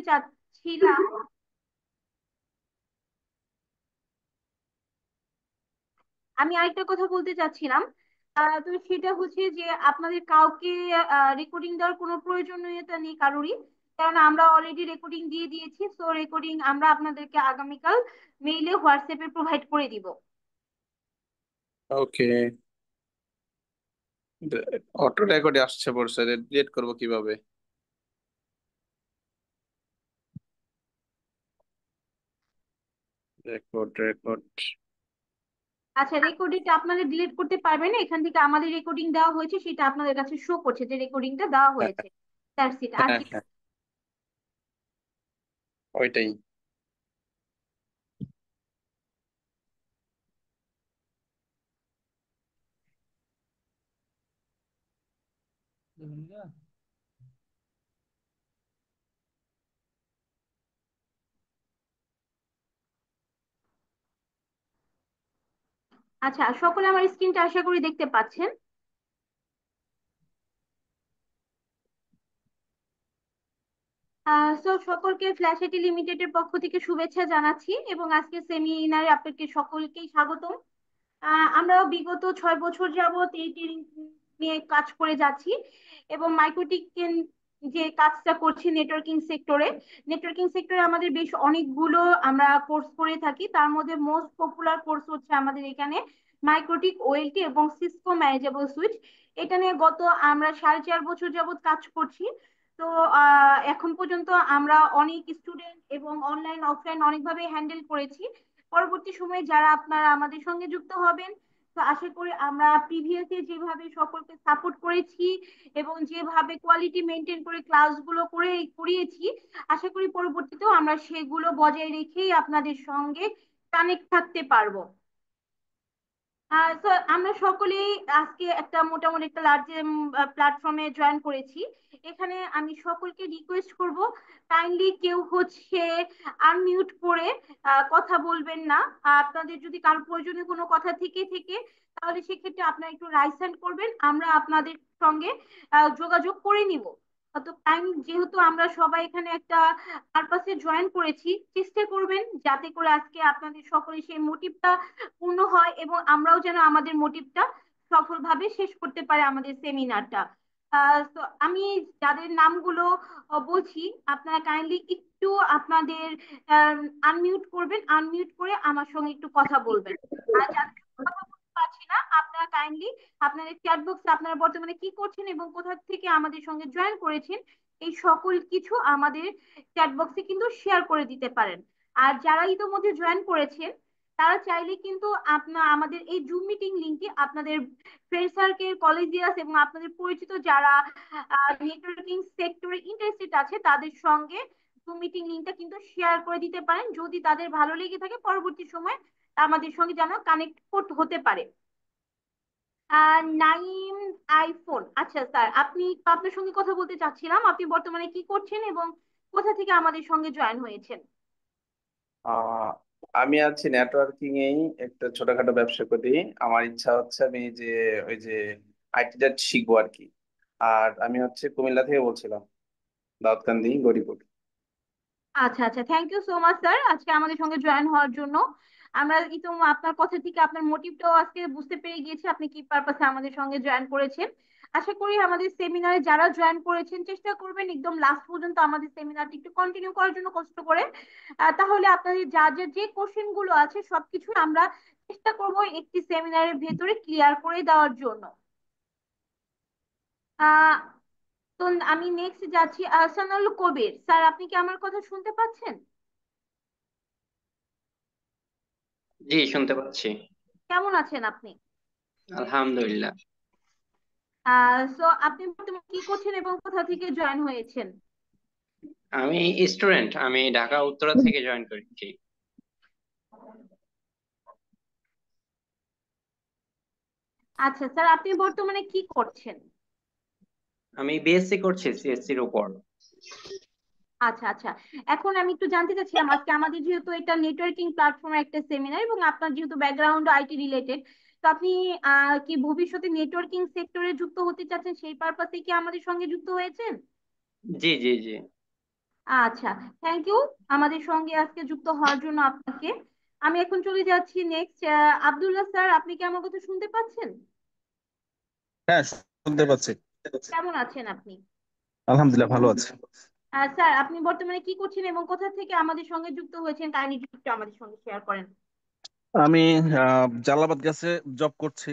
চাচ্ছিলাম, আমি আরেকটা কথা বলতে চাচ্ছিলাম। তো সেটা হচ্ছে যে আপনাদের কাউকে রেকর্ডিং দেওয়ার কোনো প্রয়োজনীয়তা নেই কারোরই, কারণ আমরা অলরেডি রেকর্ডিং দিয়ে দিয়েছি। সো রেকর্ডিং আমরা আপনাদেরকে আগামীকাল মেইলে হোয়াটসঅ্যাপে প্রোভাইড করে দিব। ওকে। অটো রেকর্ডে আসছে পড়ছে, ডিলিট করবো কিভাবে? Record record. আচ্ছা, রেকর্ডিংটা আপনারা ডিলিট করতে পারবেন না, এখান থেকে আমাদের রেকর্ডিং দেওয়া হয়েছে সেটা আপনাদের কাছে শো করছে যে রেকর্ডিংটা দেওয়া হয়েছে। দ্যাটস ইট, আর হ্যাঁ কি। হ্যাঁ, ওইটাই। আচ্ছা, সকলে আমার স্ক্রিনটা আশা করি দেখতে পাচ্ছেন। সো সকলকে ফ্ল্যাশ আইটি লিমিটেডের পক্ষ থেকে শুভেচ্ছা জানাচ্ছি এবং আজকে সেমিনারে আপনাকে সকলকেই স্বাগতম। আমরাও বিগত 6 বছর যাবত এই ট্রেনিং নিয়ে কাজ করে যাচ্ছি এবং মাইক্রোটিক যে কাজটা করছি নেটওয়ার্কিং সেক্টরে আমাদের বেশ অনেকগুলো আমরা কোর্স করে থাকি। তার মধ্যে মোস্ট পপুলার কোর্স হচ্ছে আমাদের এখানে মাইক্রোটিক ওএলটি এবং সিসকো ম্যানেজেবল সুইচ। এটা নিয়ে গত আমরা 4.5 বছর যাবত কাজ করছি। তো এখন পর্যন্ত আমরা অনেক স্টুডেন্ট এবং অনলাইন অফলাইন অনেকভাবে হ্যান্ডেল করেছি। পরবর্তী সময়ে যারা আপনারা আমাদের সঙ্গে যুক্ত হবেন, তো আশা করি আমরা প্রিভিয়াসে যেভাবে সকলকে সাপোর্ট করেছি এবং যেভাবে কোয়ালিটি মেনটেন করে ক্লাসগুলো করে করিয়েছি, আশা করি পরবর্তীতেও আমরা সেগুলো বজায় রেখেই আপনাদের সঙ্গে কানেক্ট থাকতে পারবো। তো আমরা সকলেই আজকে একটা মোটামুটি একটা লার্জ প্ল্যাটফর্মে জয়েন করেছি। এখানে আমি সকলকে রিকোয়েস্ট করব, কাইন্ডলি কেউ হচ্ছে আনমিউট করে কথা বলবেন না। আপনাদের যদি কারো প্রয়োজনীয় কোনো কথা থেকে থেকে তাহলে সেক্ষেত্রে আপনারা একটু রাইজ হ্যান্ড করবেন, আমরা আপনাদের সঙ্গে যোগাযোগ করে নিব। তো টাইম যেহেতু আমরা সবাই এখানে একটা পারপাসে জয়েন করেছি, চেষ্টা করবেন যাতে করে আজকে আপনাদের সকলে সেই মোটিভটা পূর্ণ হয় এবং আমরাও যেন আমাদের মোটিভটা সফলভাবে শেষ করতে পারে আমাদের সেমিনারটা। তো আমি যাদের নামগুলো বলছি, আপনারা কাইন্ডলি একটু আপনাদের আনমিউট করবেন, আনমিউট করে আমার সঙ্গে একটু কথা বলবেন। আর যাদের সঙ্গে কথা বলতে পারছি না, আপনারা কাইন্ডলি আপনাদের চ্যাট বক্সে আপনারা বর্তমানে কি করছেন এবং কোথা থেকে আমাদের সঙ্গে জয়েন করেছেন এই সকল কিছু আমাদের চ্যাট বক্সে কিন্তু শেয়ার করে দিতে পারেন। আর যারা ইতোমধ্যে জয়েন করেছেন তারা চাইলে কিন্তু আমাদের এই জুম মিটিং লিংকটি আপনাদের ফ্রেন্ড সার্কেল, কলেজিয়াস এবং আপনাদের পরিচিত যারা নেটওয়ার্কিং সেক্টরে ইন্টারেস্টেড আছে তাদের সঙ্গে জুম মিটিং লিংকটা কিন্তু শেয়ার করে দিতে পারেন, যদি তাদের ভালো লেগে থাকে পরবর্তী সময় আমাদের সঙ্গে যেন কানেক্ট হতে পারে। নাইম আইফোন, আচ্ছা স্যার, আপনি আপনার সঙ্গে কথা বলতে চাচ্ছিলাম, আপনি বর্তমানে কি করছেন এবং কোথা থেকে আমাদের সঙ্গে জয়েন হয়েছেন? আহ আমি আছি নেটওয়ার্কিং এই একটা ছোটখাটো ব্যবসা করি। আমার ইচ্ছা হচ্ছে আমি যে ওই যে আইটিটা শিখবো আর কি। আর আমি হচ্ছে কুমিল্লা থেকে বলছিলাম, দাউদকান্দি গরিপুর। আচ্ছা আচ্ছা, thank you so much sir আজকে আমাদের সঙ্গে জয়েন হওয়ার জন্য। আমরা আপনার কথা থেকে আপনার মোটিভটাও আজকে বুঝতে পেরে গিয়েছি, আপনি কি পারপাসে আমাদের সঙ্গে জয়েন করেছেন। আশা করি আমাদের সেমিনারে যারা জয়েন করেছেন চেষ্টা করবেন একদম লাস্ট পর্যন্ত আমাদের সেমিনারটি একটু কন্টিনিউ করার জন্য, কষ্ট করে। তাহলে আপনাদের যা যা যে কোশ্চেন গুলো আছে সবকিছু আমরা চেষ্টা করব একটি সেমিনারের ভেতরে ক্লিয়ার করে দেওয়ার জন্য। আহ তো আমি নেক্সট যাচ্ছি আহসানুল কবির স্যার, আপনি কি আমার কথা শুনতে পাচ্ছেন? জি, শুনতে পাচ্ছি। কেমন আছেন আপনি? আলহামদুলিল্লাহ। সো আপনি বর্তমানে কি করছেন এবং কোথা থেকে জয়েন হয়েছেন? আমি স্টুডেন্ট, আমি ঢাকা উত্তরা থেকে জয়েন করেছি। আচ্ছা স্যার, আপনি বর্তমানে কি করছেন? আমি বিএসসি করছি সিএসসি এর উপর। আচ্ছা আচ্ছা, এখন আমি একটু জানতে চাচ্ছিলাম, আজকে আমাদের যেহেতু এটা নেটওয়ার্কিং প্ল্যাটফর্মের একটা সেমিনার এবং আপনার যেহেতু ব্যাকগ্রাউন্ড আইটি রিলেটেড, তো আপনি কি ভবিষ্যতে নেটওয়ার্কিং সেক্টরে যুক্ত হতে চাচ্ছেন সেই পারপাসে কি আমাদের সঙ্গে যুক্ত হয়েছেন? জি জি জি। আচ্ছা, থ্যাংক ইউ আমাদের সঙ্গে আজকে যুক্ত হওয়ার জন্য আপনাকে। আমি এখন চলে যাচ্ছি নেক্সট। আব্দুল্লাহ স্যার, আপনি কি আমার কথা শুনতে পাচ্ছেন? হ্যাঁ, শুনতে পাচ্ছি। কেমন আছেন আপনি? আলহামদুলিল্লাহ, ভালো আছে। স্যার, আপনি বর্তমানে কি করছেন এবং কোথা থেকে আমাদের সঙ্গে যুক্ত হয়েছেন, কাইন্ডলি একটু আমাদের সঙ্গে শেয়ার করেন। আমি জালালাবাদ গ্যাসে জব করছি।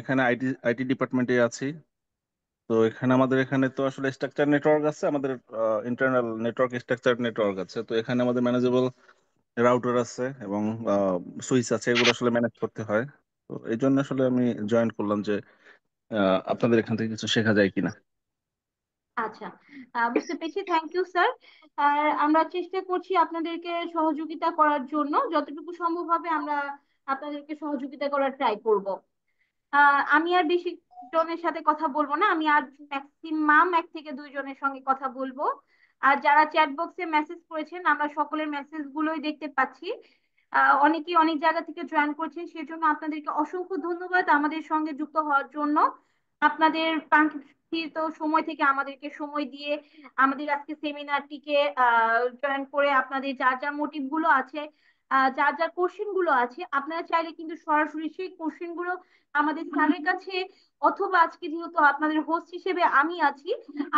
এখানে আইটি আইটি ডিপার্টমেন্টে আছি। তো এখানে আমাদের এখানে তো আসলে স্ট্রাকচার নেটওয়ার্ক আছে, আমাদের ইন্টারনাল নেটওয়ার্ক স্ট্রাকচার নেটওয়ার্ক আছে। তো এখানে আমাদের ম্যানেজেবল রাউটার আছে এবং সুইচ আছে, এগুলো আসলে ম্যানেজ করতে হয়। তো এই জন্য আসলে আমি জয়েন করলাম যে আপনাদের এখান থেকে কিছু শেখা যায় কিনা। আচ্ছা, বুঝতে পেরেছি। Thank you sir. আর আমরা চেষ্টা করছি আপনাদেরকে সহযোগিতা করার জন্য, যতটুকু সম্ভব হবে আমরা আপনাদেরকে সহযোগিতা করার ট্রাই করব। আমি আর বেশি জনের সাথে কথা বলবো না, আমি আর ম্যাক্সিমাম 1 থেকে 2 জনের সঙ্গে কথা বলবো। আর যারা চ্যাট বক্সে মেসেজ করেছেন, আমরা সকলের মেসেজ গুলোই দেখতে পাচ্ছি। অনেকেই অনেক জায়গা থেকে জয়েন করছেন, সেজন্য আপনাদেরকে অসংখ্য ধন্যবাদ আমাদের সঙ্গে যুক্ত হওয়ার জন্য। আপনাদের কাঙ্ক্ষিত সময় থেকে আমাদেরকে সময় দিয়ে আমাদের আজকে সেমিনারটিকে জয়েন করে আপনাদের যার যার মোটিভ গুলো আছে, যার যার কোশ্চেন গুলো আছে, আপনারা চাইলে কিন্তু সরাসরি সেই কোশ্চেন গুলো আমাদের স্যারের কাছে, অথবা আজকে যেহেতু আপনাদের হোস্ট হিসেবে আমি আছি,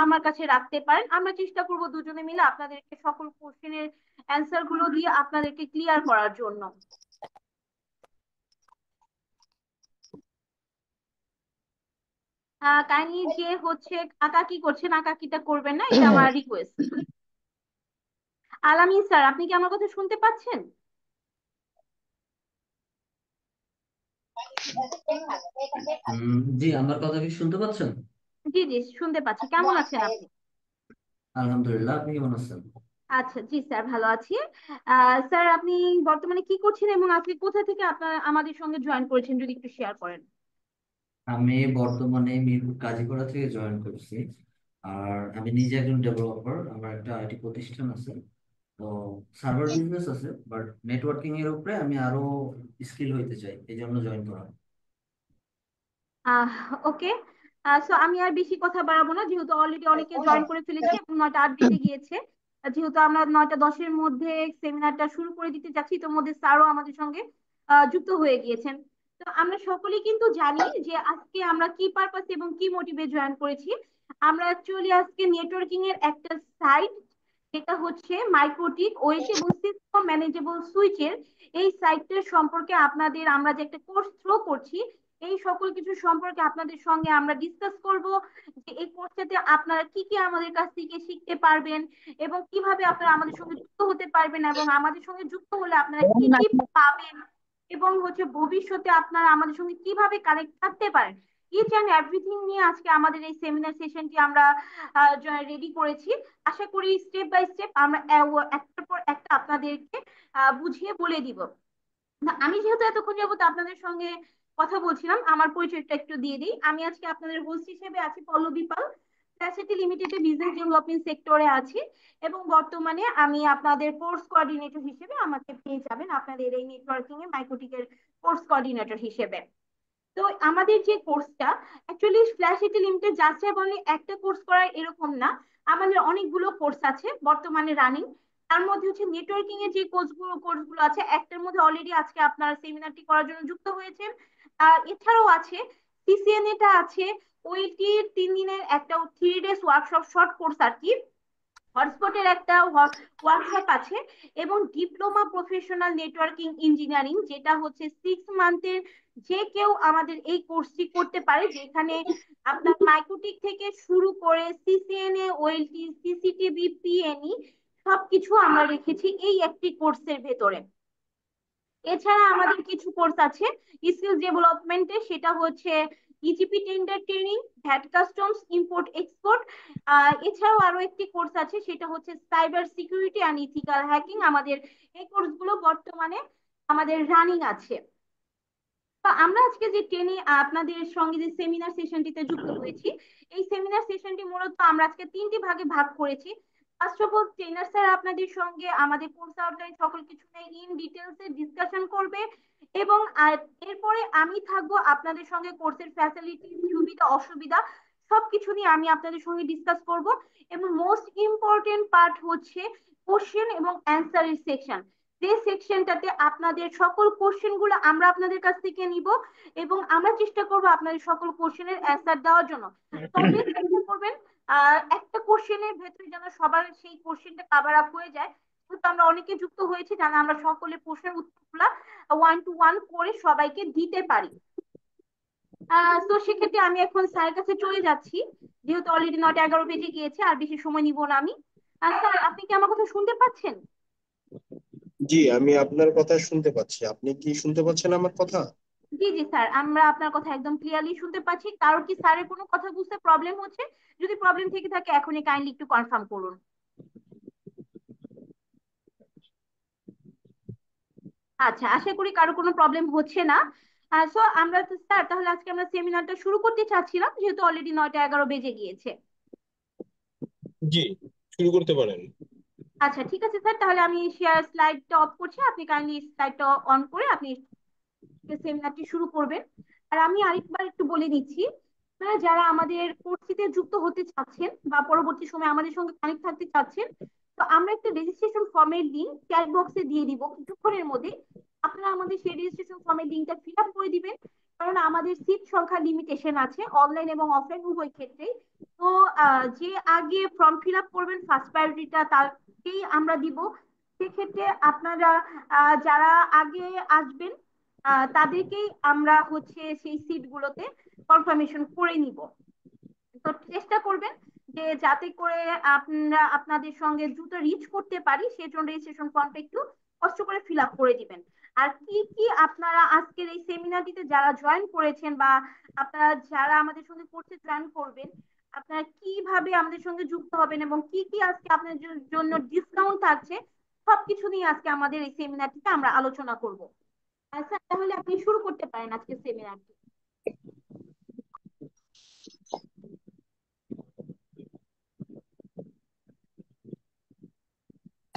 আমার কাছে রাখতে পারেন। আমরা চেষ্টা করব দুজনে মিলে আপনাদেরকে সকল কোশ্চেনের অ্যান্সার গুলো দিয়ে আপনাদেরকে ক্লিয়ার করার জন্য। কাইন্ডলি যে হচ্ছে আঁকাকি করছেন, আঁকাকিটা করবেন না, এটা আমার রিকোয়েস্ট। আলামিন স্যার, আপনি কি আমার কথা শুনতে পাচ্ছেন? জি, আমার কথা কি শুনতে পাচ্ছেন? জি জি, শুনতে পাচ্ছি। কেমন আছেন আপনি? আলহামদুলিল্লাহ, আপনি কেমন আছেন? আচ্ছা, জি স্যার, ভালো আছি। স্যার, আপনি বর্তমানে কি করছেন এবং আপনি কোথা থেকে আপনার আমাদের সঙ্গে জয়েন করেছেন, যদি একটু শেয়ার করেন। আমি বর্তমানে মিরপুর কাজীপাড়া থেকে জয়েন করছি। আর আমি নিজে একজন ডেভেলপার, আমার একটা আইটি প্রতিষ্ঠান আছে। তো সার্ভার বিজনেস আছে, বাট নেটওয়ার্কিং এর উপরে আমি আরো স্কিল হইতে চাই, এই জন্য জয়েন করা। আহ ওকে। সো আমি আর বেশি কথা বাড়াবো না, যেহেতু অলরেডি অনেকে জয়েন করে ফেলেছে এবং 9টা 8 বেজে গিয়েছে। যেহেতু আমরা 9টা 10-এর মধ্যে সেমিনারটা শুরু করে দিতে যাচ্ছি, তোর মধ্যে স্যারও আমাদের সঙ্গে যুক্ত হয়ে গিয়েছেন। তো আমরা সকলেই কিন্তু জানি যে আজকে আমরা কি পারপাস এবং কি মোটিভে জয়েন করেছি। আমরা অ্যাকচুয়ালি আজকে নেটওয়ার্কিং এর একটা সাইট, যেটা হচ্ছে মাইক্রোটিক ওয়েট এবং সিসকো ম্যানেজেবল সুইচের, এই সাইটটার সম্পর্কে আপনাদের আমরা যে একটা কোর্স থ্রো করছি, এই সকল কিছু সম্পর্কে আপনাদের সঙ্গে আমরা ডিসকাস করব। যে এই কোর্সটাতে আপনারা কি কি আমাদের কাছ থেকে শিখতে পারবেন এবং কিভাবে আপনারা আমাদের সঙ্গে যুক্ত হতে পারবেন, এবং আমাদের সঙ্গে যুক্ত হলে আপনারা কি কি পাবেন, এবং হচ্ছে ভবিষ্যতে আপনারা আমাদের সঙ্গে কিভাবে কানেক্ট থাকতে পারেন। ইচ অ্যান্ড এভরিথিং নিয়ে আজকে আমাদের এই সেমিনার সেশনটি আমরা রেডি করেছি। আশা করি স্টেপ বাই স্টেপ আমরা একটার পর একটা আপনাদেরকে বুঝিয়ে বলে দিব। না, আমি যেহেতু এতক্ষণ যাবত আপনাদের সঙ্গে কথা বলছিলাম, আমার পরিচয়টা একটু দিয়ে দিই। আমি আজকে আপনাদের হোস্ট হিসেবে আছি পল্লবী পাল, ক্যাসিটি লিমিটেডে বিজনেস ডেভেলপমেন্ট সেক্টরে আছি, এবং বর্তমানে আমি আপনাদের কোর্স কোঅর্ডিনেটর হিসেবে আমাকে পেয়ে যাবেন, আপনাদের এই নেটওয়ার্কিং এ মাইক্রোটিকের কোর্স কোঅর্ডিনেটর হিসেবে। তো আমাদের যে কোর্সটা, actually flash city limited just only একটা কোর্স করার এরকম না, আমাদের অনেকগুলো কোর্স আছে বর্তমানে রানিং। তার মধ্যে হচ্ছে নেটওয়ার্কিং এর যে কোর্সগুলো আছে, একটার মধ্যে অলরেডি আজকে আপনার সেমিনারটি করার জন্য যুক্ত হয়েছেন। এছাড়াও আছে সিসিএনএ টা আছে, ওইটির 3 দিনের একটা 3 ডেজ ওয়ার্কশপ শর্ট কোর্স আর কি, হটস্পটের একটা ওয়ার্কশপ আছে, এবং ডিপ্লোমা প্রফেশনাল নেটওয়ার্কিং ইঞ্জিনিয়ারিং, যেটা হচ্ছে 6 মান্থের। যে কেউ আমাদের এই কোর্সটি করতে পারে, যেখানে আপনার মাইক্রোটিক থেকে শুরু করে সিসিএনএ, ওএলটি, সিসিটিভি, পিএনই সবকিছু আমরা রেখেছি এই একটি কোর্সের ভেতরে। এছাড়া আমাদের কিছু কোর্স আছে স্কিল ডেভেলপমেন্টে, সেটা হচ্ছে e-GP tender training, VAT customs, import export. এছাড়াও আরো একটি কোর্স আছে, সেটা হচ্ছে cyber security and ethical hacking. আমাদের এই কোর্সগুলো বর্তমানে আমাদের রানিং আছে। তো আমরা আজকে যে ট্রেনে আপনাদের সঙ্গে যে সেমিনার সেশনটিতে যুক্ত হয়েছি, এই সেমিনার সেশনটি মূলত আমরা আজকে 3টি ভাগে ভাগ করেছি। First of all, trainer sir আপনাদের সঙ্গে আমাদের কোর্স আউটলাইন সকল কিছু নিয়ে ইন ডিটেলস এ ডিসকাশন করবে, এবং এরপরে আমি থাকবো আপনাদের সঙ্গে কোর্সের ফ্যাসিলিটি, সুবিধা অসুবিধা সবকিছু নিয়ে আমি আপনাদের সঙ্গে ডিসকাস করব। এবং মোস্ট ইম্পর্টেন্ট পার্ট হচ্ছে কোশ্চেন এবং অ্যান্সারের সেকশন, যে সেকশনটাতে আপনাদের সকল কোশ্চেন গুলো আমরা আপনাদের কাছ থেকে নিব এবং আমরা চেষ্টা করব আপনাদের সকল কোশ্চেনের অ্যান্সার দেওয়ার জন্য। তবে চেষ্টা করবেন একটা কোশ্চেনের ভেতরে যেন সবার সেই কোশ্চেনটা কাভার আপ হয়ে যায়। যেহেতু আমরা অনেকে যুক্ত হয়েছি, যেন আমরা সকলের প্রশ্নের উত্তরগুলা 1 to 1 করে সবাইকে দিতে পারি। তো সেক্ষেত্রে আমি এখন স্যারের কাছে চলে যাচ্ছি, যেহেতু অলরেডি 9টা 11 বেজে গিয়েছে, আর বেশি সময় নিব না আমি। স্যার, আপনি কি আমার কথা শুনতে পাচ্ছেন? জি, আমি আপনার কথা শুনতে পাচ্ছি। আপনি কি শুনতে পাচ্ছেন আমার কথা? জি জি স্যার, আমরা আপনার কথা একদম ক্লিয়ারলি শুনতে পাচ্ছি। কারোর কি স্যারের কোনো কথা বুঝতে প্রবলেম হচ্ছে? যদি প্রবলেম থেকে থাকে এখনই কাইন্ডলি একটু কনফার্ম করুন। আচ্ছা, আশা করি কারো কোনো প্রবলেম হচ্ছে না। সো আমরা তো স্যার, তাহলে আজকে আমরা সেমিনারটা শুরু করতে চাচ্ছিলাম, যেহেতু অলরেডি 9টা 11 বেজে গিয়েছে। জি, শুরু করতে পারেন। আচ্ছা ঠিক আছে স্যার, তাহলে আমি শেয়ার স্লাইডটা অফ করছি, আপনি কাইন্ডলি স্লাইডটা অন করে আপনি সেমিনারটি শুরু করবেন। আর আমি আরেকবার একটু বলে দিচ্ছি, আপনারা যারা আমাদের কোর্সটিতে যুক্ত হতে চাচ্ছেন বা পরবর্তী সময় আমাদের সঙ্গে কানেক্ট থাকতে চাচ্ছেন, তো আমরা একটা রেজিস্ট্রেশন ফর্মের লিংক চ্যাট বক্সে দিয়ে দিব কিছুক্ষণের মধ্যে। আপনারা আমাদের সেই রেজিস্ট্রেশন ফর্মের লিংকটা ফিল আপ করে দিবেন, কারণ আমাদের সিট সংখ্যা লিমিটেশন আছে অনলাইন এবং অফলাইন উভয় ক্ষেত্রেই। তো যে আগে ফর্ম ফিল আপ করবেন ফার্স্ট প্রায়োরিটিটা তাকেই আমরা দিব। সেক্ষেত্রে আপনারা যারা আগে আসবেন তাদেরকেই আমরা হচ্ছে সেই সিট গুলোতে কনফার্মেশন করে নিব। তো চেষ্টা করবেন যে যাতে করে আপনারা আপনাদের সঙ্গে দ্রুত রিচ করতে পারি, সেজন্য রেজিস্ট্রেশন ফর্মটা একটু কষ্ট করে ফিল আপ করে দিবেন। আর কি কি আপনারা আজকের এই সেমিনারটিতে যারা জয়েন করেছেন বা আপনারা যারা আমাদের সঙ্গে কোর্সে জয়েন করবেন, আপনারা কিভাবে আমাদের সঙ্গে যুক্ত হবেন এবং কি কি আজকে আপনাদের জন্য ডিসকাউন্ট থাকছে, সবকিছু নিয়ে আজকে আমাদের এই সেমিনারটিতে আমরা আলোচনা করব। আচ্ছা, তাহলে আপনি শুরু করতে পারেন আজকে সেমিনারটি।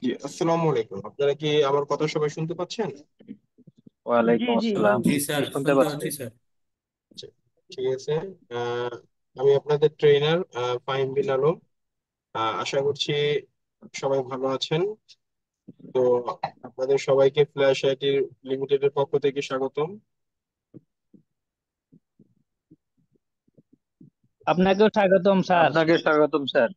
জি, আসসালামু আলাইকুম। আপনারা কি আমার কথা সবাই শুনতে পাচ্ছেন? ওয়ালাইকুম আসসালাম। জি স্যার, শুনতে শুনতে পাচ্ছি। পাচ্ছি স্যার। আচ্ছা, ঠিক আছে। আহ, আমি আপনাদের ট্রেনার ফাহিম বিন আলম। আশা করছি সবাই ভালো আছেন। তো আপনাদের সবাইকে ফ্ল্যাশ আইটি লিমিটেডের পক্ষ থেকে স্বাগতম। আপনাকেও স্বাগতম স্যার। আপনাকে স্বাগতম স্যার।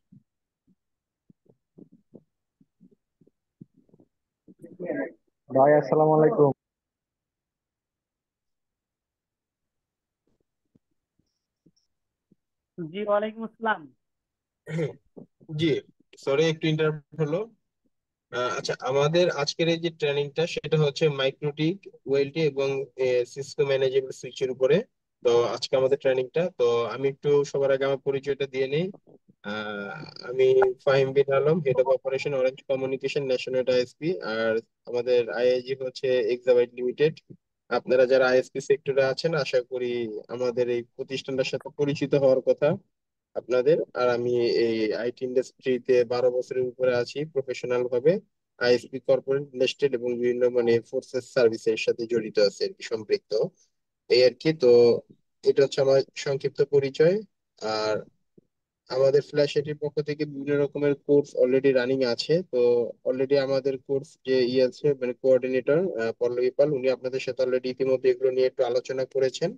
ভাই আসসালামু আলাইকুম। জি ওয়ালাইকুম আসসালাম। জি, সরি একটু ইন্টারাপ্ট হলো। আচ্ছা, আমাদের আজকের এই যে ট্রেনিংটা সেটা হচ্ছে মাইক্রোটিক, ওয়েলটি এবং সিসকো ম্যানেজেবল সুইচের উপরে। তো আজকে আমাদের ট্রেনিংটা, তো আমি একটু সবার আগে আমার পরিচয়টা দিয়ে নিই। আহ, আমি Fahim Bin Alam, head of operation orange communication national ISP. আর আমাদের আইআইজি হচ্ছে এক্সাবাইট লিমিটেড। আপনারা যারা আইএসপি সেক্টরে আছেন আশা করি আমাদের এই প্রতিষ্ঠানটার সাথে পরিচিত হওয়ার কথা আপনাদের। আর আমি এই আইটি ইন্ডাস্ট্রিতে 12 বছরের উপরে আছি প্রফেশনাল ভাবে। আইএসপি, কর্পোরেট, ইন্ডাস্ট্রিয়াল এবং বিভিন্ন মানে ফোর্সেস সার্ভিসের সাথে জড়িত আছে আর কি, সম্পৃক্ত এই আর কি। তো এটা হচ্ছে আমার সংক্ষিপ্ত পরিচয়। আর আমাদের ফ্ল্যাশ এটির পক্ষ থেকে বিভিন্ন রকমের কোর্স অলরেডি রানিং আছে। তো অলরেডি আমাদের কোর্স যে আছে মানে কোঅর্ডিনেটর পল্লবী পাল, উনি আপনাদের সাথে অলরেডি ইতিমধ্যে এগুলো নিয়ে একটু আলোচনা করেছেন।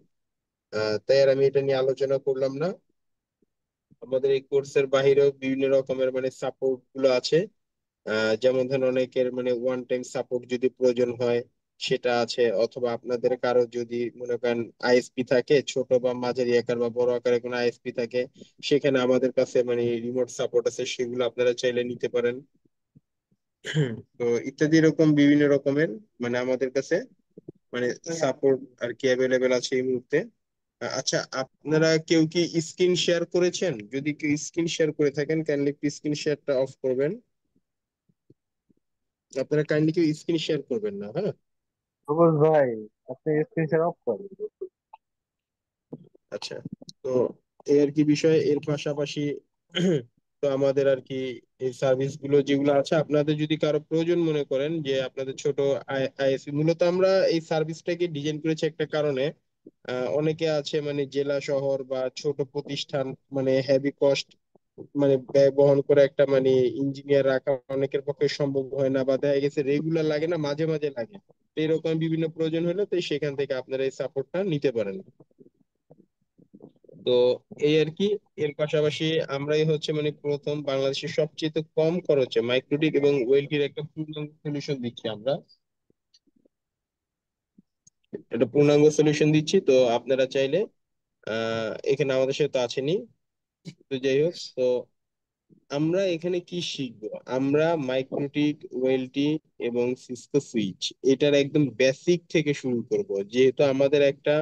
তাই আর আমি এটা নিয়ে আলোচনা করলাম না। আমাদের এই কোর্সের বাহিরেও বিভিন্ন রকমের মানে সাপোর্ট গুলো আছে। যেমন ধরুন অনেকের মানে ওয়ান টাইম সাপোর্ট যদি প্রয়োজন হয় সেটা আছে, অথবা আপনাদের কারো যদি মনে করেন আইএসপি থাকে, ছোট বা মাঝারি আকার বা বড় আকারের কোনো আইএসপি থাকে, সেখানে আমাদের কাছে মানে রিমোট সাপোর্ট আছে, সেগুলো আপনারা চাইলে নিতে পারেন। তো ইত্যাদি এরকম বিভিন্ন রকমের মানে আমাদের কাছে মানে সাপোর্ট আর কি অ্যাভেলেবেল আছে এই মুহূর্তে। আচ্ছা, আপনারা কেউ কি স্ক্রিন শেয়ার করেছেন? যদি কেউ স্ক্রিন শেয়ার করে থাকেন কাইন্ডলি একটু স্ক্রিন শেয়ারটা অফ করবেন। আপনারা কাইন্ডলি কেউ স্ক্রিন শেয়ার করবেন না, হ্যাঁ? সবুজ ভাই, আপনি স্ক্রিন শেয়ার অফ করেন। আচ্ছা, তো এই আর কি বিষয়। এর পাশাপাশি তো আমাদের আর কি এই সার্ভিস গুলো যেগুলো আছে, আপনাদের যদি কারো প্রয়োজন মনে করেন যে আপনাদের ছোট আইএসপি, মূলত আমরা এই সার্ভিসটাকে ডিজাইন করেছি একটা কারণে। অনেকে আছে মানে জেলা শহর বা ছোট প্রতিষ্ঠান, মানে হেভি কস্ট মানে ব্যয় বহন করে একটা মানে ইঞ্জিনিয়ার রাখা অনেকের পক্ষে সম্ভব হয় না, বা দেখা গেছে রেগুলার লাগে না, মাঝে মাঝে লাগে। তো এরকম বিভিন্ন প্রয়োজন হলে তো সেখান থেকে আপনারা এই সাপোর্টটা নিতে পারেন। তো এই আর কি। এর পাশাপাশি আমরাই হচ্ছে মানে প্রথম বাংলাদেশের সবচেয়ে কম খরচে মাইক্রোটিক এবং ওয়েলটির একটা পূর্ণাঙ্গ সলিউশন দিচ্ছি আমরা। এটা পূর্ণাঙ্গ সলিউশন দিচ্ছি, তো আপনারা চাইলে এখানে আমাদের সাথে তো আছেনই। তো যাই হোক, তো আমরা এখানে কি শিখবো? আমরা মাইক্রোটিক, ওয়েলটি এবং সিসকো সুইচ এটার একদম বেসিক থেকে শুরু করব, যেহেতু আমাদের একটা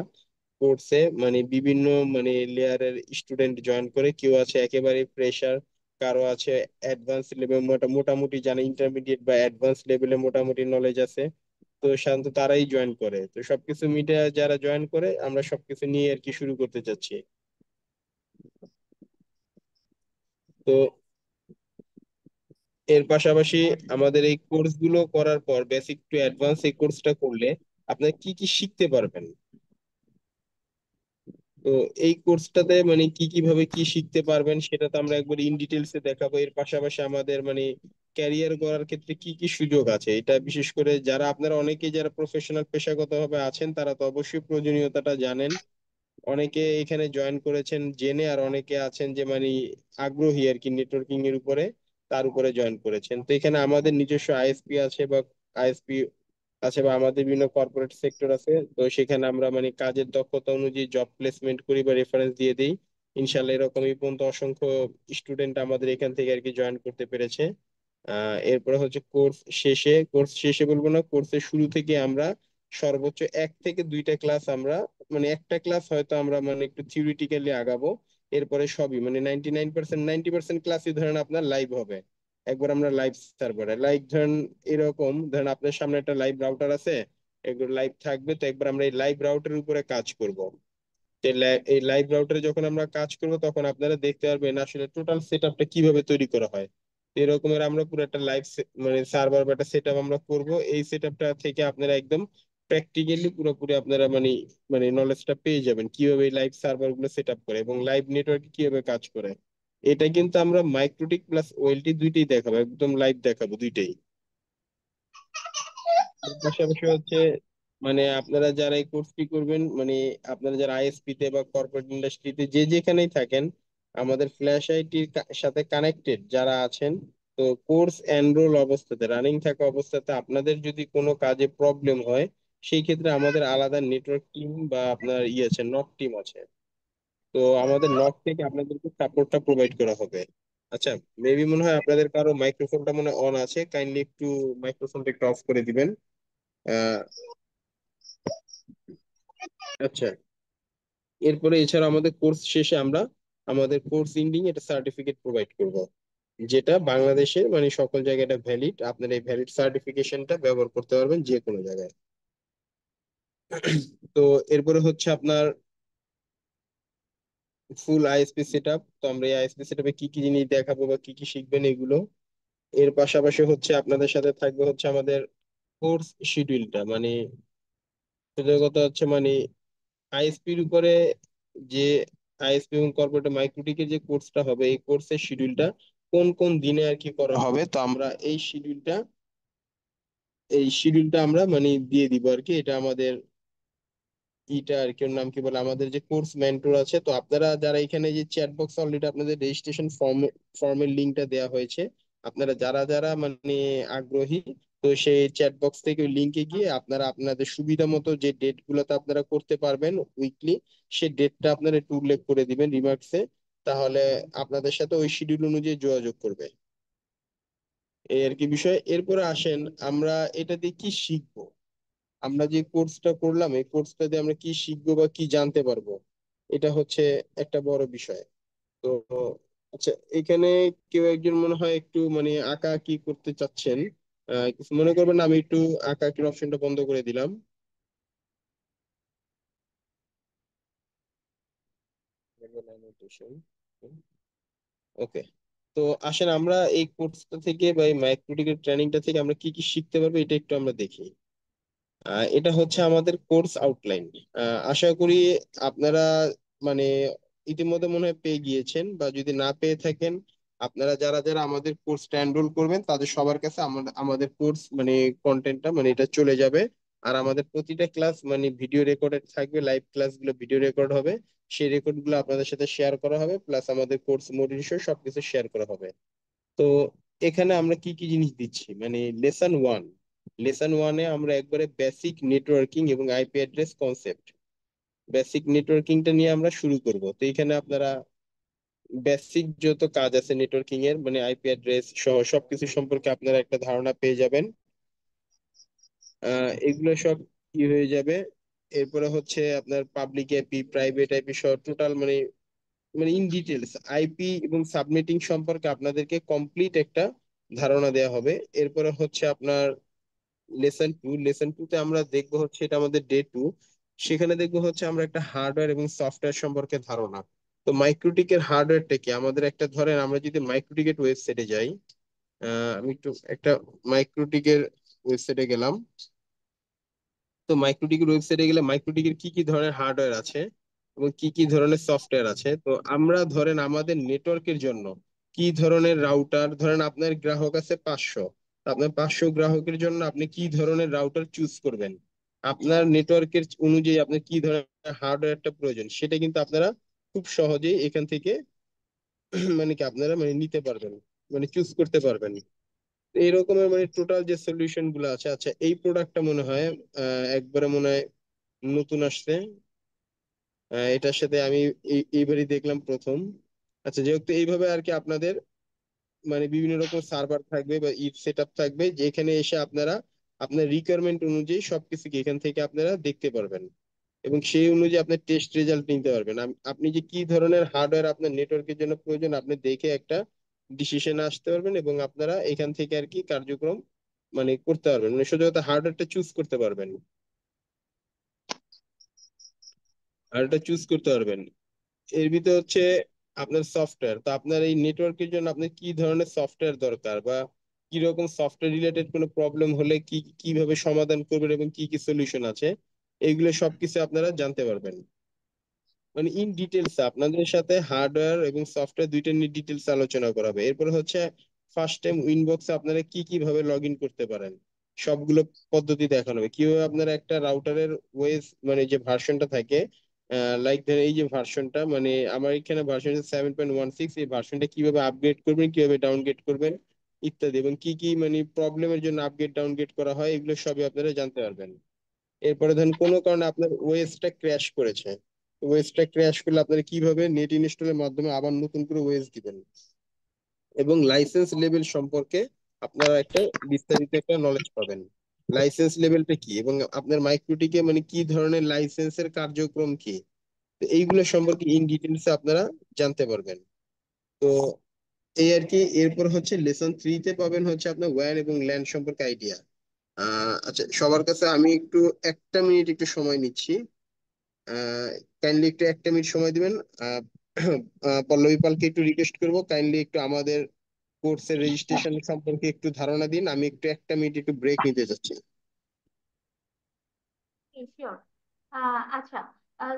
কোর্সে মানে বিভিন্ন মানে লেয়ারের স্টুডেন্ট জয়েন করে। কেউ আছে একেবারে ফ্রেশার, কারো আছে অ্যাডভান্স লেভেল, মোটামুটি জানে, ইন্টারমিডিয়েট বা অ্যাডভান্স লেভেলে মোটামুটি নলেজ আছে। তো সাধারণত তারাই জয়েন করে। তো সবকিছু মিডিয়া যারা জয়েন করে আমরা সবকিছু নিয়ে আর কি শুরু করতে চাচ্ছি। তো এর পাশাপাশি আমাদের এই কোর্স গুলো করার পর, বেসিক টু অ্যাডভান্স এই কোর্সটা করলে আপনারা কি কি শিখতে পারবেন। তো এই কোর্সটাতে মানে কি কিভাবে কি শিখতে পারবেন সেটা তো আমরা একবার ইন ডিটেলসে দেখাবো। এর পাশাপাশি আমাদের মানে ক্যারিয়ার গড়ার ক্ষেত্রে কি কি সুযোগ আছে, এটা বিশেষ করে যারা আপনারা অনেকেই যারা প্রফেশনাল পেশাগতভাবে আছেন তারা তো অবশ্যই প্রয়োজনীয়তাটা জানেন। অনেকে এখানে জয়েন করেছেন জেনে, আর অনেকে আছেন যে মানে আগ্রহী আর কি নেটওয়ার্কিং এর উপরে, তার উপরে জয়েন করেছেন। তো এখানে আমাদের নিজস্ব আইএসপি আছে বা আইএসপি আছে, বা আমাদের বিভিন্ন কর্পোরেট সেক্টর আছে। তো সেখানে আমরা মানে কাজের দক্ষতা অনুযায়ী জব প্লেসমেন্ট করি বা রেফারেন্স দিয়ে দিই। ইনশাল্লাহ এরকম এই পর্যন্ত অসংখ্য স্টুডেন্ট আমাদের এখান থেকে আর কি জয়েন করতে পেরেছে। এরপরে হচ্ছে কোর্স শেষে বলবো না, কোর্সের শুরু থেকে আমরা সর্বোচ্চ 1 থেকে 2টা ক্লাস আমরা মানে একটা ক্লাস হয়তো আমরা মানে একটু থিওরিটিক্যালি আগাবো। এরপরে সবই মানে 90% ক্লাসই ধরেন আপনার লাইভ হবে। একবার আমরা লাইভ সার্ভারে লাইক ধরেন, এরকম ধরেন আপনার সামনে একটা লাইভ রাউটার আছে, একবার লাইভ থাকবে। তো একবার আমরা এই লাইভ রাউটারের উপরে কাজ করব। এই লাইভ রাউটারে যখন আমরা কাজ করব তখন আপনারা দেখতে পারবেন আসলে টোটাল সেট আপটা কিভাবে তৈরি করা হয়। তো এরকমের আমরা পুরো একটা লাইভ মানে সার্ভার বা একটা সেট আপ আমরা করব। এই সেট আপটা থেকে আপনারা একদম প্র্যাকটিক্যালি পুরোপুরি আপনারা মানে মানে নলেজটা পেয়ে যাবেন কিভাবে এই লাইভ সার্ভার গুলো সেট আপ করে এবং লাইভ নেটওয়ার্কে কিভাবে কাজ করে। এটা কিন্তু আমরা মাইক্রোটিক প্লাস ওএলটি দুইটাই দেখাবো, একদম লাইভ দেখাবো দুইটাই। এর পাশাপাশি হচ্ছে মানে আপনারা যারা এই কোর্সটি করবেন, মানে আপনারা যারা আইএসপি তে বা কর্পোরেট ইন্ডাস্ট্রিতে যে যেখানেই থাকেন, আমাদের ফ্ল্যাশ আইটির সাথে কানেক্টেড যারা আছেন, তো কোর্স এনরোল অবস্থাতে রানিং থাকা অবস্থাতে আপনাদের যদি কোনো কাজে প্রবলেম হয়, সেই ক্ষেত্রে আমাদের আলাদা নেটওয়ার্ক টিম বা আপনার আছে নক টিম আছে। তো আমাদের নক থেকে আপনাদেরকে সাপোর্টটা প্রোভাইড করা হবে। আচ্ছা, মেবি মনে হয় আপনাদের কারো মাইক্রোফোনটা মনে অন আছে, কাইন্ডলি একটু মাইক্রোফোনটা একটু অফ করে দিবেন। আহ আচ্ছা, এরপরে এছাড়া আমাদের কোর্স শেষে আমরা আমাদের কোর্স এন্ডিং একটা সার্টিফিকেট প্রোভাইড করব, যেটা বাংলাদেশের মানে সকল জায়গায় এটা ভ্যালিড। আপনার এই ভ্যালিড সার্টিফিকেশনটা ব্যবহার করতে পারবেন যে কোনো জায়গায়। তো এরপরে হচ্ছে আপনার ফুল আইএসপি সেটআপ। তো আমরা এই আইএসপি সেটআপে কি কি জিনিস দেখাবো বা কি কি শিখবেন এগুলো। এর পাশাপাশি হচ্ছে আপনাদের সাথে থাকবে হচ্ছে আমাদের কোর্স শিডিউলটা, মানে সোজা কথা হচ্ছে মানে আইএসপির উপরে যে আইএসপি এবং কর্পোরেট মাইক্রোটিকের যে কোর্সটা হবে, এই কোর্সের শিডিউলটা কোন কোন দিনে আর কি করা হবে। তো আমরা এই শিডিউলটা আমরা মানে দিয়ে দিব আর কি। এটা আমাদের ইটা আর কি, ওর নাম কি বলে, আমাদের যে কোর্স মেন্টর আছে। তো আপনারা যারা এখানে যে চ্যাট বক্স অলরেডি আপনাদের রেজিস্ট্রেশন ফর্মের লিঙ্কটা দেওয়া হয়েছে, আপনারা যারা যারা মানে আগ্রহী, তো সেই চ্যাট বক্স থেকে ওই লিঙ্কে গিয়ে আপনারা আপনাদের সুবিধা মতো যে ডেট গুলোতে আপনারা করতে পারবেন উইকলি, সেই ডেটটা আপনারা একটু উল্লেখ করে দিবেন রিমার্কসে। তাহলে আপনাদের সাথে ওই শিডিউল অনুযায়ী যোগাযোগ করবে। এই আর কি বিষয়। এরপরে আসেন আমরা এটা দিয়ে কি শিখবো। আমরা যে কোর্সটা করলাম এই কোর্সটা দিয়ে আমরা কি শিখবো বা কি জানতে পারবো, এটা হচ্ছে একটা বড় বিষয়। তো আচ্ছা, এখানে কেউ একজন মনে হয় একটু মানে আঁকা কি করতে চাচ্ছেন। কিছু মনে করবেন না, আমি একটু আঁকা আঁকির অপশনটা বন্ধ করে দিলাম। ওকে। তো আসেন আমরা এই কোর্সটা থেকে বা এই মাইক্রোটিকের ট্রেনিংটা থেকে আমরা কি কি শিখতে পারবো এটা একটু আমরা দেখি। এটা হচ্ছে আমাদের কোর্স আউটলাইন। আশা করি আপনারা মানে ইতিমধ্যে মনে হয় পেয়ে গিয়েছেন, বা যদি না পেয়ে থাকেন, আপনারা যারা যারা আমাদের কোর্সটা এনরোল করবেন তাদের সবার কাছে আমাদের কোর্স মানে কন্টেন্টটা মানে এটা চলে যাবে। আর আমাদের প্রতিটা ক্লাস মানে ভিডিও রেকর্ডেড থাকবে, লাইভ ক্লাসগুলো ভিডিও রেকর্ড হবে, সেই রেকর্ড গুলো আপনাদের সাথে শেয়ার করা হবে, প্লাস আমাদের কোর্স মডিউল সবকিছু শেয়ার করা হবে। তো এখানে আমরা কি কি জিনিস দিচ্ছি, মানে লেসন ওয়ানে আমরা একবারে বেসিক নেটওয়ার্কিং এবং আইপি অ্যাড্রেস কনসেপ্ট, বেসিক নেটওয়ার্কিংটা নিয়ে আমরা শুরু করব। তো এখানে আপনারা বেসিক যত কাজ আছে নেটওয়ার্কিং এর মানে আইপি অ্যাড্রেস সহ সবকিছু সম্পর্কে আপনারা একটা ধারণা পেয়ে যাবেন। এগুলো সব কি হয়ে যাবে। এরপরে হচ্ছে আপনার পাবলিক আইপি, প্রাইভেট আইপি সহ টোটাল মানে মানে ইন ডিটেলস আইপি এবং সাবনেটিং সম্পর্কে আপনাদেরকে কমপ্লিট একটা ধারণা দেওয়া হবে। এরপরে হচ্ছে আপনার লেসন টুতে আমরা দেখবো হচ্ছে, এটা আমাদের ডে 2, সেখানে দেখবো হচ্ছে আমরা একটা হার্ডওয়্যার এবং সফটওয়্যার সম্পর্কে ধারণা। তো মাইক্রোটিকের হার্ডওয়্যারটা কি, আমাদের একটা ধরেন আমরা যদি মাইক্রোটিকের ওয়েবসাইটে যাই, আমি একটু একটা মাইক্রোটিকের ওয়েবসাইটে গেলাম। তো মাইক্রোটিকের ওয়েবসাইটে গেলে মাইক্রোটিকের কি কি ধরনের হার্ডওয়্যার আছে এবং কি কি ধরনের সফটওয়্যার আছে, তো আমরা ধরেন আমাদের নেটওয়ার্কের জন্য কি ধরনের রাউটার, ধরেন আপনার গ্রাহক আছে 500, তো আপনার 500 গ্রাহকের জন্য আপনি কি ধরনের রাউটার চুজ করবেন, আপনার নেটওয়ার্কের অনুযায়ী আপনার কি ধরনের হার্ডওয়্যারটা প্রয়োজন, সেটা কিন্তু আপনারা খুব সহজেই এখান থেকে মানে কি আপনারা মানে নিতে পারবেন, মানে চুজ করতে পারবেন। তো এইরকমের মানে টোটাল যে সলিউশন গুলো আছে। আচ্ছা, এই প্রোডাক্টটা মনে হয় একবারে মনে হয় নতুন আসছে। এটার সাথে আমি এইবারই দেখলাম প্রথম। আচ্ছা, যেহেতু এইভাবে আর কি আপনাদের মানে বিভিন্ন রকম সার্ভার থাকবে বা ইট সেট আপ থাকবে, যেখানে এসে আপনারা আপনার রিকোয়ারমেন্ট অনুযায়ী সবকিছুকে এখান থেকে আপনারা দেখতে পারবেন এবং সেই অনুযায়ী আপনার টেস্ট রেজাল্ট নিতে পারবেন। আপনি যে কি ধরনের হার্ডওয়্যার আপনার নেটওয়ার্কের জন্য প্রয়োজন আপনি দেখে একটা ডিসিশনে আসতে পারবেন, এবং আপনারা এখান থেকে আর কি কার্যক্রম মানে করতে পারবেন, মানে সোজা কথা হার্ডওয়্যারটা চুজ করতে পারবেন, হার্ডওয়্যারটা চুজ করতে পারবেন। এর ভিতরে হচ্ছে আপনার সফটওয়্যার, তো আপনার এই নেটওয়ার্কের জন্য আপনার কি ধরনের সফটওয়্যার দরকার, বা কি রকম সফটওয়্যার রিলেটেড কোনো প্রবলেম হলে কি কিভাবে সমাধান করবেন এবং কি কি সলিউশন আছে, এইগুলো সবকিছু আপনারা জানতে পারবেন। মানে ইন ডিটেলস আপনাদের সাথে হার্ডওয়্যার এবং সফটওয়্যার দুইটা নিয়ে ডিটেলস আলোচনা করা হবে। এরপর হচ্ছে ফার্স্ট টাইম উইনবক্সে আপনারা কি কিভাবে লগ ইন করতে পারেন সবগুলো পদ্ধতি দেখানো হবে। কিভাবে আপনারা একটা রাউটারের ওয়েস মানে যে ভার্সনটা থাকে, লাইক ধরেন এই যে ভার্সনটা মানে আমার এখানে ভার্সন 7.16, এই ভার্সনটা কিভাবে আপগ্রেড করবেন, কিভাবে ডাউনগ্রেড করবেন ইত্যাদি, এবং কি কি মানে প্রবলেমের জন্য আপগ্রেড ডাউনগ্রেড করা হয়, এগুলো সবই আপনারা জানতে পারবেন। এরপরে ধরেন কোনো কারণে আপনার ওএসটা ক্র্যাশ করেছে, ওএসটা ক্র্যাশ করলে আপনারা কিভাবে নেট ইনস্টলের মাধ্যমে আবার নতুন করে ওএস দিবেন, এবং লাইসেন্স লেভেল সম্পর্কে আপনারা একটা বিস্তারিত একটা নলেজ পাবেন। লাইসেন্স লেভেলটা কি এবং আপনার মাইক্রোটিকে মানে কি ধরনের লাইসেন্সের কার্যক্রম কি, তো এইগুলো সম্পর্কে ইন ডিটেলস আপনারা জানতে পারবেন। তো এই আর কি। এরপর হচ্ছে লেসন 3-তে পাবেন হচ্ছে আপনার ওয়্যান এবং ল্যান সম্পর্কে আইডিয়া। আচ্ছা, সবার কাছে আমি একটু 1 মিনিট একটু সময় নিচ্ছি। কাইন্ডলি একটু 1 মিনিট সময় দিবেন। আহ, পল্লবী পালকে একটু রিকোয়েস্ট করবো কাইন্ডলি একটু আমাদের কোর্সের রেজিস্ট্রেশন সম্পর্কে একটু ধারণা দিন। আমি একটু 1 মিনিট একটু ব্রেক নিতে চাচ্ছি। শিওর। আচ্ছা,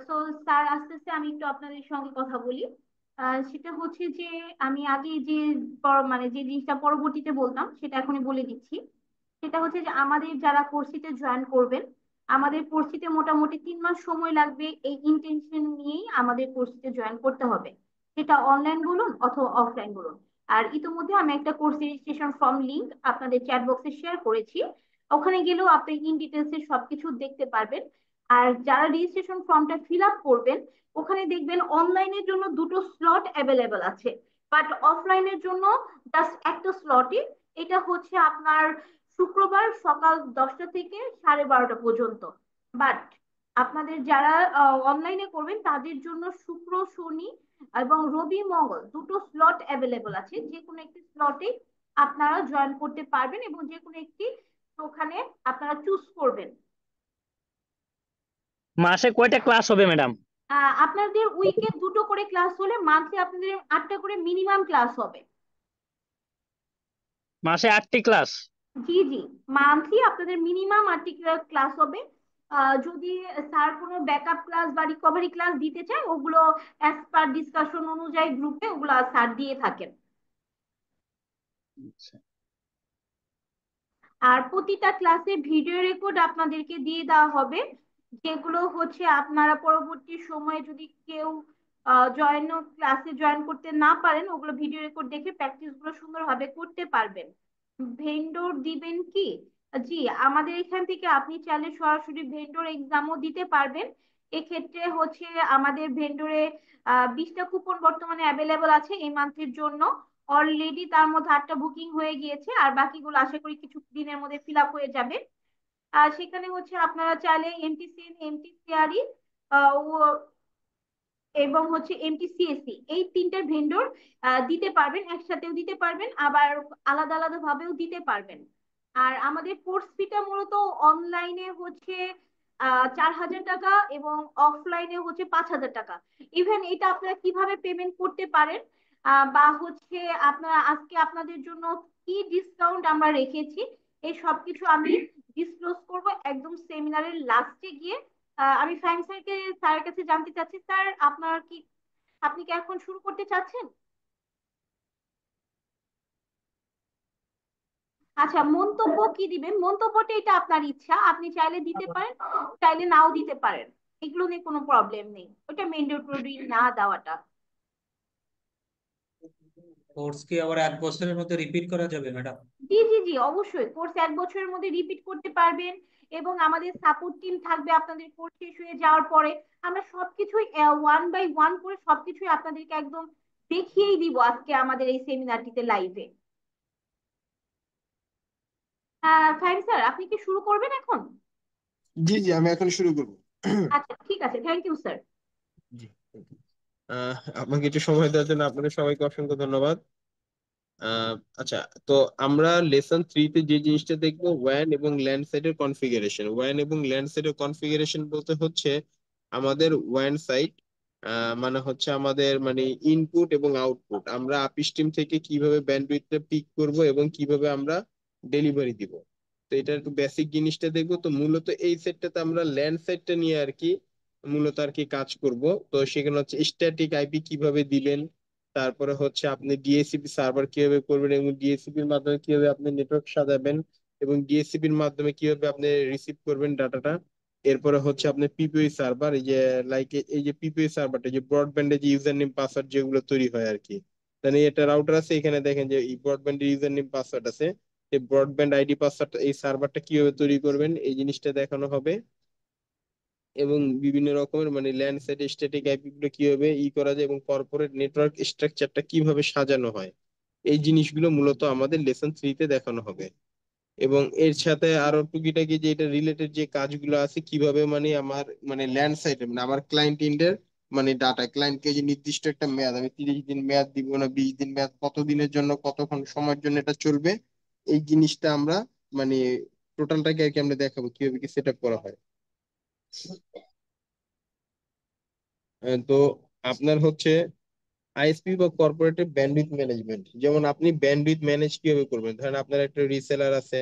তো স্যার আস্তে আস্তে আমি একটু আপনাদের সঙ্গে কথা বলি। সেটা হচ্ছে যে আমি আগে যে মানে যে জিনিসটা পরবর্তীতে বলতাম সেটা এখনই বলে দিচ্ছি। সেটা হচ্ছে যে আমাদের যারা কোর্সিতে জয়েন করবেন, আমাদের কোর্সিতে মোটামুটি 3 মাস সময় লাগবে। এই ইন্টেনশন নিয়েই আমাদের কোর্সিতে জয়েন করতে হবে, সেটা অনলাইন বলুন অথবা অফলাইন বলুন। আর ইতিমধ্যে আমি একটা কোর্স রেজিস্ট্রেশন ফর্ম লিংক আপনাদের চ্যাট বক্সে শেয়ার করেছি, ওখানে গেলেও আপনি ইন ডিটেলস এর সবকিছু দেখতে পারবেন। আর যারা রেজিস্ট্রেশন ফর্মটা ফিল আপ করবেন, ওখানে দেখবেন অনলাইনের জন্য 2টো স্লট অ্যাভেলেবেল আছে, বাট অফলাইনের জন্য জাস্ট একটা স্লটই। এটা হচ্ছে আপনার শুক্রবার সকাল 10টা থেকে 12:30 পর্যন্ত। বাট আপনাদের যারা অনলাইনে করবেন তাদের জন্য শুক্র শনি এবং রবি মঙ্গল 2টো স্লট অ্যাভেলেবল আছে, যে কোনো একটি স্লটে আপনারা জয়েন করতে পারবেন এবং যে কোনো একটি ওখানে আপনারা চুজ করবেন। মাসে কয়টা ক্লাস হবে ম্যাডাম? আপনাদের উইকে 2টো করে ক্লাস হলে মান্থলি আপনাদের 8টা করে মিনিমাম ক্লাস হবে। মাসে 8টি ক্লাস? জি জি, মান্থলি আপনাদের মিনিমাম আর্টিকুলার ক্লাস হবে। যদি স্যার কোনো ব্যাকআপ ক্লাস বা রিকভারি ক্লাস দিতে চায়, ওগুলো অ্যাজ পার ডিসকাশন অনুযায়ী গ্রুপে ওগুলো স্যার দিয়ে থাকেন। আচ্ছা। আর প্রতিটা ক্লাসে ভিডিও রেকর্ড আপনাদেরকে দিয়ে দেওয়া হবে, যেগুলো হচ্ছে আপনারা পরবর্তী সময়ে যদি কেউ ক্লাসে জয়েন করতে না পারেন, ওগুলো ভিডিও রেকর্ড দেখে প্র্যাকটিস গুলো সুন্দরভাবে করতে পারবেন। ভেন্ডর দিবেন কি? জি, আমাদের এখান থেকে আপনি চাইলে সরাসরি ভেন্ডর এক্সামও দিতে পারবেন। এক্ষেত্রে হচ্ছে আমাদের ভেন্ডরে 20টা কুপন বর্তমানে অ্যাভেলেবল আছে এই মান্থের জন্য। অলরেডি তার মধ্যে 8টা বুকিং হয়ে গিয়েছে, আর বাকিগুলো আশা করি কিছু দিনের মধ্যে ফিল আপ হয়ে যাবে। আর সেখানে হচ্ছে আপনারা চাইলে এমটিসিএন, এমটিসিআরই এবং হচ্ছে এমটিসিএসসি, এই তিনটা ভেন্ডর দিতে পারবেন, একসাথেও দিতে পারবেন, আবার আলাদা আলাদা ভাবেও দিতে পারবেন। আর আমাদের কোর্স ফিটা মূলত অনলাইনে হচ্ছে 4,000 টাকা এবং অফলাইনে হচ্ছে 5,000 টাকা। ইভেন এটা আপনারা কিভাবে পেমেন্ট করতে পারেন, বা হচ্ছে আপনারা আজকে আপনাদের জন্য কি ডিসকাউন্ট আমরা রেখেছি, এই সবকিছু আমি ডিসক্লোজ করব একদম সেমিনারের লাস্টে গিয়ে। আমি ফাইম স্যারের কাছে জানতে চাচ্ছি, স্যার আপনি কি এখন শুরু করতে চাচ্ছেন? আচ্ছা, মন্তব্য কি দিবেন? মন্তব্যটা এটা আপনার ইচ্ছা, আপনি চাইলে দিতে পারেন, চাইলে নাও দিতে পারেন। এগুলো নিয়ে কোনো প্রবলেম নেই, ওটা ম্যান্ডেটরি না দেওয়াটা। কোর্স কি আবার 1 বছরের মধ্যে রিপিট করা যাবে ম্যাডাম? জি জি জি, অবশ্যই কোর্স 1 বছরের মধ্যে রিপিট করতে পারবেন, এবং আমাদের সাপোর্ট টিম থাকবে আপনাদের কোর্স শেষ হয়ে যাওয়ার পরে। আমরা সবকিছুই 1 বাই 1 করে সবকিছুই আপনাদেরকে একদম দেখিয়েই দিব আজকে আমাদের এই সেমিনারটিতে লাইভে। ফাইন স্যার, আপনি কি শুরু করবেন এখন? জি জি, আমি এখন শুরু করবো। আচ্ছা ঠিক আছে, থ্যাংক ইউ স্যার। জি, আমাকে একটু সময় দেওয়ার জন্য আপনাদের সবাইকে অসংখ্য ধন্যবাদ। আচ্ছা, তো আমরা লেসন 3-তে যে জিনিসটা দেখবো, ওয়ান এবং ল্যান্ড সাইটের কনফিগারেশন। ওয়ান এবং ল্যান্ড সাইটের কনফিগারেশন বলতে হচ্ছে আমাদের ওয়ান সাইট মানে হচ্ছে আমাদের মানে ইনপুট এবং আউটপুট আমরা আপিস টিম থেকে কিভাবে ব্যান্ডউইথটা পিক করব এবং কিভাবে আমরা ডেলিভারি দিব। তো এটা একটু বেসিক জিনিসটা দেখবো। তো মূলত এই সেটটাতে আমরা ল্যান্ড সাইটটা নিয়ে আর কি মূলত আর কি কাজ করব। তো সেখানে হচ্ছে স্ট্যাটিক আইপি কিভাবে দিবেন, তারপরে হচ্ছে আপনি ডিএসসিপি সার্ভার কিভাবে করবেন এবং ডিএসসিপির মাধ্যমে কিভাবে আপনি নেটওয়ার্ক সাজাবেন এবং ডিএসসিপির মাধ্যমে কিভাবে আপনি রিসিভ করবেন ডাটাটা। এরপরে হচ্ছে আপনার পিপিআই সার্ভার, এই যে লাইক এই যে পিপিআই সার্ভারটা যে ব্রডব্যান্ডে যে ইউজার নেম পাসওয়ার্ড যেগুলো তৈরি হয় আর কি। মানে এটা রাউটার আছে, এখানে দেখেন যে এই ব্রডব্যান্ডের ইউজার নেম পাসওয়ার্ড আছে। এই ব্রডব্যান্ড আইডি পাসওয়ার্ড এই সার্ভারটা কিভাবে তৈরি করবেন এই জিনিসটা দেখানো হবে। এবং বিভিন্ন রকমের মানে ল্যান্ড সাইড স্ট্যাটিক আইপি গুলো কিভাবে করা যায় এবং কর্পোরেট নেটওয়ার্ক স্ট্রাকচারটা কিভাবে সাজানো হয়, এই জিনিসগুলো মূলত আমাদের লেসন 3-তে দেখানো হবে। এবং এর সাথে আরো টুকিটাকি যে এটা রিলেটেড যে কাজগুলো আছে কিভাবে মানে আমার মানে ল্যান্ড সাইডে মানে আমার ক্লায়েন্ট ইন্ডের মানে ডাটা ক্লায়েন্টকে যে নির্দিষ্ট একটা মেয়াদ, আমি 30 দিন মেয়াদ দিব না 20 দিন মেয়াদ, কত দিনের জন্য কতক্ষণ সময়ের জন্য এটা চলবে, এই জিনিসটা আমরা মানে টোটালটাকে আর কি আমরা দেখাবো কিভাবে কি সেট আপ করা হয়। তো আপনার হচ্ছে আইএসপি বা কর্পোরেটিভ ব্যান্ডউইথ ম্যানেজমেন্ট, যেমন আপনি ব্যান্ডউইথ ম্যানেজ কিভাবে করবেন। ধরেন আপনার একটা রিসেলার আছে,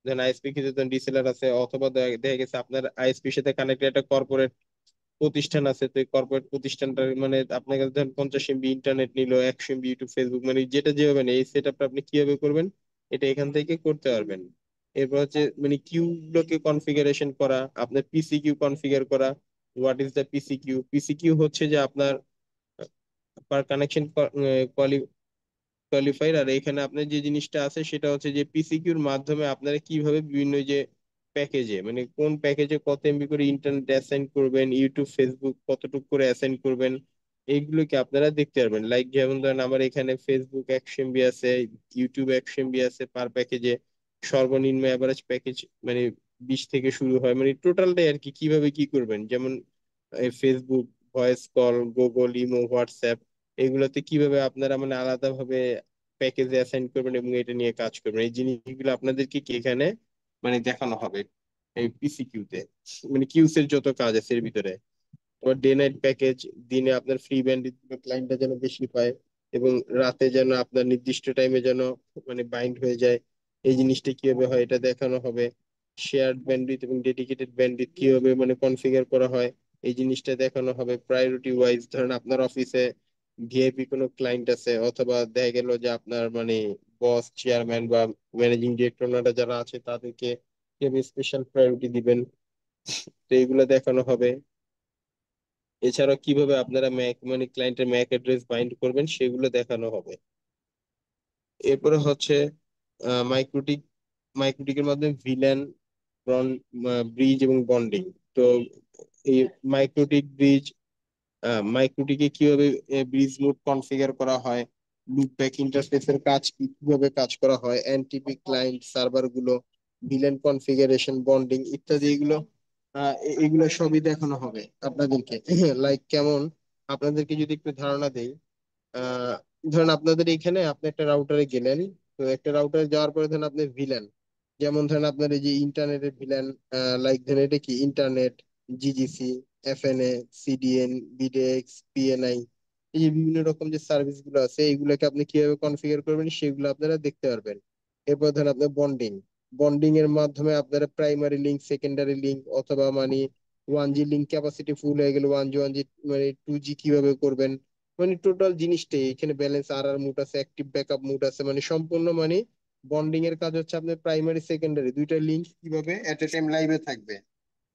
ধরেন আইএসপি কিছু রিসেলার আছে, অথবা দেখা গেছে আপনার আইএসপির সাথে কানেক্টেড একটা কর্পোরেট প্রতিষ্ঠান আছে। তো এই কর্পোরেট প্রতিষ্ঠানটার মানে আপনার কাছে ধরেন 50 MB ইন্টারনেট নিল, 100 MB ইউটিউব ফেসবুক, মানে যেটা যেভাবে নেই এই সেট আপটা আপনি কিভাবে করবেন এটা এখান থেকে করতে পারবেন। এরপর হচ্ছে মানে কিউ গুলোকে কনফিগারেশন করা, আপনার পিসি কিউ কনফিগার করা। What is the PC Q? PC Q হচ্ছে যে আপনার পার কানেকশন কোয়ালিফায়ার। আর এখানে আপনার যে জিনিসটা আছে সেটা হচ্ছে যে পিসিকিউর মাধ্যমে আপনারা কিভাবে বিভিন্ন যে প্যাকেজে মানে কোন প্যাকেজে কত এমবি করে ইন্টারনেট অ্যাসাইন করবেন, ইউটিউব ফেসবুক কতটুকু করে অ্যাসাইন করবেন, এইগুলোকে আপনারা দেখতে পারবেন। লাইক যেমন ধরেন আমার এখানে ফেসবুক 100 MB আছে, ইউটিউব 100 MB আছে পার প্যাকেজে। সর্বনিম্ন অ্যাভারেজ প্যাকেজ মানে 20 থেকে শুরু হয়, মানে টোটালটাই আর কি কিভাবে কি করবেন। যেমন Facebook, voice call, Google, imo, WhatsApp, এগুলোতে কিভাবে আপনারা মানে আলাদাভাবে প্যাকেজে অ্যাসাইন করবেন এবং এটা নিয়ে কাজ করবেন, এই জিনিসগুলো আপনাদেরকে কি এখানে মানে দেখানো হবে এই পিসি কিউতে। মানে কিউস এর যত কাজ আছে এর ভিতরে। আবার ডে নাইট প্যাকেজ, দিনে আপনার ফ্রি ব্যান্ডউইথ ক্লায়েন্টটা যেন বেশি পায় এবং রাতে যেন আপনার নির্দিষ্ট টাইমে যেন মানে বাইন্ড হয়ে যায়, এই জিনিসটা কিভাবে হয় এটা দেখানো হবে। শেয়ার্ড ব্যান্ডউইথ এবং ডেডিকেটেড ব্যান্ডউইথ কিভাবে মানে কনফিগার করা হয় এই জিনিসটা দেখানো হবে। প্রায়োরিটি ওয়াইজ ধরেন আপনার অফিসে ভিআইপি কোনো ক্লায়েন্ট আছে, অথবা দেখা গেল যে আপনার মানে বস, চেয়ারম্যান বা ম্যানেজিং ডিরেক্টর যারা আছে তাদেরকে কিভাবে স্পেশাল প্রায়োরিটি দিবেন, তো এগুলো দেখানো হবে। এছাড়াও কিভাবে আপনারা ম্যাক মানে ক্লায়েন্টের ম্যাক অ্যাড্রেস বাইন্ড করবেন সেগুলো দেখানো হবে। এরপরে হচ্ছে মাইক্রোটিক, মাইক্রোটিকের মাধ্যমে ভিল্যান, ব্রিজ এবং বন্ডিং। তো এই মাইক্রোটিক ব্রিজ, মাইক্রোটিকে কিভাবে ব্রিজ মোড কনফিগার করা হয়, লুপব্যাক ইন্টারফেসের কাজ কিভাবে কাজ করা হয়, এনটিপি ক্লায়েন্ট সার্ভার গুলো, ভিলেন কনফিগারেশন, বন্ডিং ইত্যাদি, এগুলো এগুলো সবই দেখানো হবে আপনাদেরকে। লাইক কেমন, আপনাদেরকে যদি একটু ধারণা দেই, আহ ধরেন আপনাদের এখানে আপনি একটা রাউটারে গেলেন, তো একটা রাউটারে যাওয়ার পরে ধরেন আপনি ভিলেন, যেমন ধরেন আপনার এই যে ইন্টারনেটের ভিলেন, লাইক ধরেন এটা কি ইন্টারনেট, জিজিসি, এফএনএ, সিডিএন, বিডিএক্স, পিএনআই, এই যে বিভিন্ন রকম যে সার্ভিস গুলো আছে এইগুলোকে আপনি কিভাবে কনফিগার করবেন সেগুলো আপনারা দেখতে পারবেন। এরপর ধরেন আপনার বন্ডিং, বন্ডিং এর মাধ্যমে আপনারা প্রাইমারি লিঙ্ক, সেকেন্ডারি লিঙ্ক, অথবা মানে 1G লিঙ্ক ক্যাপাসিটি ফুল হয়ে গেল 1G 1G মানে 2G কিভাবে করবেন, মানে টোটাল জিনিসটাই এখানে ব্যালেন্স আর মুড আছে, অ্যাক্টিভ ব্যাকআপ মুড আছে, মানে সম্পূর্ণ মানে বন্ডিং এর কাজ হচ্ছে আপনার প্রাইমারি সেকেন্ডারি দুইটা লিঙ্ক কিভাবে এট এ টাইম লাইভে থাকবে।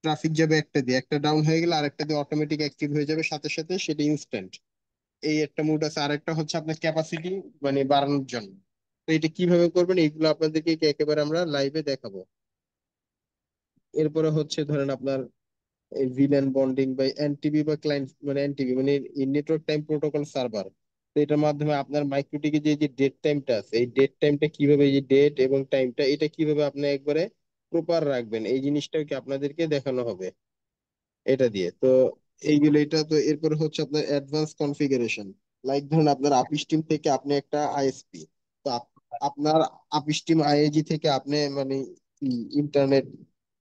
ট্রাফিক যাবে একটা দিয়ে, একটা ডাউন হয়ে গেলে আরেকটা দিয়ে অটোমেটিক অ্যাক্টিভ হয়ে যাবে সাথে সাথে, সেটা ইনস্ট্যান্ট। এই একটা মুড আছে। আরেকটা হচ্ছে আপনার ক্যাপাসিটি মানে বাড়ানোর জন্য। তো এটা কিভাবে করবেন এইগুলো আপনাদেরকে একেবারে আমরা লাইভে দেখাবো। এরপরে হচ্ছে ধরেন আপনার এই ভিল্যান বন্ডিং বা এনটিবি বা ক্লায়েন্ট মানে এনটিবি মানে নেটওয়ার্ক টাইম প্রোটোকল সার্ভার। তো এটার মাধ্যমে আপনার মাইক্রোটিকে যে যে ডেট টাইমটা আছে এই ডেট টাইমটা কিভাবে, এই যে ডেট এবং টাইমটা এটা কিভাবে আপনি একবারে প্রপার রাখবেন এই জিনিসটাও কি আপনাদেরকে দেখানো হবে এটা দিয়ে। তো এইগুলো এটা তো। এরপরে হচ্ছে আপনার অ্যাডভান্স কনফিগারেশন, লাইক ধরুন আপনার আপিস টিম থেকে আপনি একটা আইএসপি, তো আপনার আপিস টিম আইএজি থেকে আপনি মানে ইন্টারনেট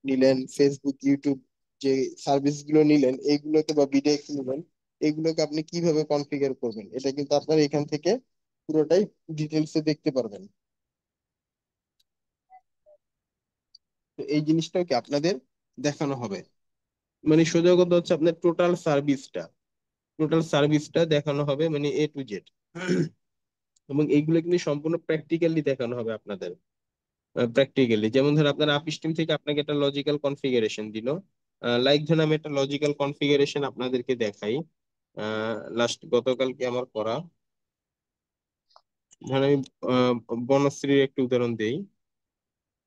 নিলেন, ফেসবুক, ইউটিউব যে সার্ভিস গুলো নিলেন এইগুলোকে, বা বিডিএক্স নিলেন, এগুলোকে আপনি কিভাবে কনফিগার করবেন এটা কিন্তু আপনার এখান থেকে পুরোটাই ডিটেলসে দেখতে পারবেন। তো এই জিনিসটাও কি আপনাদের দেখানো হবে। মানে সোজা কথা হচ্ছে আপনার টোটাল সার্ভিসটা দেখানো হবে, মানে A to Z। এবং এইগুলো কিন্তু সম্পূর্ণ প্র্যাকটিক্যালি দেখানো হবে আপনাদের। প্র্যাকটিক্যালি যেমন ধর আপনার আপিস টিম থেকে আপনাকে একটা লজিক্যাল কনফিগারেশন দিল, লাইক ধরেন আমি একটা লজিক্যাল কনফিগারেশন আপনাদেরকে দেখাই। লাস্ট গতকালকে আমার করা, ধরেন আমি আহ, বনশ্রীর একটা উদাহরণ দেই।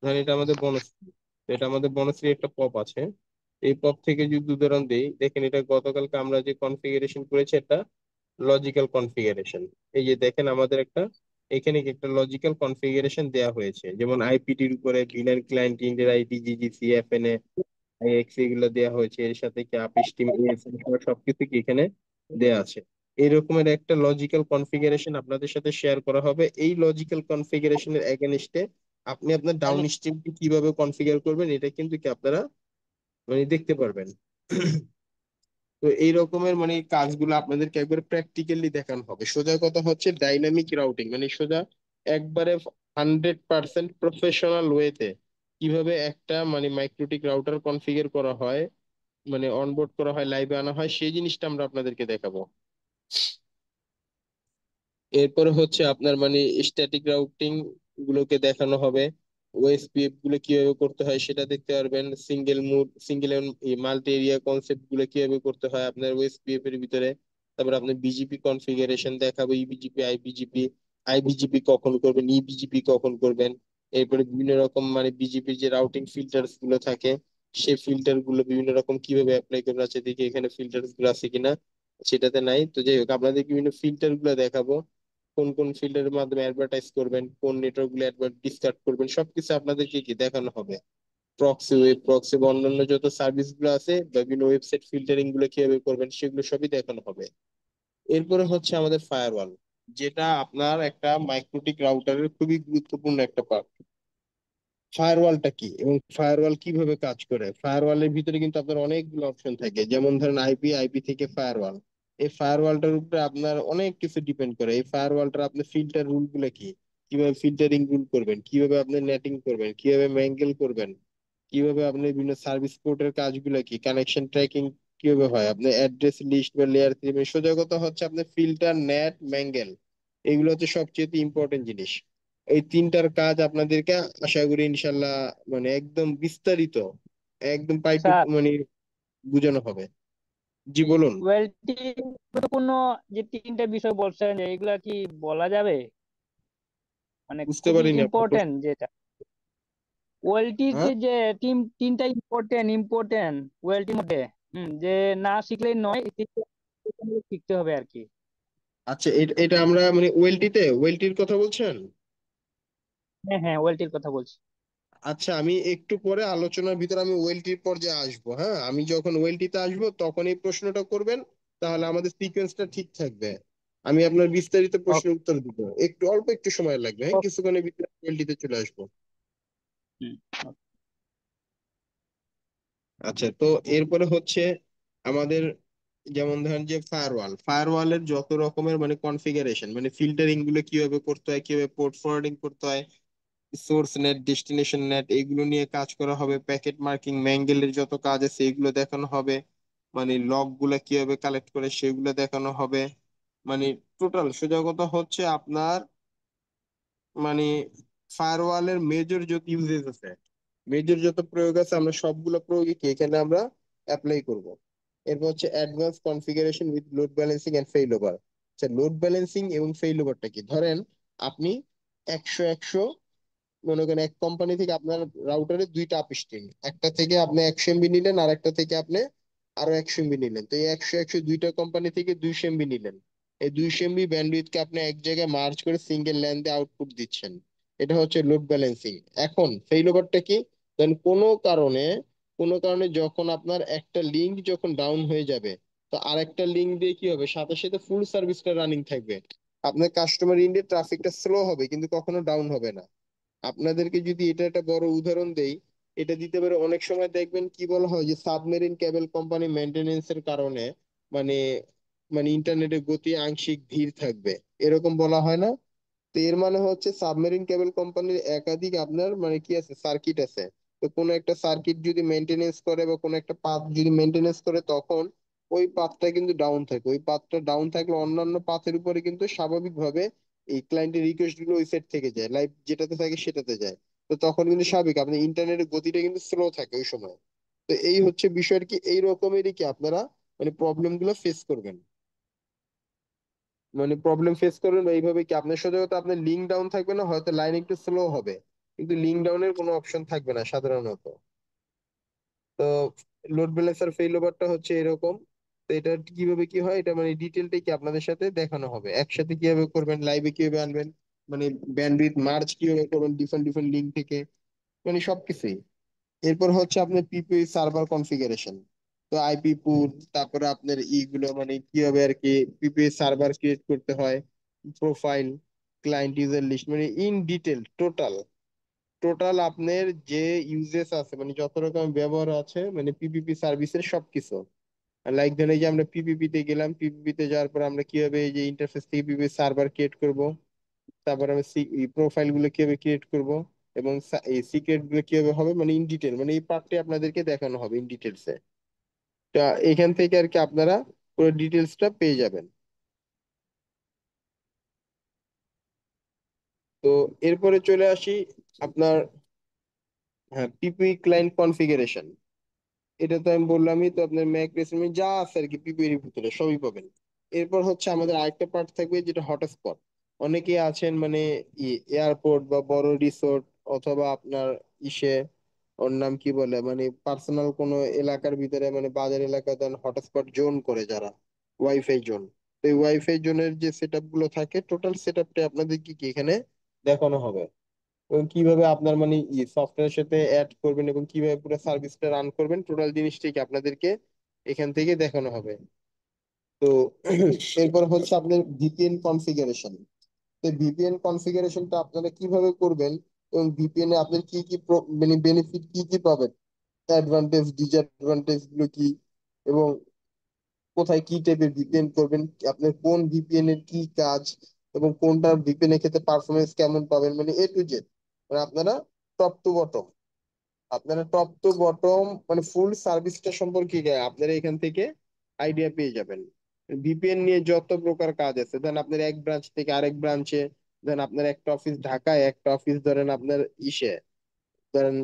ধরেন এটা আমাদের বনশ্রী, তো এটা আমাদের বনশ্রী একটা পপ আছে। এই পপ থেকে যদি উদাহরণ দেই, দেখেন এটা গতকালকে আমরা যে কনফিগারেশন করেছি এটা লজিক্যাল কনফিগারেশন। এই যে দেখেন আমাদের একটা এখানে কি একটা লজিক্যাল কনফিগারেশন দেয়া হয়েছে, যেমন আইপিটির উপরে ভিলান ক্লায়েন্ট ইন্ডের আইডি, জিজিসি, এফএনএ, আইএক্স এগুলো দেয়া হয়েছে, এর সাথে কি আপিস টিম সবকিছু কি এখানে দেয়া আছে। এরকমের একটা লজিক্যাল কনফিগারেশন আপনাদের সাথে শেয়ার করা হবে। এই লজিক্যাল কনফিগারেশনের এগেনস্টে আপনি আপনার ডাউন স্ট্রিমটি কিভাবে কনফিগার করবেন এটা কিন্তু কি আপনারা মানে দেখতে পারবেন। তো এই রকমের মানে কাজগুলো আপনাদেরকে একবার প্র্যাকটিক্যালি দেখানো হবে। সোজা কথা হচ্ছে ডাইনামিক রাউটিং মানে সোজা একবারে 100% প্রফেশনাল ওয়েতে কিভাবে একটা মানে মাইক্রোটিক রাউটার কনফিগার করা হয়, মানে অনবোর্ড করা হয়, লাইভে আনা হয়, সেই জিনিসটা আমরা আপনাদেরকে দেখাবো। এরপরে হচ্ছে আপনার মানে স্ট্যাটিক রাউটিং গুলোকে দেখানো হবে। ওএসপিএফ গুলো কিভাবে করতে হয় সেটা দেখতে পারবেন। Single mode, single multi area concept গুলো কিভাবে করতে হয় আপনার ওএসপিএফ এর ভিতরে। তারপর আপনার বিজিপি কনফিগারেশন দেখাবো, ইবিজিপি, আইবিজিপি, আইবিজিপি কখন করবেন, ইবিজিপি কখন করবেন। এরপরে বিভিন্ন রকম মানে বিজিপির যে রাউটিং ফিল্টার্স গুলো থাকে সেই ফিল্টার গুলো বিভিন্ন রকম কিভাবে অ্যাপ্লাই করবেন, আছে দেখি এখানে ফিল্টার্স গুলো আছে কিনা, সেটাতে নাই। তো যাই হোক আপনাদের বিভিন্ন ফিল্টার গুলো দেখাবো, কোন কোন ফিল্টারের মাধ্যমে অ্যাডভার্টাইজ করবেন, কোন নেটওয়ার্ক গুলো ডিসকার্ড করবেন, সবকিছু আপনাদেরকে কি দেখানো হবে। প্রক্সি, ওয়েব প্রক্সি বা অন্যান্য যত সার্ভিস গুলো আছে বা বিভিন্ন ওয়েবসাইট ফিল্টারিং গুলো কিভাবে করবেন সেগুলো সবই দেখানো হবে। এরপরে হচ্ছে আমাদের ফায়ারওয়াল, যেটা আপনার একটা মাইক্রোটিক রাউটারের খুবই গুরুত্বপূর্ণ একটা পার্ট। ফায়ারওয়ালটা কি এবং ফায়ারওয়াল কিভাবে কাজ করে, ফায়ারওয়ালের ভিতরে কিন্তু আপনার অনেকগুলো অপশন থাকে, যেমন ধরেন আইপি, আইপি থেকে ফায়ারওয়াল। এই ফায়ারওয়ালটার উপরে আপনার অনেক কিছু ডিপেন্ড করে। এই ফায়ারওয়ালটার আপনার ফিল্টার রুল গুলো কি, কিভাবে ফিল্টারিং রুল করবেন, কিভাবে আপনি নেটিং করবেন, কিভাবে ম্যাঙ্গেল করবেন, কিভাবে আপনি বিভিন্ন সার্ভিস পোর্টের কাজগুলো কি, কানেকশন ট্র্যাকিং কিভাবে হয়, আপনি অ্যাড্রেস লিস্ট বা লেয়ার থ্রি, সোজা কথা হচ্ছে আপনি ফিল্টার, নেট, ম্যাঙ্গেল, এগুলো হচ্ছে সবচেয়ে ইম্পর্টেন্ট জিনিস। এই তিনটার কাজ আপনাদেরকে আশা করি ইনশাল্লাহ মানে একদম বিস্তারিত, একদম পাই টু স্যার মানে বোঝানো হবে। জি বলুন। ওয়েলটিং গুরুত্বপূর্ণ যে তিনটা বিষয় বলছেন যে এগুলা কি বলা যাবে, মানে বুঝতে খুবই পারিনি আপনার প্রশ্ন। ইম্পর্টেন্ট যেটা ওয়েলটির হ্যাঁ, যে টিম তিনটা ইম্পর্টেন্ট ওয়েলটির মধ্যে, যে না শিখলেই নয়, এই তিনটা শিখতে হবে আর কি। আচ্ছা, এটা আমরা মানে ওয়েলটির কথা বলছেন। হ্যাঁ হ্যাঁ, ওয়েলটির কথা বলছি। আচ্ছা, আমি একটু পরে আলোচনার ভিতরে আমি ওয়েলটির পর্যায়ে আসবো। হ্যাঁ, আমি যখন ওয়েলটিতে আসবো তখন এই প্রশ্নটা করবেন, তাহলে আমাদের সিকোয়েন্সটা ঠিক থাকবে। আমি আপনার বিস্তারিত প্রশ্নের উত্তর দিব, একটু অল্প একটু সময় লাগবে, হ্যাঁ, ওকে। কিছুক্ষণের ভিতরে ওয়েলটিতে চলে আসবো। আচ্ছা, তো এরপরে হচ্ছে আমাদের যেমন ধরেন যে ফায়ারওয়ালের যত রকমের মানে কনফিগারেশন, মানে ফিল্টারিং গুলো কিভাবে করতে হয়, কিভাবে পোর্ট ফরওয়ার্ডিং করতে হয়, সোর্স নেট, ডেস্টিনেশন নেট, এগুলো নিয়ে কাজ করা হবে। প্যাকেট মার্কিং, ম্যাঙ্গেলের যত কাজ আছে এগুলো দেখানো হবে। মানে লগ গুলা কিভাবে কালেক্ট করে সেগুলো দেখানো হবে। মানে টোটাল সোজা কথা হচ্ছে আপনার মানে ফায়ারওয়ালের মেজর যত ইউজেস আছে, মেজর যত প্রয়োগ আছে, আমরা সবগুলো প্রয়োগই কি এখানে আমরা অ্যাপ্লাই করব। এরপর হচ্ছে advance configuration with load balancing and fail over. আচ্ছা, লোড ব্যালেন্সিং এবং ফেইল ওভারটা কি? ধরেন আপনি 100 মনে করেন এক কোম্পানি থেকে আপনার রাউটারে দুইটা আপ স্ট্রিম, একটা থেকে আপনি 100 এমবি নিলেন আর একটা থেকে আপনি আরো 100 এমবি নিলেন, তো এই 100 দুইটা কোম্পানি থেকে 200 এমবি নিলেন। এই 200 এমবি ব্যান্ডউইথকে আপনি এক জায়গায় মার্জ করে সিঙ্গেল ল্যান দিয়ে আউটপুট দিচ্ছেন। এটা হচ্ছে লোড ব্যালেন্সিং। এখন ফেইল ওভারটা কি? দেন কোনো কারণে যখন আপনার একটা লিঙ্ক যখন ডাউন হয়ে যাবে, তো আরেকটা লিঙ্ক দিয়ে কি হবে, সাথে সাথে ফুল সার্ভিসটা রানিং থাকবে। আপনার কাস্টমার ইন্ডের ট্রাফিকটা স্লো হবে কিন্তু কখনো ডাউন হবে না। আপনাদেরকে যদি এটা একটা বড় উদাহরণ দেই, এটা দিতে পারে। অনেক সময় দেখবেন কি বলা হয় যে সাবমেরিন কেবল কোম্পানি মেনটেনেন্স এর কারণে মানে মানে ইন্টারনেটের গতি আংশিক ধীর থাকবে, এরকম বলা হয় না? তো এর মানে হচ্ছে সাবমেরিন কেবল কোম্পানির একাধিক আপনার মানে কি আছে, সার্কিট আছে। তো কোনো একটা সার্কিট যদি মেনটেনেন্স করে বা কোনো একটা পাথ যদি মেনটেনেন্স করে, তখন ওই পাথটা কিন্তু ডাউন থাকে। ওই পাথটা ডাউন থাকলে অন্যান্য পাথের উপরে কিন্তু স্বাভাবিকভাবে এই ক্লায়েন্টের রিকোয়েস্ট গুলো ওই সেট থেকে যায়, লাইভ যেটাতে থাকে সেটাতে যায়। তো তখন কিন্তু স্বাভাবিক আপনার ইন্টারনেটের গতিটা কিন্তু স্লো থাকে ওই সময়। তো এই হচ্ছে বিষয় আর কি, এই রকমেরই কি আপনারা মানে প্রবলেম গুলো ফেস করবেন। মানে প্রবলেম ফেস করবেন বা এইভাবে কি আপনার সাথে হয়তো আপনার লিঙ্ক ডাউন থাকবে না, হয়তো লাইন একটু স্লো হবে, কিন্তু লিঙ্ক ডাউনের কোনো অপশন থাকবে না সাধারণত। তো লোড ব্যালেন্সার ফেইল ওভারটা হচ্ছে এরকম। তো এটা কিভাবে কি হয়, এটা মানে ডিটেলটাই কি আপনাদের সাথে দেখানো হবে, একসাথে কিভাবে করবেন, লাইভে কিভাবে আনবেন, মানে ব্যান্ডউইথ মার্জ কিভাবে করবেন ডিফারেন্ট ডিফারেন্ট লিঙ্ক থেকে, মানে সবকিছুই। এরপর হচ্ছে আপনার পিপিই সার্ভার কনফিগারেশন। তো আইপি পুট, তারপরে আপনার ইগুলো মানে কিভাবে আর কি পিপিই সার্ভার ক্রিয়েট করতে হয়, প্রোফাইল, ক্লায়েন্ট ইউজার লিস্ট, মানে ইন ডিটেল টোটাল টোটাল আপনার যে ইউজেস আছে মানে যত রকম ব্যবহার আছে মানে পিপিপি সার্ভিসের সবকিছু। লাইক ধরেন এই যে আমরা পিপিপি তে গেলাম, পিপিপি তে যাওয়ার পর আমরা কিভাবে এই যে ইন্টারফেস থেকে পিপিপি সার্ভার ক্রিয়েট করব, তারপর আমি প্রোফাইল গুলো কিভাবে ক্রিয়েট করব, এবং এই সিক্রেট গুলো কিভাবে হবে, মানে ইন ডিটেল মানে এই পার্টটি আপনাদেরকে দেখানো হবে ইন ডিটেলসে। তা এখান থেকে আর কি আপনারা পুরো ডিটেলসটা পেয়ে যাবেন। তো এরপরে চলে আসি আপনার, হ্যাঁ, পিপি ক্লায়েন্ট কনফিগারেশন। এটা তো আমি বললামই, তো আপনার ম্যাক রেসিমি যা আছে আর কি পিপি এর ভিতরে সবই পাবেন। এরপর হচ্ছে আমাদের আরেকটা পার্ট থাকবে যেটা হটস্পট। অনেকে আছেন মানে এয়ারপোর্ট বা বড় রিসোর্ট অথবা আপনার ইসে, ওর নাম কি বলে মানে পার্সোনাল কোনো এলাকার ভিতরে মানে বাজার এলাকায় দেন হটস্পট জোন করে যারা, ওয়াইফাই জোন। তো এই ওয়াইফাই জোনের যে সেট আপ গুলো থাকে, টোটাল সেট আপটা আপনাদের কি কি এখানে দেখানো হবে, এবং কিভাবে আপনার মানে সফটওয়্যারের সাথে অ্যাড করবেন এবং কিভাবে পুরো সার্ভিসটা রান করবেন, টোটাল জিনিসটাকে আপনাদেরকে এখান থেকে দেখানো হবে। তো এরপর হচ্ছে আপনার ভিপিএন কনফিগারেশন। তো ভিপিএন কনফিগারেশনটা আপনারা কিভাবে করবেন এবং ভিপিএন এ আপনার কি কি মানে বেনিফিট কি কি পাবেন, অ্যাডভান্টেজ ডিসঅ্যাডভান্টেজ গুলো কি, এবং কোথায় কি টাইপের ভিপিএন করবেন, আপনার কোন ভিপিএন এর কি কাজ, এবং কোনটা ভিপিএন এর ক্ষেত্রে পারফরমেন্স কেমন পাবেন, মানে এ টু জেড। মানে আপনারা টপ টু বটম মানে ফুল সার্ভিসটা সম্পর্কে আপনারা এখান থেকে আইডিয়া পেয়ে যাবেন। ভিপিএন নিয়ে যত প্রকার কাজ আছে, ধরেন আপনার এক ব্রাঞ্চ থেকে আরেক ব্রাঞ্চে, ধরেন আপনার একটা অফিস ঢাকায়, একটা অফিস ধরেন আপনার ইসে, ধরেন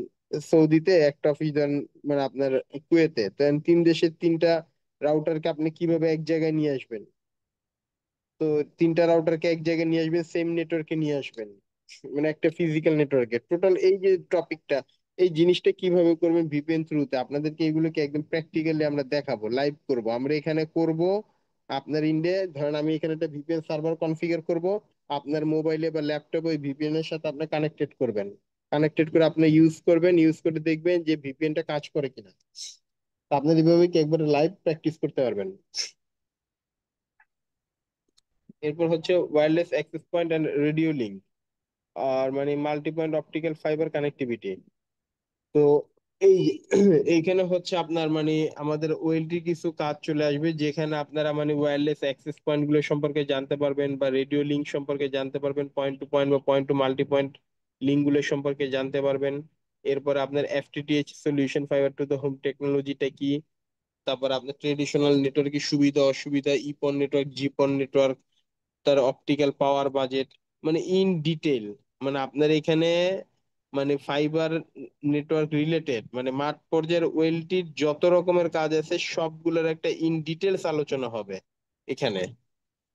সৌদিতে, একটা অফিস ধরেন মানে আপনার কুয়েতে, ধরেন 3 দেশের 3টা রাউটারকে আপনি কিভাবে এক জায়গায় নিয়ে আসবেন। তো 3টা রাউটারকে এক জায়গায় নিয়ে আসবেন, সেম নেটওয়ার্কে নিয়ে আসবেন, মানে একটা ফিজিক্যাল নেটওয়ার্কে। টোটাল এই যে টপিকটা, এই জিনিসটা কিভাবে করবেন ভিপিএন থ্রুতে, আপনাদেরকে এগুলোকে একদম প্র্যাকটিক্যালি আমরা দেখাবো, লাইভ করব, আমরা এখানে করব। আপনার ইন্ডিয়ায় ধরেন আমি এখানে একটা ভিপিএন সার্ভার কনফিগার করব, আপনার মোবাইলে বা ল্যাপটপে ওই ভিপিএন এর সাথে আপনি কানেক্টেড করবেন, কানেক্টেড করে আপনি ইউজ করবেন, ইউজ করে দেখবেন যে ভিপিএনটা কাজ করে কিনা। তো আপনার এইভাবে কি একবার লাইভ প্র্যাকটিস করতে পারবেন। এরপর হচ্ছে wireless access point and radio link, আর মানে multi point optical fibre connectivity. তো এই এইখানে হচ্ছে আপনার মানে আমাদের ওএলটি কিছু কাজ চলে আসবে, যেখানে আপনারা মানে ওয়্যারলেস অ্যাক্সেস পয়েন্ট গুলো সম্পর্কে জানতে পারবেন, বা রেডিও লিঙ্ক সম্পর্কে জানতে পারবেন, পয়েন্ট টু পয়েন্ট বা point to multi point link গুলো সম্পর্কে জানতে পারবেন। এরপর আপনার FTTH solution, fibre to the home টেকনোলজিটা কি, তারপর আপনার ট্রেডিশনাল নেটওয়ার্কের সুবিধা অসুবিধা, ইপন নেটওয়ার্ক, জিপন নেটওয়ার্ক, তার অপটিক্যাল পাওয়ার বাজেট, মানে ইন ডিটেল। মানে আপনার এখানে মানে ফাইবার নেটওয়ার্ক রিলেটেড মানে মাঠ পর্যায়ের ওয়েলটির যত রকমের কাজ আছে সবগুলোর একটা ইন ডিটেলস আলোচনা হবে এখানে।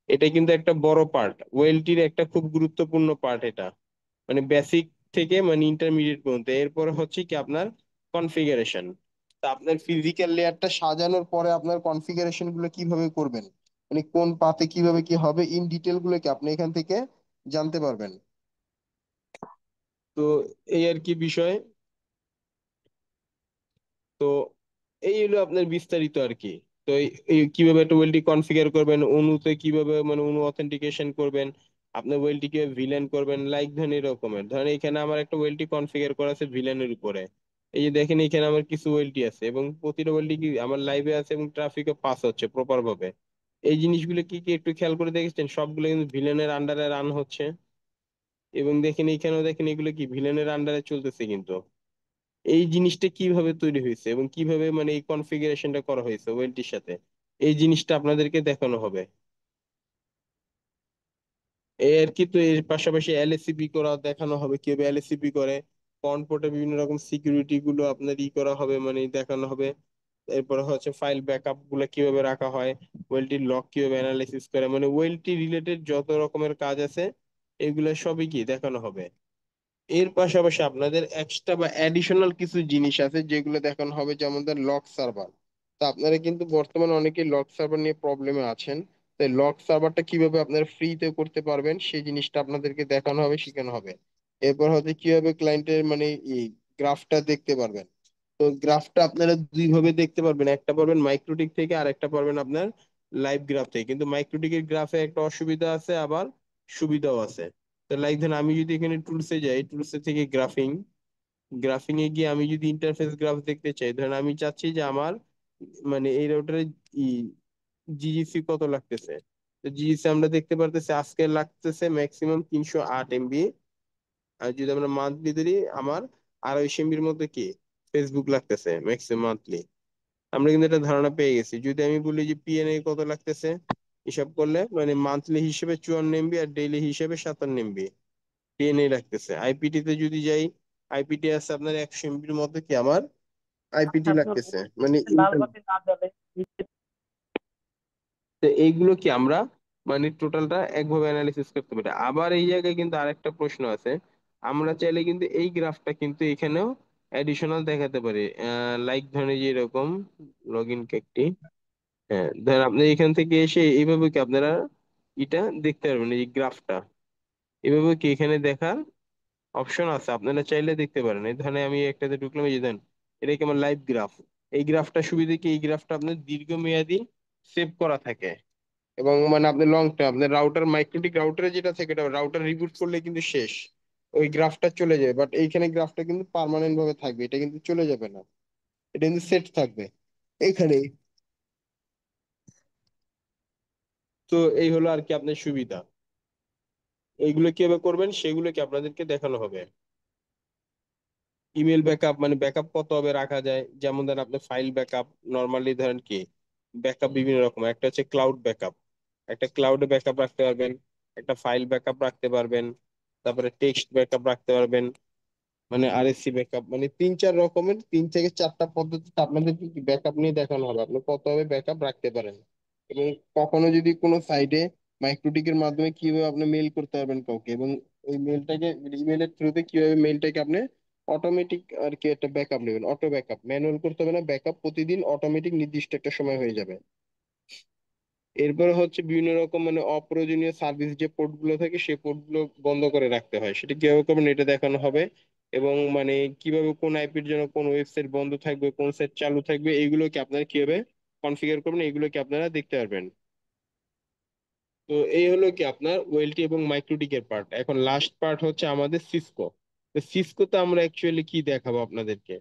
এটা কিন্তু একটা বড় পার্ট, ওয়েলটির একটা খুব গুরুত্বপূর্ণ পার্ট এটা, মানে বেসিক থেকে মানে ইন্টারমিডিয়েট পর্যন্ত। এরপর হচ্ছে কি আপনার কনফিগারেশন। তা আপনার ফিজিক্যাল লেয়ারটা সাজানোর পরে আপনার কনফিগারেশন গুলো কিভাবে করবেন, মানে কোন পাতে কিভাবে কি হবে, ইন ডিটেল গুলো কি আপনি এখান থেকে জানতে পারবেন। তো এই আর কি বিষয়। তো এই হলো আপনার বিস্তারিত আর কি। তো এই কিভাবে একটা ওয়েলটি কনফিগার করবেন, অনুতে কিভাবে মানে অনু অথেন্টিকেশন করবেন, আপনার ওয়েলটি কিভাবে ভিলেন করবেন, লাইক ধরেন এরকমের। ধরেন এখানে আমার একটা ওয়েলটি কনফিগার করা আছে ভিলেনের উপরে। এই যে দেখেন এখানে আমার কিছু ওয়েলটি আছে, এবং প্রতিটা ওয়েলটি কি আমার লাইভে আছে এবং ট্রাফিকে পাস হচ্ছে প্রপার ভাবে। এই জিনিসগুলো কি কি একটু খেয়াল করে দেখেছেন, সবগুলো কিন্তু ভিলেনের আন্ডারে রান হচ্ছে। এবং দেখেন এখানেও দেখেন এগুলো কি ভিলেনের আন্ডারে চলতেছে কিন্তু। এই জিনিসটা কিভাবে তৈরি হয়েছে এবং কিভাবে মানে এই কনফিগারেশনটা করা হয়েছে ওয়েলটির সাথে, এই জিনিসটা আপনাদেরকে দেখানো হবে। এই আর কি। তো এর পাশাপাশি এলএসিপি করা দেখানো হবে, কিভাবে এলএসিপি করে, কন পোর্টে বিভিন্ন রকম সিকিউরিটি গুলো আপনার ই করা হবে, মানে দেখানো হবে। এরপর হচ্ছে ফাইল ব্যাকআপ গুলো কিভাবে রাখা হয়, ওয়েলটির লক কিভাবে অ্যানালাইসিস করে, মানে ওয়েলটি রিলেটেড যত রকমের কাজ আছে এগুলো সবই কি দেখানো হবে। এর পাশাপাশি আপনাদের এক্সট্রা বা অ্যাডিশনাল কিছু জিনিস আছে যেগুলো দেখানো হবে, যেমন ধর লক সার্ভার। তো আপনারা কিন্তু বর্তমানে অনেকেই লক সার্ভার নিয়ে প্রবলেমে আছেন। তাই লক সার্ভারটা কিভাবে আপনারা ফ্রিতে করতে পারবেন সেই জিনিসটা আপনাদেরকে দেখানো হবে, শেখানো হবে। এরপর হচ্ছে কিভাবে ক্লায়েন্টের মানে গ্রাফটা দেখতে পারবেন। তো গ্রাফটা আপনারা দুই ভাবে দেখতে পারবেন, একটা পারবেন মাইক্রোটিক থেকে আর একটা পারবেন আপনার লাইভ গ্রাফ থেকে। কিন্তু মাইক্রোটিকের গ্রাফে একটা অসুবিধা আছে, আবার সুবিধাও আছে। তো লাইক ধরেন আমি যদি এখানে টুলসে যাই, টুলসে থেকে গ্রাফিং, গ্রাফিং এ গিয়ে আমি যদি ইন্টারফেস গ্রাফ দেখতে চাই, ধরেন আমি চাচ্ছি যে আমার মানে এই রাউটারে জিজিসি কত লাগতেছে। তো জিজিসি আমরা দেখতে পারতেছি আজকে লাগতেছে ম্যাক্সিমাম 308 MB। আর যদি আমরা মান্থলি ধরি, আমার 250 MBর মধ্যে কি ফেসবুক লাগতেছে ম্যাক্সিমাম মান্থলি। আমরা কিন্তু একটা ধারণা পেয়ে গেছি। যদি আমি বলি যে পিএনএ কত লাগতেছে, হিসাব করলে মানে মান্থলি হিসেবে 54 MB আর ডেইলি হিসেবে 57 MB পিএনএ রাখতেছে। আইপিটি তে যদি যাই, আইপিটি আছে আপনার 100 MBর মধ্যে কি আমার আইপিটি আচ্ছা আপনার লাগতেছে, মানে লাল ইন্টারনেট। বাতি না জ্বলে। তো এইগুলো কি আমরা মানে টোটালটা একভাবে অ্যানালিসিস করতে পারি। আবার এই জায়গায় কিন্তু আরেকটা প্রশ্ন আছে, আমরা চাইলে কিন্তু এই গ্রাফটা কিন্তু এখানেও অ্যাডিশনাল দেখাতে পারি। লাইক ধরেন এই যে এরকম লগ ইন একটি, হ্যাঁ ধরেন আপনি এখান থেকে এসে এইভাবে কি আপনারা এটা দেখতে পারবেন, এই গ্রাফটা এভাবে কি এখানে দেখার অপশন আছে, আপনারা চাইলে দেখতে পারেন। এই ধরেন আমি একটাতে ঢুকলাম, এই যে দেন এটা কি আমার লাইভ গ্রাফ। এই গ্রাফটা সুবিধা কি, এই গ্রাফটা আপনার দীর্ঘমেয়াদী সেভ করা থাকে, এবং মানে আপনি লং টার্ম আপনার রাউটার মাইক্রোটিক রাউটারে যেটা থাকে, এটা রাউটার রিবুট করলে কিন্তু শেষ, ওই গ্রাফটা চলে যায়। বাট এইখানে গ্রাফটা কিন্তু পার্মানেন্ট ভাবে থাকবে, এটা কিন্তু চলে যাবে না, এটা কিন্তু সেট থাকবে এখানে। তো এই হলো আর কি আপনার সুবিধা। এইগুলো কিভাবে করবেন সেগুলোকে আপনাদেরকে দেখানো হবে। ইমেল ব্যাকআপ মানে ব্যাকআপ কত হবে রাখা যায়, যেমন ধরেন আপনি ফাইল ব্যাকআপ নর্মালি ধরেন কি ব্যাকআপ বিভিন্ন রকম, একটা হচ্ছে ক্লাউড ব্যাকআপ, একটা ক্লাউডে ব্যাকআপ রাখতে পারবেন, একটা ফাইল ব্যাকআপ রাখতে পারবেন, তারপরে টেক্সট ব্যাকআপ রাখতে পারবেন, মানে আরএসসি ব্যাকআপ, মানে 3-4 রকমের 3 থেকে 4টা পদ্ধতিতে আপনাদেরকে ব্যাকআপ নিয়ে দেখানো হবে আপনি কতভাবে ব্যাকআপ রাখতে পারেন। এবং কখনো যদি কোনো সাইডে মাইক্রোটিকের মাধ্যমে কিভাবে আপনি মেল করতে পারবেন কাউকে, এবং ওই মেলটাকে ইমেলের থ্রুতে কিভাবে মেলটাকে আপনি অটোমেটিক আর কি একটা ব্যাকআপ নেবেন, অটো ব্যাকআপ, ম্যানুয়াল করতে হবে না, ব্যাকআপ প্রতিদিন অটোমেটিক নির্দিষ্ট একটা সময় হয়ে যাবে। এরপরে হচ্ছে বিভিন্ন রকম মানে অপ্রয়োজনীয় সার্ভিস যে পোর্ট গুলো থাকে সেই পোর্ট গুলো বন্ধ করে রাখতে হয়, সেটা কিভাবে করবেন এটা দেখানো হবে। এবং মানে কিভাবে কোন আইপির জন্য কোন ওয়েবসাইট বন্ধ থাকবে কোন সাইট চালু থাকবে এইগুলোকে আপনারা কিভাবে কনফিগার করবেন এইগুলোকে আপনারা দেখতে পারবেন। তো এই হলো কি আপনার ওয়েলটি এবং মাইক্রোটিকের পার্ট। এখন লাস্ট পার্ট হচ্ছে আমাদের সিসকো। তো সিসকোতে আমরা অ্যাকচুয়ালি কি দেখাবো আপনাদেরকে,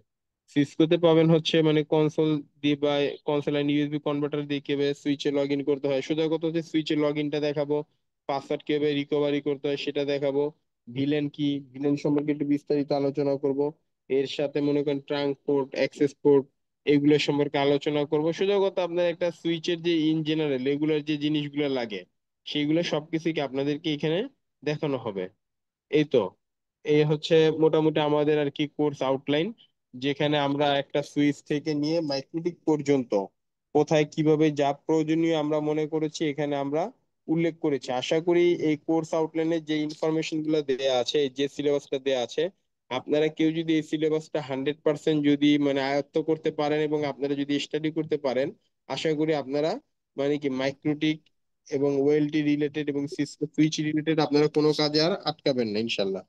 সিসকোতে পাবেন হচ্ছে মানে কনসোল দিয়ে বা কনসোল এন্ড ইউএসবি কনভার্টার দিয়ে কিভাবে সুইচে লগ ইন করতে হয়, সোজা কথা হচ্ছে সুইচে লগ ইনটা দেখাবো, পাসওয়ার্ড কিভাবে রিকভারি করতে হয় সেটা দেখাবো, ভিলেন কি ভিলেন সম্পর্কে একটু বিস্তারিত আলোচনা করব, এর সাথে মনে করেন ট্রাঙ্ক পোর্ট অ্যাক্সেস পোর্ট এগুলো সম্পর্কে আলোচনা করব। সোজা কথা আপনার একটা সুইচের যে ইন জেনারেল রেগুলার যে জিনিসগুলো লাগে সেইগুলো সবকিছু কি আপনাদেরকে এখানে দেখানো হবে। এই তো, এই হচ্ছে মোটামুটি আমাদের আর কি কোর্স আউটলাইন, যেখানে আমরা একটা সুইচ থেকে নিয়ে মাইক্রোটিক পর্যন্ত কোথায় কিভাবে যা প্রয়োজনীয় আমরা মনে করেছি এখানে আমরা উল্লেখ করেছি। আশা করি এই কোর্স আউটলাইনে যে ইনফরমেশন গুলো দেওয়া আছে, যে সিলেবাসটা দেওয়া আছে, আপনারা কেউ যদি এই সিলেবাসটা 100% যদি মানে আয়ত্ত করতে পারেন এবং আপনারা যদি স্টাডি করতে পারেন, আশা করি আপনারা মানে কি মাইক্রোটিক এবং ওয়েলটি রিলেটেড এবং সিসকো সুইচ রিলেটেড আপনারা কোনো কাজে আর আটকাবেন না ইনশাল্লাহ।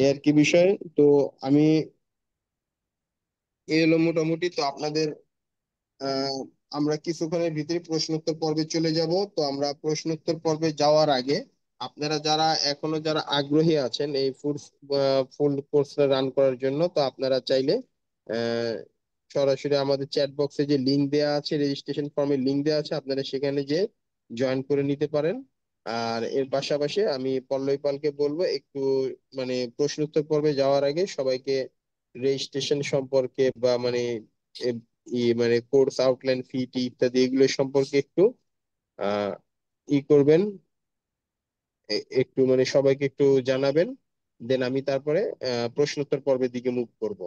এই আর কি বিষয়। তো আমি এই হলো মোটামুটি। তো আপনাদের আহ আমরা কিছুক্ষণের ভিতরে প্রশ্নোত্তর পর্বে চলে যাব। তো আমরা প্রশ্নোত্তর পর্বে যাওয়ার আগে আপনারা যারা এখনো যারা আগ্রহী আছেন এই ফুল কোর্সটা রান করার জন্য, তো আপনারা চাইলে আহ সরাসরি আমাদের চ্যাট বক্সে যে লিংক দেওয়া আছে, রেজিস্ট্রেশন ফর্মের লিংক দেওয়া আছে, আপনারা সেখানে যে জয়েন করে নিতে পারেন। আর এর পাশাপাশি আমি পল্লবী পালকে বলবো একটু মানে প্রশ্নোত্তর পর্বে যাওয়ার আগে সবাইকে রেজিস্ট্রেশন সম্পর্কে বা মানে মানে কোর্স আউটলাইন ফি টি ইত্যাদি এগুলো সম্পর্কে একটু আহ করবেন, একটু মানে সবাইকে একটু জানাবেন। দেন আমি তারপরে প্রশ্নোত্তর পর্বের দিকে মুভ করব।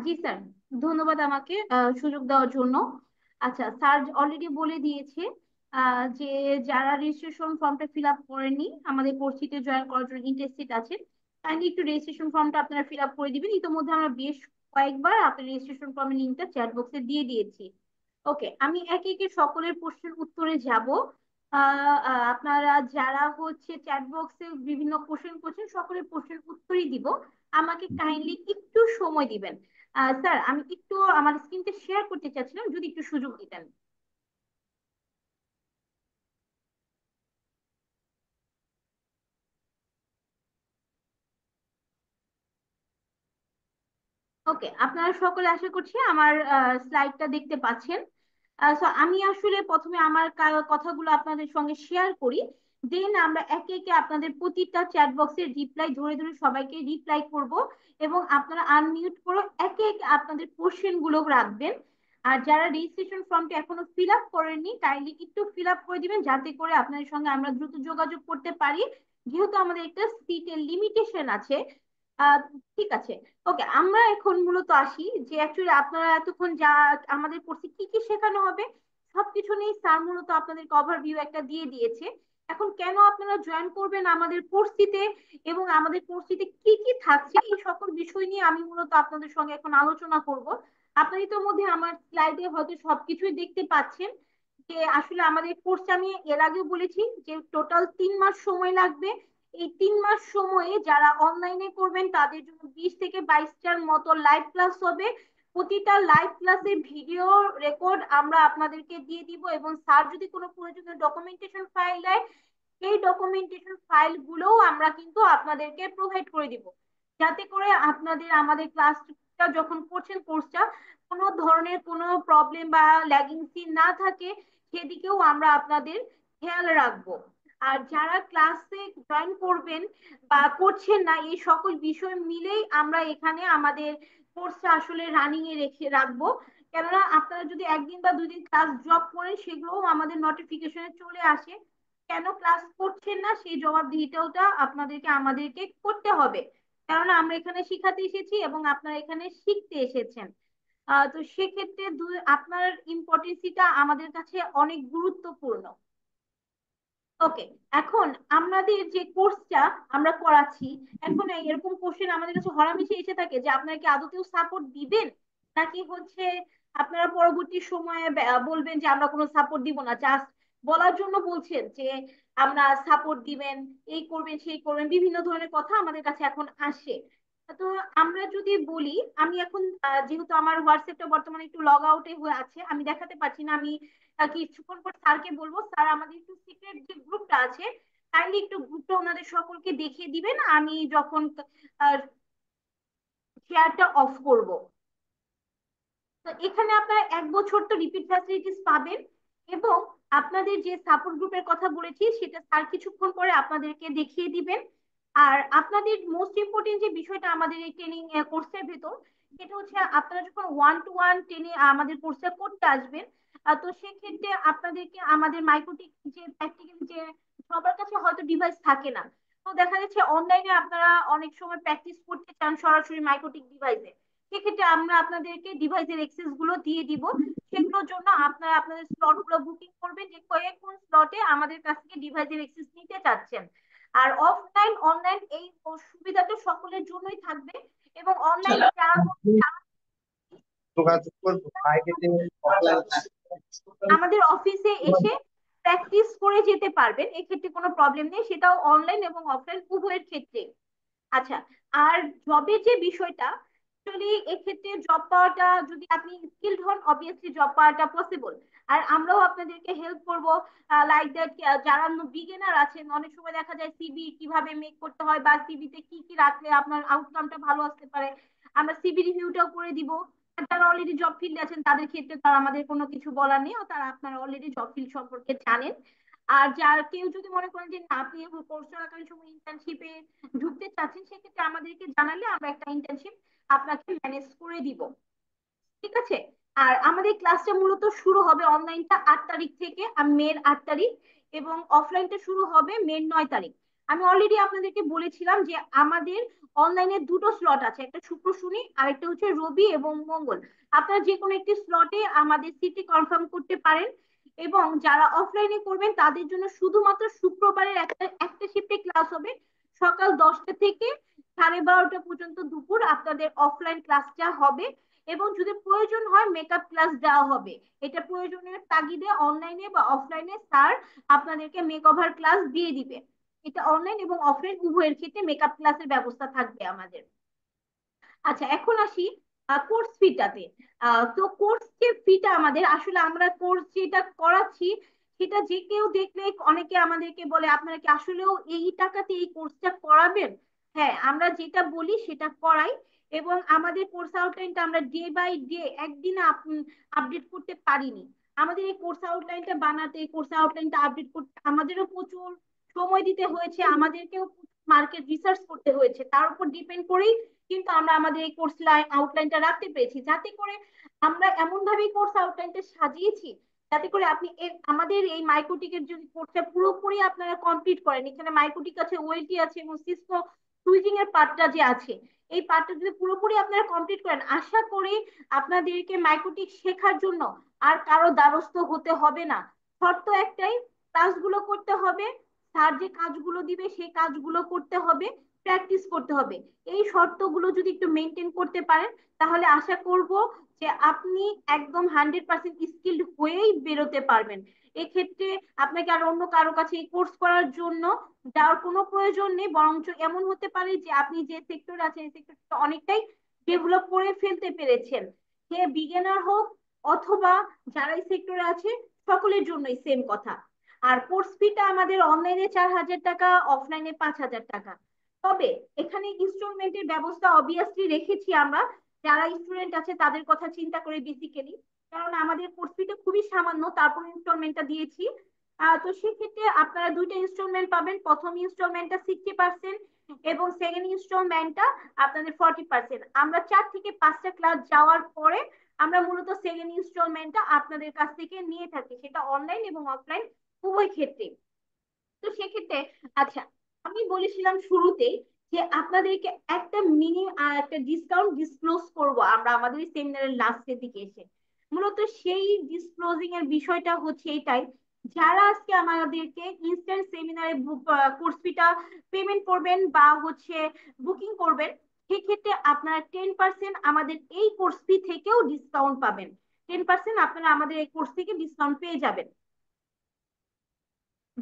জি স্যার, ধন্যবাদ আমাকে সুযোগ দেওয়ার জন্য। আচ্ছা, স্যার অলরেডি বলে দিয়েছে যে যারা রেজিস্ট্রেশন ফর্মটা ফিল আপ করেননি, আমাদের কোর্সটিতে জয়েন করার জন্য ইন্টারেস্টেড আছেন, কাইন্ডলি একটু রেজিস্ট্রেশন ফর্মটা আপনারা ফিল আপ করে দিবেন। ইতিমধ্যে আমরা বেশ কয়েকবার আপনার রেজিস্ট্রেশন ফর্মের লিঙ্কটা চ্যাট বক্সে দিয়ে দিয়েছি। ওকে, আমি একে একে সকলের প্রশ্নের উত্তরে যাব। আপনারা যারা হচ্ছে চ্যাট বক্সে বিভিন্ন কোশ্চেন করছেন সকলের প্রশ্নের উত্তরই দিব। আমাকে কাইন্ডলি একটু সময় দিবেন। স্যার, আমি একটু আমার স্ক্রিনটা শেয়ার করতে চাচ্ছিলাম, যদি একটু সুযোগ দিতেন। ওকে, আপনারা সকলে আশা করছি আমার স্লাইডটা দেখতে পাচ্ছেন। So আমি আসলে প্রথমে আমার কথাগুলো আপনাদের সঙ্গে শেয়ার করি, দেন আমরা একে একে আপনাদের প্রতিটা চ্যাট বক্সের রিপ্লাই ধরে ধরে সবাইকে রিপ্লাই করব, এবং আপনারা আনমিউট করে একে একে আপনাদের কোশ্চেন গুলো রাখবেন। আর যারা রেজিস্ট্রেশন ফর্মটা এখনো ফিল আপ করেননি, কাইন্ডলি একটু ফিল আপ করে দিবেন যাতে করে আপনাদের সঙ্গে আমরা দ্রুত যোগাযোগ করতে পারি, যেহেতু আমাদের একটা সিটের লিমিটেশন আছে। আহ ঠিক আছে। ওকে, আমরা এখন মূলত আসি যে অ্যাকচুয়ালি আপনারা এতক্ষণ যা আমাদের কোর্সে কি কি শেখানো হবে সবকিছু নিয়ে স্যার মূলত আপনাদের ওভারভিউ একটা দিয়ে দিয়েছে। এখন কেন আপনারা জয়েন করবেন আমাদের কোর্সটিতে এবং আমাদের কোর্সটিতে কি কি থাকছে এই সকল বিষয় নিয়ে আমি মূলত আপনাদের সঙ্গে এখন আলোচনা করব। আপনারা ইতিমধ্যে আমার স্লাইডে হয়তো সবকিছুই দেখতে পাচ্ছেন যে আসলে আমাদের কোর্স আমি এর আগেও বলেছি যে টোটাল 3 মাস সময় লাগবে। এই 3 মাস সময়ে যারা অনলাইনে করবেন তাদের জন্য 20 থেকে 22টার মতো লাইভ ক্লাস হবে। প্রতিটা লাইভ ক্লাসের ভিডিও রেকর্ড আমরা আপনাদেরকে দিয়ে দিব, এবং স্যার যদি কোনো প্রয়োজনীয় ডকুমেন্টেশন ফাইল দেয় এই ডকুমেন্টেশন ফাইল গুলোও আমরা কিন্তু আপনাদেরকে প্রোভাইড করে দিব, যাতে করে আপনাদের আমাদের ক্লাসটা যখন করছেন কোর্সটা কোনো ধরনের কোনো প্রবলেম বা ল্যাগিং সিন না থাকে, সেদিকেও আমরা আপনাদের খেয়াল রাখবো। আর যারা ক্লাসে জয়েন করবেন বা করছেন না, এই সকল বিষয় মিলেই আমরা এখানে আমাদের কোর্সটা আসলে রানিং এ রেখে রাখবো। কেননা আপনারা যদি একদিন বা দুদিন ক্লাস ড্রপ করেন, সেগুলোও আমাদের নোটিফিকেশনে চলে আসে। কেন ক্লাস করছেন না সেই জবাবদিহিতাটা আপনাদেরকে আমাদেরকে করতে হবে, কেননা আমরা এখানে শিখাতে এসেছি এবং আপনারা এখানে শিখতে এসেছেন। তো সেক্ষেত্রে আপনার ইম্পর্টেন্সিটা আমাদের কাছে অনেক গুরুত্বপূর্ণ। ওকে, এখন আমাদের যে কোর্সটা আমরা করাচ্ছি, এখন এরকম কোশ্চেন আমাদের কাছে হরহামেশা এসে থাকে যে আপনারা কি আদতেও সাপোর্ট দিবেন, নাকি হচ্ছে আপনারা পরবর্তী সময়ে বলবেন যে আমরা কোনো সাপোর্ট দিব না, জাস্ট বলার জন্য বলছেন যে আমরা সাপোর্ট দিবেন, এই করবেন সেই করবেন, বিভিন্ন ধরনের কথা আমাদের কাছে এখন আসে। তো আমরা যদি বলি, আমি এখন যেহেতু আমার হোয়াটসঅ্যাপটা বর্তমানে একটু লগ আউটে হয়ে আছে, আমি দেখাতে পারছি না, আমি কিছুক্ষণ পর স্যারকে বলবো, স্যার আমাদের একটু সিক্রেট যে গ্রুপটা আছে, কাইন্ডলি একটু গ্রুপটা ওনাদের সকলকে দেখিয়ে দিবেন আমি যখন শেয়ারটা অফ করব। তো এখানে আপনারা 1 বছর তো রিপিট ফ্যাসিলিটিস পাবেন, এবং আপনাদের যে সাপোর্ট গ্রুপের কথা বলেছি সেটা স্যার কিছুক্ষণ পরে আপনাদেরকে দেখিয়ে দিবেন। আর আপনাদের মোস্ট ইম্পর্টেন্ট যে বিষয়টা আমাদের এই ট্রেনিং কোর্সের ভেতর, সেটা হচ্ছে আপনারা যখন 1-to-1 ট্রেনে আমাদের কোর্সটা করতে আসবেন, তো সেক্ষেত্রে আপনাদেরকে আমাদের মাইক্রোটিক যে প্র্যাকটিক্যাল যে সবার কাছে হয়তো ডিভাইস থাকে না, তো দেখা যাচ্ছে অনলাইনে আপনারা অনেক সময় প্র্যাকটিস করতে চান সরাসরি মাইক্রোটিক ডিভাইসে, সেক্ষেত্রে আমরা আপনাদেরকে ডিভাইসের অ্যাক্সেস গুলো দিয়ে দিব। সেগুলোর জন্য আপনারা আপনাদের স্লট গুলো বুকিং করবেন যে কোন স্লটে আমাদের কাছ থেকে ডিভাইসের অ্যাক্সেস নিতে চাচ্ছেন। আর অফলাইন অনলাইন এই সুবিধাটা সকলের জন্যই থাকবে, এবং অনলাইনে যারা আমাদের অফিসে এসে প্র্যাকটিস করে যেতে পারবেন, এক্ষেত্রে কোনো প্রবলেম নেই, সেটাও অনলাইন এবং অফলাইন উভয়ের ক্ষেত্রে। আচ্ছা, আর জবের যে বিষয়টা, অ্যাকচুয়ালি এক্ষেত্রে জব পাওয়াটা, যদি আপনি স্কিলড হন অবভিয়াসলি জব পাওয়াটা পসিবল। আর আমরাও আপনাদেরকে হেল্প করব, লাইক দ্যাট। যারা বিগিনার আছেন, অনেক সময় দেখা যায় সিভি কিভাবে মেক করতে হয় বা সিভিতে কি কি রাখলে আপনার আউটকামটা ভালো আসতে পারে, আমরা সিভি রিভিউটাও করে দিব। আর যারা অলরেডি জব ফিল্ডে আছেন তাদের ক্ষেত্রে তার আমাদের কোনো কিছু বলার নেই, তারা আপনারা অলরেডি জব ফিল্ড সম্পর্কে জানেন। আর যার কেউ যদি মনে করেন যে না, আপনি কোর্স চলাকালীন সময় ইন্টার্নশিপে ঢুকতে চাচ্ছেন, সেক্ষেত্রে আমাদেরকে জানালে আমরা একটা ইন্টার্নশিপ আপনাকে ম্যানেজ করে দিব। ঠিক আছে। আর আমাদের ক্লাসটা মূলত শুরু হবে অনলাইনটা 8 তারিখ থেকে, মের 8 তারিখ, এবং অফলাইনটা শুরু হবে মের 9 তারিখ। আমি অলরেডি আপনাদেরকে বলেছিলাম যে আমাদের অনলাইনে দুটো স্লট আছে, একটা শুক্র শনি আর একটা হচ্ছে রবি এবং মঙ্গল। আপনারা যে কোনো একটি স্লটে আমাদের সিটে কনফার্ম করতে পারেন, এবং যারা অফলাইনে করবেন তাদের জন্য শুধুমাত্র শুক্রবারের একটা একটা শিফটে ক্লাস হবে, সকাল 10টা থেকে 12:30 পর্যন্ত দুপুর আপনাদের অফলাইন ক্লাসটা হবে। এবং যদি প্রয়োজন হয় মেকআপ ক্লাস দেওয়া হবে, এটা প্রয়োজনের তাগিদে অনলাইনে বা অফলাইনে স্যার আপনাদেরকে মেকওভার ক্লাস দিয়ে দিবে। এটা অনলাইন এবং অফলাইন উভয়ের ক্ষেত্রে মেকআপ ক্লাসের ব্যবস্থা থাকবে আমাদের। আচ্ছা, এখন আসি কোর্স ফিটাতে। তো কোর্স যে ফিটা আমাদের, আসলে আমরা কোর্স যেটা করাচ্ছি সেটা যে কেউ দেখলে অনেকে আমাদেরকে বলে আপনারা কি আসলেও এই টাকাতে এই কোর্সটা করাবেন? হ্যাঁ, আমরা যেটা বলি সেটা করাই, এবং আমাদের কোর্স আউটলাইনটা আমরা ডে বাই ডে একদিনে আপডেট করতে পারিনি। আমাদের এই কোর্স আউটলাইনটা বানাতে, কোর্স আউটলাইনটা আপডেট করতে আমাদেরও প্রচুর সময় দিতে হয়েছে, আমাদেরকেও মার্কেট রিসার্চ করতে হয়েছে, তার উপর ডিপেন্ড করেই কিন্তু আমরা আমাদের এই কোর্স আউটলাইনটা রাখতে পেরেছি, যাতে করে আমরা এমন ভাবে কোর্স আউটলাইনটা সাজিয়েছি যাতে করে আপনি আমাদের এই মাইক্রোটিকের যদি কোর্সটা পুরোপুরি আপনারা কমপ্লিট করেন, এখানে মাইক্রোটিক আছে, ওয়েলটি আছে, এবং সিসকো সুইচিং এর পার্টটা যে আছে, এই পার্টটা যদি পুরোপুরি আপনারা কমপ্লিট করেন, আশা করি আপনাদেরকে মাইক্রোটিক শেখার জন্য আর কারো দ্বারস্থ হতে হবে না। শর্ত একটাই, ক্লাসগুলো করতে হবে, স্যার যে কাজগুলো দিবে সেই কাজগুলো করতে হবে, প্র্যাকটিস করতে হবে। এই শর্তগুলো যদি একটু মেনটেন করতে পারেন, তাহলে আশা করব যে আপনি একদম 100% স্কিলড হয়েই বেরোতে পারবেন। এক্ষেত্রে আপনাকে আর অন্য কারো কাছে এই কোর্স করার জন্য যাওয়ার কোনো প্রয়োজন নেই, বরঞ্চ এমন হতে পারে যে আপনি যে সেক্টরে আছেন এই সেক্টরটা অনেকটাই ডেভেলপ করে ফেলতে পেরেছেন। সে বিগিনার হোক অথবা যারা এই সেক্টরে আছে, সকলের জন্যই সেম কথা। আর কোর্স ফিটা আমাদের অনলাইনে 4,000 টাকা, অফলাইনে 5,000 টাকা। তবে এখানে ইনস্টলমেন্টের ব্যবস্থা অবভিয়াসলি রেখেছি আমরা, যারা স্টুডেন্ট আছে তাদের কথা চিন্তা করে বেসিক্যালি, কারণ আমাদের কোর্স ফিটা খুবই সামান্য, তারপর ইনস্টলমেন্টটা দিয়েছি। তো সেক্ষেত্রে আপনারা দুইটা ইনস্টলমেন্ট পাবেন। প্রথম ইনস্টলমেন্টটা 60% এবং সেকেন্ড ইনস্টলমেন্টটা আপনাদের 40%। আমরা 4 থেকে 5টা ক্লাস যাওয়ার পরে আমরা মূলত সেকেন্ড ইনস্টলমেন্টটা আপনাদের কাছ থেকে নিয়ে থাকি, সেটা অনলাইন এবং অফলাইন উভয় ক্ষেত্রে। তো সেক্ষেত্রে আচ্ছা, আমি বলেছিলাম শুরুতেই যে আপনাদেরকে একটা একটা ডিসকাউন্ট ডিসক্লোজ করব আমরা আমাদের সেমিনারের লাস্টের দিকে এসে। মূলত সেই ডিসক্লোজিং এর বিষয়টা হচ্ছে এটাই, যারা আজকে আমাদেরকে ইনস্ট্যান্ট সেমিনারে কোর্স ফিটা পেমেন্ট করবেন বা হচ্ছে বুকিং করবেন, সেক্ষেত্রে আপনারা 10% আমাদের এই কোর্স ফি থেকেও ডিসকাউন্ট পাবেন। 10% আপনারা আমাদের এই কোর্স থেকে ডিসকাউন্ট পেয়ে যাবেন।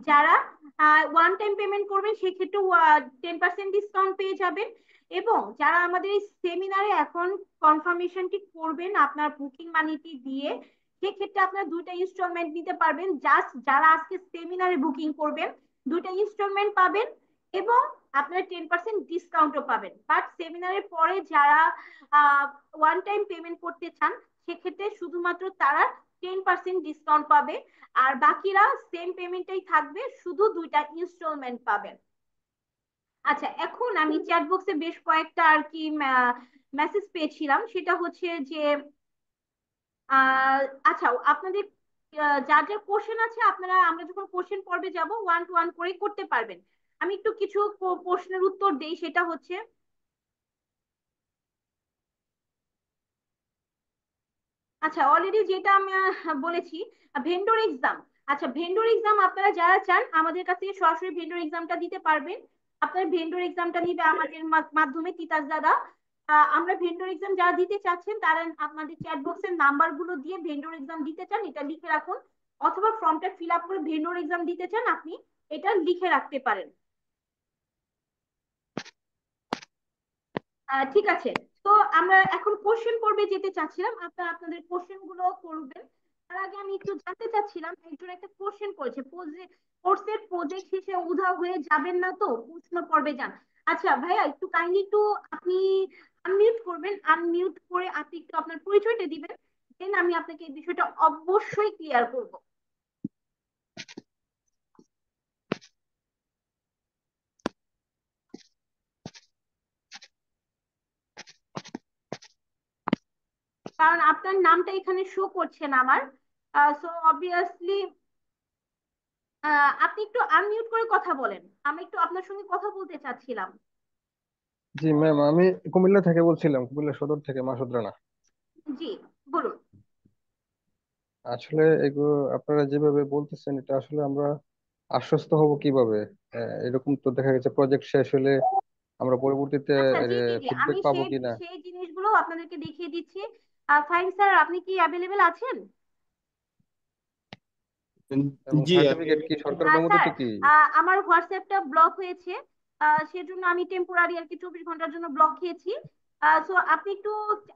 যারা ওয়ান টাইম পেমেন্ট করবেন সেক্ষেত্রে 10% ডিসকাউন্ট পেয়ে যাবেন। এবং যারা আমাদের এই সেমিনারে এখন কনফার্মেশনটি করবেন আপনার বুকিং মানিটি দিয়ে, সেক্ষেত্রে আপনার দুইটা ইনস্টলমেন্ট নিতে পারবেন। জাস্ট যারা আজকে সেমিনারে বুকিং করবেন দুইটা ইনস্টলমেন্ট পাবেন এবং আপনারা 10% ডিসকাউন্টও পাবেন। বাট সেমিনারের পরে যারা ওয়ান টাইম পেমেন্ট করতে চান সেক্ষেত্রে শুধুমাত্র তারা 10% ডিসকাউন্ট পাবে, আর বাকিরা সেম পেমেন্টটাই থাকবে, শুধু দুইটা ইনস্টলমেন্ট পাবেন। আচ্ছা, এখন আমি চ্যাট বক্সে বেশ কয়েকটা আর কি মেসেজ পেয়েছিলাম, সেটা হচ্ছে যে আচ্ছা আপনাদের যার যার কোশ্চেন আছে আপনারা আমরা যখন কোশ্চেন পর্বে যাব ওয়ান টু ওয়ান করে করতে পারবেন। আমি একটু কিছু প্রশ্নের উত্তর দেই, সেটা হচ্ছে আচ্ছা অলরেডি যেটা আমি বলেছি ভেন্ডর এক্সাম। আচ্ছা ভেন্ডর এক্সাম আপনারা যারা চান আমাদের কাছ থেকে সরাসরি ভেন্ডর এক্সামটা দিতে পারবেন। আপনার ভেন্ডর এক্সামটা নিবে আমাদের মাধ্যমে তিতাস দাদা। আমরা ভেন্ডর এক্সাম যারা দিতে চাচ্ছেন তারা আপনাদের চ্যাট বক্সের নাম্বার গুলো দিয়ে ভেন্ডর এক্সাম দিতে চান এটা লিখে রাখুন, অথবা ফর্মটা ফিল আপ করে ভেন্ডর এক্সাম দিতে চান আপনি এটা লিখে রাখতে পারেন। ঠিক আছে। তো আমরা এখন কোশ্চেন পর্বে যেতে চাচ্ছিলাম, আপনারা আপনাদের কোশ্চেন গুলো করবেন। তার আগে আমি একটু জানতে চাচ্ছিলাম, একজন একটা কোশ্চেন করেছে কোর্সের প্রজেক্ট শেষে উধাও হয়ে যাবেন না তো, প্রশ্ন পর্বে যান। আচ্ছা ভাইয়া একটু কাইন্ডলি একটু আপনি আনমিউট করবেন, আনমিউট করে আপনি একটু আপনার পরিচয়টা দিবেন, দেন আমি আপনাকে এই বিষয়টা অবশ্যই ক্লিয়ার করব। কারণ আপনার নামটা এখানে শো করছে না আমার, সো অবভিয়াসলি আপনি একটু আনমিউট করে কথা বলেন, আমি একটু আপনার সঙ্গে কথা বলতে চাচ্ছিলাম। জি ম্যাম, আমি কুমিল্লা থেকে বলছিলাম, কুমিল্লা সদর থেকে, মাসুদ রানা। জি বলুন। আসলে এগুলো আপনারা যেভাবে বলতেছেন, এটা আসলে আমরা আশ্বস্ত হব কিভাবে? এরকম তো দেখা গেছে প্রজেক্ট শেষ হলে আমরা পরবর্তীতে আচ্ছা জি জি জি, ফিডব্যাক আমি পাবো সেই কিনা। সেই জিনিসগুলো আপনাদেরকে দেখিয়ে দিচ্ছি। ফাইন স্যার, আপনি কি অ্যাভেলেবেল আছেন? এবং জি আমি সার্টিফিকেট কি সরকার স্যার, অনুমোদিত কি? আমার হোয়াটসঅ্যাপটা ব্লক হয়েছে, সেজন্য আমি টেম্পোরারি আর কি 24 ঘন্টার জন্য ব্লক খেয়েছি। সো আপনি একটু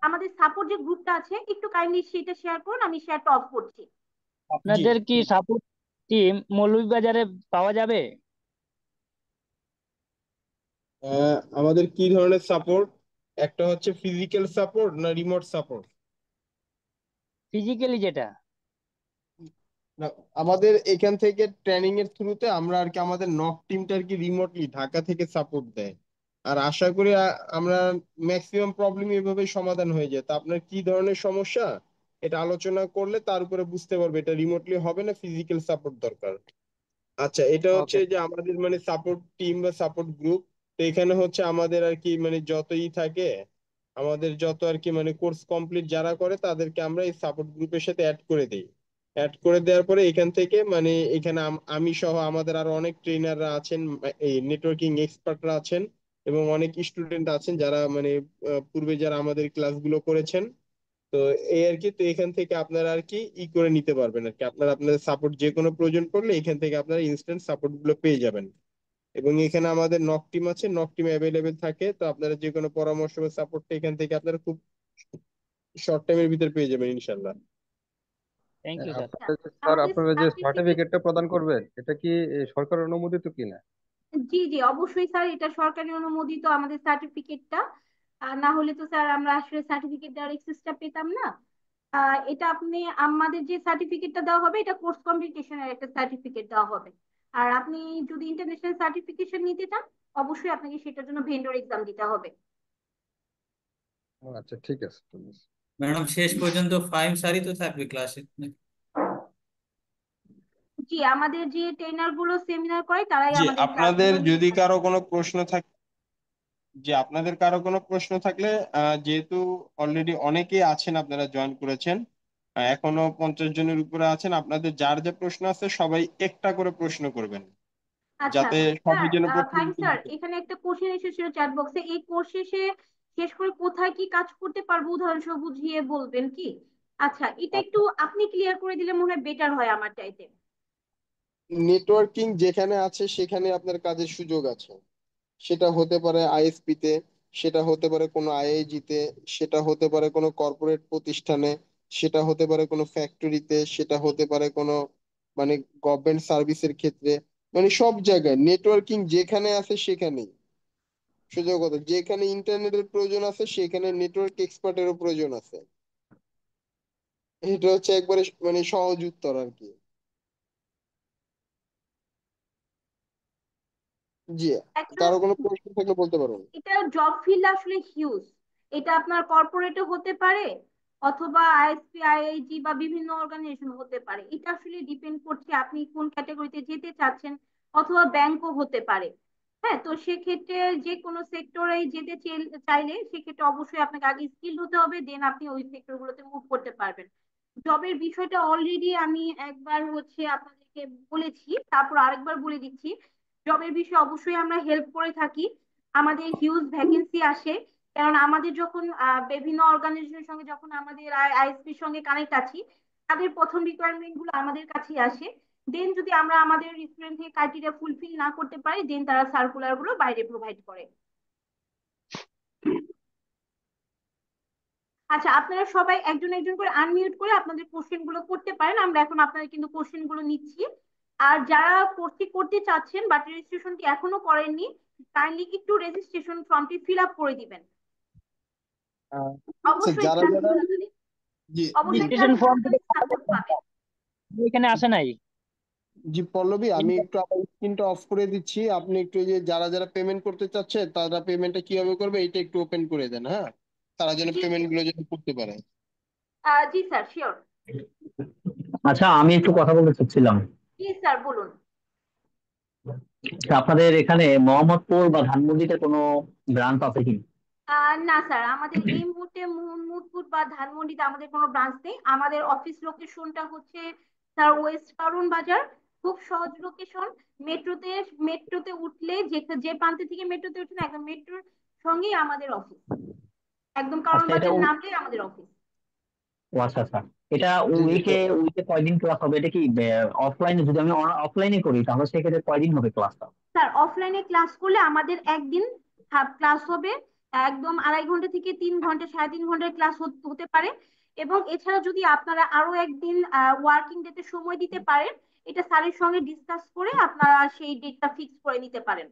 আমাদের সাপোর্ট যে গ্রুপটা আছে একটু কাইন্ডলি সেটা শেয়ার করুন, আমি শেয়ারটা অফ করছি। জি আপনাদের কি সাপোর্ট টিম মৌলভীবাজারে পাওয়া যাবে? আমাদের কি ধরনের সাপোর্ট? একটা হচ্ছে ফিজিক্যাল সাপোর্ট না রিমোট সাপোর্ট? ফিজিক্যালি যেটা। না, আমাদের এখান থেকে ট্রেনিং এর থ্রুতে আমরা আর কি আমাদের নক টিমটা আর কি রিমোটলি ঢাকা থেকে সাপোর্ট দেয়। আর আশা করি আমরা ম্যাক্সিমাম প্রবলেম এভাবে সমাধান হয়ে যায়। তা আপনার কি ধরনের সমস্যা এটা আলোচনা করলে তার উপরে বুঝতে পারবে এটা রিমোটলি হবে না ফিজিক্যাল সাপোর্ট দরকার। আচ্ছা, এটা হচ্ছে ওকে। যে আমাদের মানে সাপোর্ট টিম বা সাপোর্ট গ্রুপ। তো এখানে হচ্ছে আমাদের আর কি মানে যতই থাকে, আমাদের যত আর কি মানে কোর্স কমপ্লিট যারা করে তাদেরকে আমরা এই সাপোর্ট গ্রুপের সাথে অ্যাড করে দিই। অ্যাড করে দেওয়ার পরে এখান থেকে মানে এখানে আমি সহ আমাদের আরো অনেক ট্রেনাররা আছেন, এই নেটওয়ার্কিং এক্সপার্টরা আছেন, এবং অনেক স্টুডেন্ট আছেন যারা মানে পূর্বে যারা আমাদের ক্লাসগুলো করেছেন। তো এই আর কি, তো এখান থেকে আপনারা আর কি করে নিতে পারবেন আর কি, আপনারা আপনাদের সাপোর্ট যে কোনো প্রয়োজন পড়লে এখান থেকে আপনারা ইনস্ট্যান্ট সাপোর্ট গুলো পেয়ে যাবেন। এবং এখানে আমাদের নক টিম আছে, নক টিম অ্যাভেলেবেল থাকে, তো আপনারা যে কোনো পরামর্শ বা সাপোর্টটা এখান থেকে আপনারা খুব শর্ট টাইমের ভিতর পেয়ে যাবেন ইনশাল্লাহ। Thank you sir. আচ্ছা, স্যার আমাদের আপনারা যে সার্টিফিকেট, সার্টিফিকেটটা প্রদান করবেন, এটা কি সরকার অনুমোদিত কিনা? জি জি অবশ্যই স্যার, এটা সরকারি অনুমোদিত আমাদের সার্টিফিকেটটা, না হলে তো স্যার আমরা আসলে সার্টিফিকেট দেওয়ার এক্সেসটা পেতাম না। এটা আপনি আমাদের যে সার্টিফিকেটটা দেওয়া হবে এটা কোর্স কমপ্লিটেশনের একটা সার্টিফিকেট দেওয়া হবে। আর আপনি যদি ইন্টারন্যাশনাল সার্টিফিকেশন নিতে চান অবশ্যই আপনাকে সেটার জন্য ভেন্ডর এক্সাম দিতে হবে। আচ্ছা ঠিক আছে ঠিক আছে। ম্যাডাম শেষ পর্যন্ত ফাইম স্যারই তো থাকবে ক্লাসে? জি, আমাদের যে ট্রেনার গুলো সেমিনার করে তারাই জি আমাদের আপনাদের ক্লাসগুলো নিয়ে যদি থাকে। কারো কোনো প্রশ্ন থাকে, যে আপনাদের কারো কোনো প্রশ্ন থাকলে, যেহেতু অলরেডি অনেকেই আছেন, আপনারা জয়েন করেছেন, এখনো 50 জনের উপরে আছেন, আপনাদের যার যে প্রশ্ন আছে সবাই একটা করে প্রশ্ন করবেন, আচ্ছা যাতে স্যার, সবাই যেন প্রশ্ন ফাইন দিতে স্যার, দিতে। এখানে একটা কোশ্চেন এসেছিল চ্যাট বক্সে, এই কোর্স শেষে শেষ করে কোথায় কি কাজ করতে পারবো উদাহরণ সহ বুঝিয়ে বলবেন কি? আচ্ছা, এটা একটু আপনি ক্লিয়ার করে দিলে মনে হয় বেটার হয় আমার চাইতে। নেটওয়ার্কিং যেখানে আছে সেখানে আপনার কাজের সুযোগ আছে। সেটা হতে পারে আইএসপি তে, সেটা হতে পারে কোনো আইআইজি তে, সেটা হতে পারে কোনো কর্পোরেট প্রতিষ্ঠানে, সেটা হতে পারে কোনো ফ্যাক্টরিতে, সেটা হতে পারে কোনো মানে গভর্নমেন্ট সার্ভিসের ক্ষেত্রে। মানে সব জায়গায় নেটওয়ার্কিং যেখানে আছে সেখানেই সোজা কথা, যেখানে ইন্টারনেটের প্রয়োজন আছে সেখানে নেটওয়ার্ক এক্সপার্টেরও প্রয়োজন আছে। এটা হচ্ছে একবারে মানে সহজ উত্তর আর কি। জি, কারো কোনো প্রশ্ন থাকলে বলতে পারুন। এটা জব ফিল্ড আসলে হিউজ। এটা আপনার কর্পোরেটও হতে পারে অথবা আইএসপি আইআইজি বা বিভিন্ন অর্গানাইজেশন হতে পারে। এটা আসলে ডিপেন্ড করছে আপনি কোন ক্যাটাগরিতে যেতে চাচ্ছেন, অথবা ব্যাংকও হতে পারে। হ্যাঁ, তো সেক্ষেত্রে যে কোনো সেক্টরে যেতে চাইলে সেক্ষেত্রে অবশ্যই আপনাকে আগে স্কিল হতে হবে, দেন আপনি ওই সেক্টর গুলোতে মুভ করতে পারবেন। জবের বিষয়টা অলরেডি আমি একবার আপনাদেরকে বলেছি, তারপর আরেকবার বলে দিচ্ছি। জবের বিষয়ে অবশ্যই আমরা হেল্প করে থাকি। আমাদের হিউজ ভ্যাকেন্সি আসে, কারণ আমাদের যখন বিভিন্ন অর্গানাইজেশনের সঙ্গে যখন আমাদের আইএসপির সঙ্গে কানেক্ট আছি, তাদের প্রথম রিকোয়ারমেন্ট গুলো আমাদের কাছেই আসে। দেন যদি আমরা আমাদের রেস্টুরেন্ট থেকে ক্রাইটেরিয়া ফুলফিল না করতে পারি, দেন তারা সার্কুলার গুলো বাইরে প্রোভাইড করে। আচ্ছা, আপনারা সবাই একজন একজন করে আনমিউট করে আপনাদের কোশ্চেন গুলো করতে পারেন, আমরা এখন আপনাদের কিন্তু কোশ্চেন গুলো নিচ্ছি। আর যারা কোর্সটি করতে চাচ্ছেন বাট রেজিস্ট্রেশনটি এখনো করেননি, কাইন্ডলি একটু রেজিস্ট্রেশন ফর্মটি ফিল আপ করে দিবেন। আচ্ছা, অবশ্যই যারা যারা জি অবশ্যই রেজিস্ট্রেশন ফর্ম ক্লাসগুলো সাপোর্ট পাবেন। এখানে আসে নাই। জি পল্লবী, আমি একটু আমার স্ক্রিনটা অফ করে দিচ্ছি, আপনি একটু এই যে যারা যারা পেমেন্ট করতে চাচ্ছে তারা পেমেন্টটা কিভাবে করবে এটা একটু ওপেন করে দেন, হ্যাঁ, তারা যেন জি জি, পেমেন্ট গুলো যেন করতে পারে। জি স্যার, শিওর। আচ্ছা, আমি একটু কথা বলতে চাচ্ছিলাম। জি স্যার, বলুন। আপনাদের এখানে মোহাম্মদপুর বা ধানমন্ডিতে কোনো ব্রাঞ্চ আছে কি? না স্যার, আমাদের এই মুহূর্তে মুহূর্তপুর বা ধানমন্ডিতে আমাদের কোনো ব্রাঞ্চ নেই। আমাদের অফিস লোকেশনটা হচ্ছে স্যার ওয়েস্ট কারওয়ান বাজার। খুব সহজ লোকেশন। মেট্রোতে মেট্রোতে উঠলে যে যে প্রান্ত থেকে মেট্রোতে উঠেন একদম মেট্রোর সঙ্গেই আমাদের অফিস, একদম কারওয়ান আচ্ছা, এটা বাজার নামলেই আমাদের অফিস। ও আচ্ছা আচ্ছা। এটা জি জি উইকে উইকে কয়দিন ক্লাস হবে? এটা কি অফলাইনে? যদি আমি অফলাইনে করি তাহলে সেক্ষেত্রে কয়দিন হবে ক্লাসটা? স্যার, অফলাইনে ক্লাস করলে আমাদের একদিন হাফ ক্লাস হবে, একদম 2.5 ঘন্টা থেকে 3 ঘন্টা 3.5 ঘন্টার ক্লাস হতে পারে। এবং এছাড়া যদি আপনারা আরো একদিন ওয়ার্কিং ডেতে সময় দিতে পারেন, এটা স্যারের সঙ্গে ডিসকাস করে আপনারা সেই ডেটটা ফিক্স করে নিতে পারেন।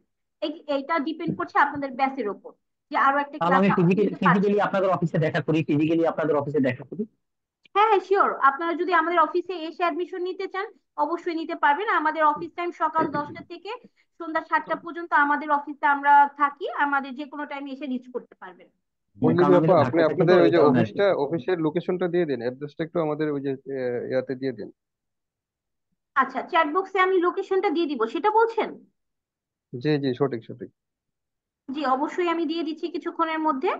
এইটা ডিপেন্ড করছে আপনাদের ব্যাচের ওপর, যে আরো একটা তাহলে ক্লাস আমি আপনারা নিতে পারবেন। ফিজিক্যালি আপনাদের অফিসে দেখা করি, হ্যাঁ হ্যাঁ, শিওর। আপনারা যদি আমাদের অফিসে এসে অ্যাডমিশন নিতে চান অবশ্যই নিতে পারবেন। আমাদের অফিস টাইম সকাল 10টা থেকে সন্ধ্যা 7টা পর্যন্ত আমাদের অফিসে আমরা থাকি, আমাদের যে কোনো টাইমে এসে রিচ করতে পারবেন। কারণ পল্লবী আমি আপা, তো আপনি ঢাকায় থাকি, তো আপনাদের ওই এই যে কারণে আর কি। অফিসের লোকেশনটা দিয়ে দিন, অ্যাড্রেসটা একটু আমাদের ওই যে ইয়াতে দিয়ে দিন। আচ্ছা, চ্যাট বক্সে আমি লোকেশনটা দিয়ে দিব সেটা বলছেন? জি জি, সঠিক সঠিক। জি, অবশ্যই আমি দিয়ে দিচ্ছি কিছুক্ষণের মধ্যে।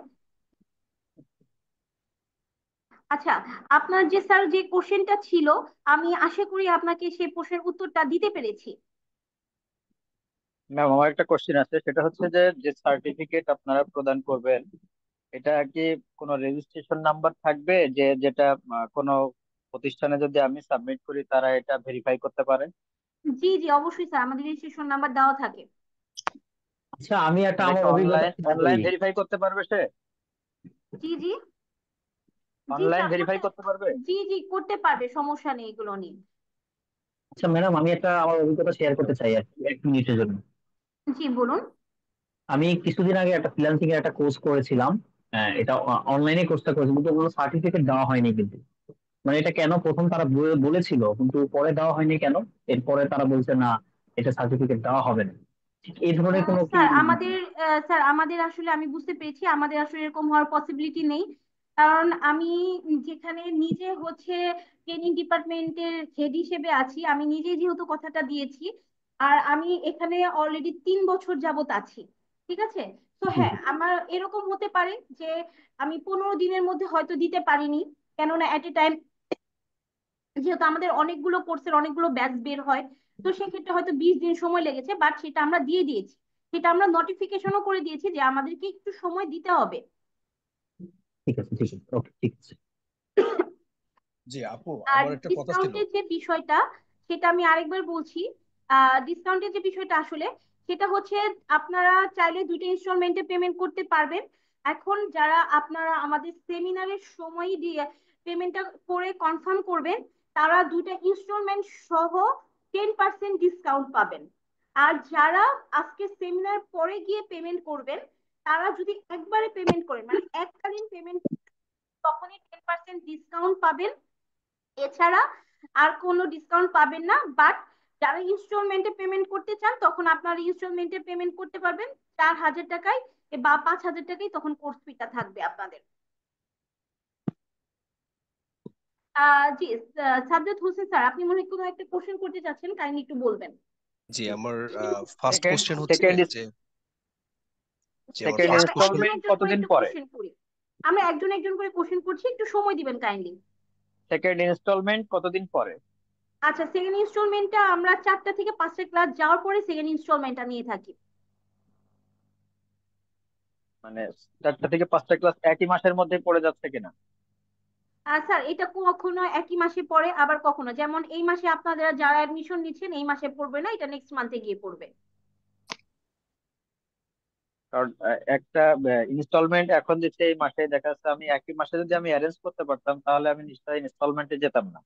আচ্ছা, আপনার যে স্যার যে কোশ্চেনটা ছিল, আমি আশা করি আপনাকে সেই প্রশ্নের উত্তরটা দিতে পেরেছি। ম্যাম, আমার একটা কোশ্চেন আছে, সেটা হচ্ছে যে যে সার্টিফিকেট আপনারা প্রদান করবেন, এটা কি কোনো রেজিস্ট্রেশন নাম্বার থাকবে, যে যেটা কোনো প্রতিষ্ঠানে যদি আমি সাবমিট করি তারা এটা ভেরিফাই করতে পারে? জি জি, অবশ্যই স্যার, আমাদের রেজিস্ট্রেশন নাম্বার দেওয়া থাকে। আচ্ছা, আমি একটা এটা আমার কি অভিজ্ঞতা অনলাইন শেয়ার করি। অনলাইন ভেরিফাই করতে পারবে সে? জি জি, জি অনলাইন স্যার, ভেরিফাই করতে পারবে? জি জি করতে পারবে, সমস্যা নেই এগুলো নিয়ে। আচ্ছা ম্যাডাম, আমি একটা আমার অভিজ্ঞতা শেয়ার করতে চাই আর কি, 1 মিনিটের জন্য। জি বলুন। আমি কিছুদিন আগে একটা ফ্রিল্যান্সিং এর একটা কোর্স করেছিলাম। এটা অনলাইনে কোর্সটা করেছি, কিন্তু কোনো সার্টিফিকেট দেওয়া হয়নি কিন্তু। মানে এটা কেন প্রথম তারা বলেছিল কিন্তু পরে দেওয়া হয়নি কেন? এরপরে তারা বলছে না, এটা সার্টিফিকেট দেওয়া হবে না। ঠিক এই ধরনের কোনো কি? স্যার আমাদের আসলে আমি বুঝতে পেরেছি, আমাদের আসলে এরকম হওয়ার পসিবিলিটি নেই। কারণ আমি যেখানে নিজে হচ্ছে ট্রেনিং ডিপার্টমেন্টের হেড হিসেবে আছি, আমি নিজে যেহেতু কথাটা দিয়েছি, আর আমি এখানে অলরেডি 3 বছর যাবত আছি। ঠিক আছে। তো জি হ্যাঁ, জি। আমার এরকম হতে পারে যে আমি 15 দিনের মধ্যে হয়তো দিতে পারিনি, কেননা এট এ টাইম যেহেতু আমাদের অনেকগুলো কোর্সের অনেকগুলো ব্যাচ বের হয়, তো সেক্ষেত্রে হয়তো 20 দিন সময় লেগেছে, বাট সেটা আমরা দিয়ে দিয়েছি। সেটা আমরা নোটিফিকেশনও করে দিয়েছি যে আমাদেরকে একটু সময় দিতে হবে। ঠিক আছে ঠিক আছে, ওকে ঠিক আছে। জি আপু, আর আমার একটা কথা ছিল। ডিসকাউন্টের যে বিষয়টা, সেটা আমি আরেকবার বলছি। ডিসকাউন্টের যে বিষয়টা আসলে সেটা হচ্ছে, আপনারা চাইলে 2টা ইনস্টলমেন্টে পেমেন্ট করতে পারবেন। এখন যারা আপনারা আমাদের সেমিনারের সময় দিয়ে পেমেন্টটা করে কনফার্ম করবেন, তারা 2টা ইনস্টলমেন্ট সহ 10% ডিসকাউন্ট পাবেন। আর যারা আজকে সেমিনার পরে গিয়ে পেমেন্ট করবেন, তারা যদি একবারে পেমেন্ট করেন, মানে এককালীন পেমেন্ট, তখনই 10% ডিসকাউন্ট পাবেন। এছাড়া আর কোনো ডিসকাউন্ট পাবেন না। বাট যারা ইনস্টলমেন্টে পেমেন্ট করতে চান, তখন আপনারা ইনস্টলমেন্টে পেমেন্ট করতে পারবেন 4,000 টাকায়, বা 5,000 টাকায়, তখন কোর্স ফিটা থাকবে আপনাদের। জি, সাজ্জাদ হোসেন স্যার, আপনি মনে হয় কোনো একটা কোশ্চেন করতে চাচ্ছেন, কাইন্ডলি একটু বলবেন। জি আমার ফার্স্ট সেকেন্ড কোশ্চেন হচ্ছে সেকেন্ড যে, জি আমার সেকেন্ড ফার্স্ট আমরা কোশ্চেন। একজন ইনস্টলমেন্ট একজন করে কতদিন একটু পরে? কোশ্চেন করি। আমরা একজন একজন করে কোশ্চেন করছি, একটু সময় দিবেন কাইন্ডলি। সেকেন্ড ইনস্টলমেন্ট কতদিন পরে? আচ্ছা, সেকেন্ড ইনস্টলমেন্টটা আমরা 4টা থেকে 5টা ক্লাস যাওয়ার পরে সেকেন্ড ইনস্টলমেন্টটা নিয়ে থাকি। মানে 4টা থেকে 5টা ক্লাস একই মাসের মধ্যে পড়ে যাচ্ছে কিনা? স্যার, এটা কখনো একই মাসে পড়ে, আবার কখনো, যেমন এই মাসে আপনারা যারা অ্যাডমিশন নিচ্ছেন এই মাসে পড়বে না, এটা নেক্সট মান্থে গিয়ে পড়বে। কারণ একটা ইনস্টলমেন্ট এখন দিচ্ছে এই মাসে, দেখা যাচ্ছে আমি একই মাসে যদি আমি অ্যারেঞ্জ করতে পারতাম তাহলে আমি নিশ্চয়ই ইনস্টলমেন্টে যেতাম না।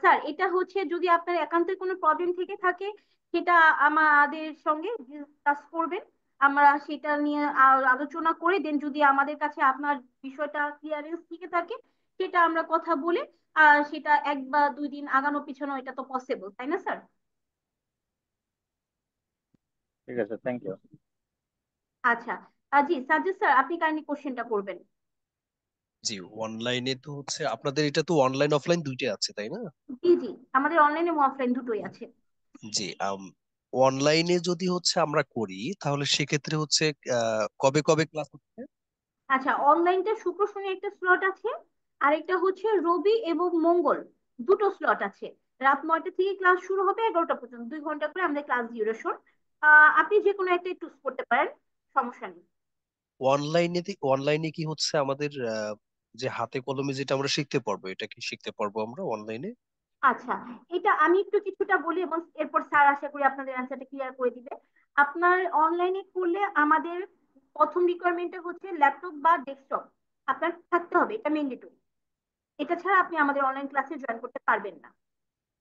স্যার, এটা হচ্ছে যদি আপনার একান্তের কোনো প্রবলেম থেকে থাকে, সেটা আমাদের সঙ্গে ডিসকাস করবেন। আমরা সেটা নিয়ে আলোচনা করে দেন, যদি আমাদের কাছে আপনার বিষয়টা ক্লিয়ারেন্স থেকে থাকে, সেটা আমরা কথা বলে সেটা 1 বা 2 দিন আগানো পিছানো, এটা তো পসিবল, তাই না স্যার? ঠিক আছে, থ্যাংক ইউ। আচ্ছা। জি সাজ্জাদ স্যার, আপনি কাইন্ডলি কোশ্চেনটা করবেন। জি, অনলাইনে তো হচ্ছে আপনাদের এটা তো অনলাইন অফলাইন দুইটাই আছে তাই না? জি জি, আমাদের অনলাইন এবং অফলাইন দুটোই আছে। জি, অনলাইনে যদি হচ্ছে আমরা করি তাহলে সেক্ষেত্রে হচ্ছে কবে কবে ক্লাস হচ্ছে? আচ্ছা, অনলাইনটা শুক্র শনি একটা স্লট আছে, আর একটা হচ্ছে রবি এবং মঙ্গল, দুটো স্লট আছে। রাত 9টা থেকে ক্লাস শুরু হবে 11টা পর্যন্ত, 2 ঘন্টা করে আমাদের ক্লাস ডিউরেশন। আপনি যে কোনো একটা চুজ করতে পারেন, সমস্যা নেই। অনলাইনে কি হচ্ছে আমাদের যে হাতে কলমে যেটা আমরা শিখতে পারবো এটা কি শিখতে পারবো আমরা অনলাইনে? আচ্ছা, এটা আমি একটু কিছুটা বলি এবং এরপর স্যার আশা করি আপনাদের অ্যান্সারটা ক্লিয়ার করে দিবে। আপনার অনলাইনে করলে আমাদের প্রথম রিকোয়ারমেন্টটা হচ্ছে ল্যাপটপ বা ডেস্কটপ আপনার থাকতে হবে, এটা ম্যান্ডেটরি। এটা ছাড়া আপনি আমাদের অনলাইন ক্লাসে জয়েন করতে পারবেন না।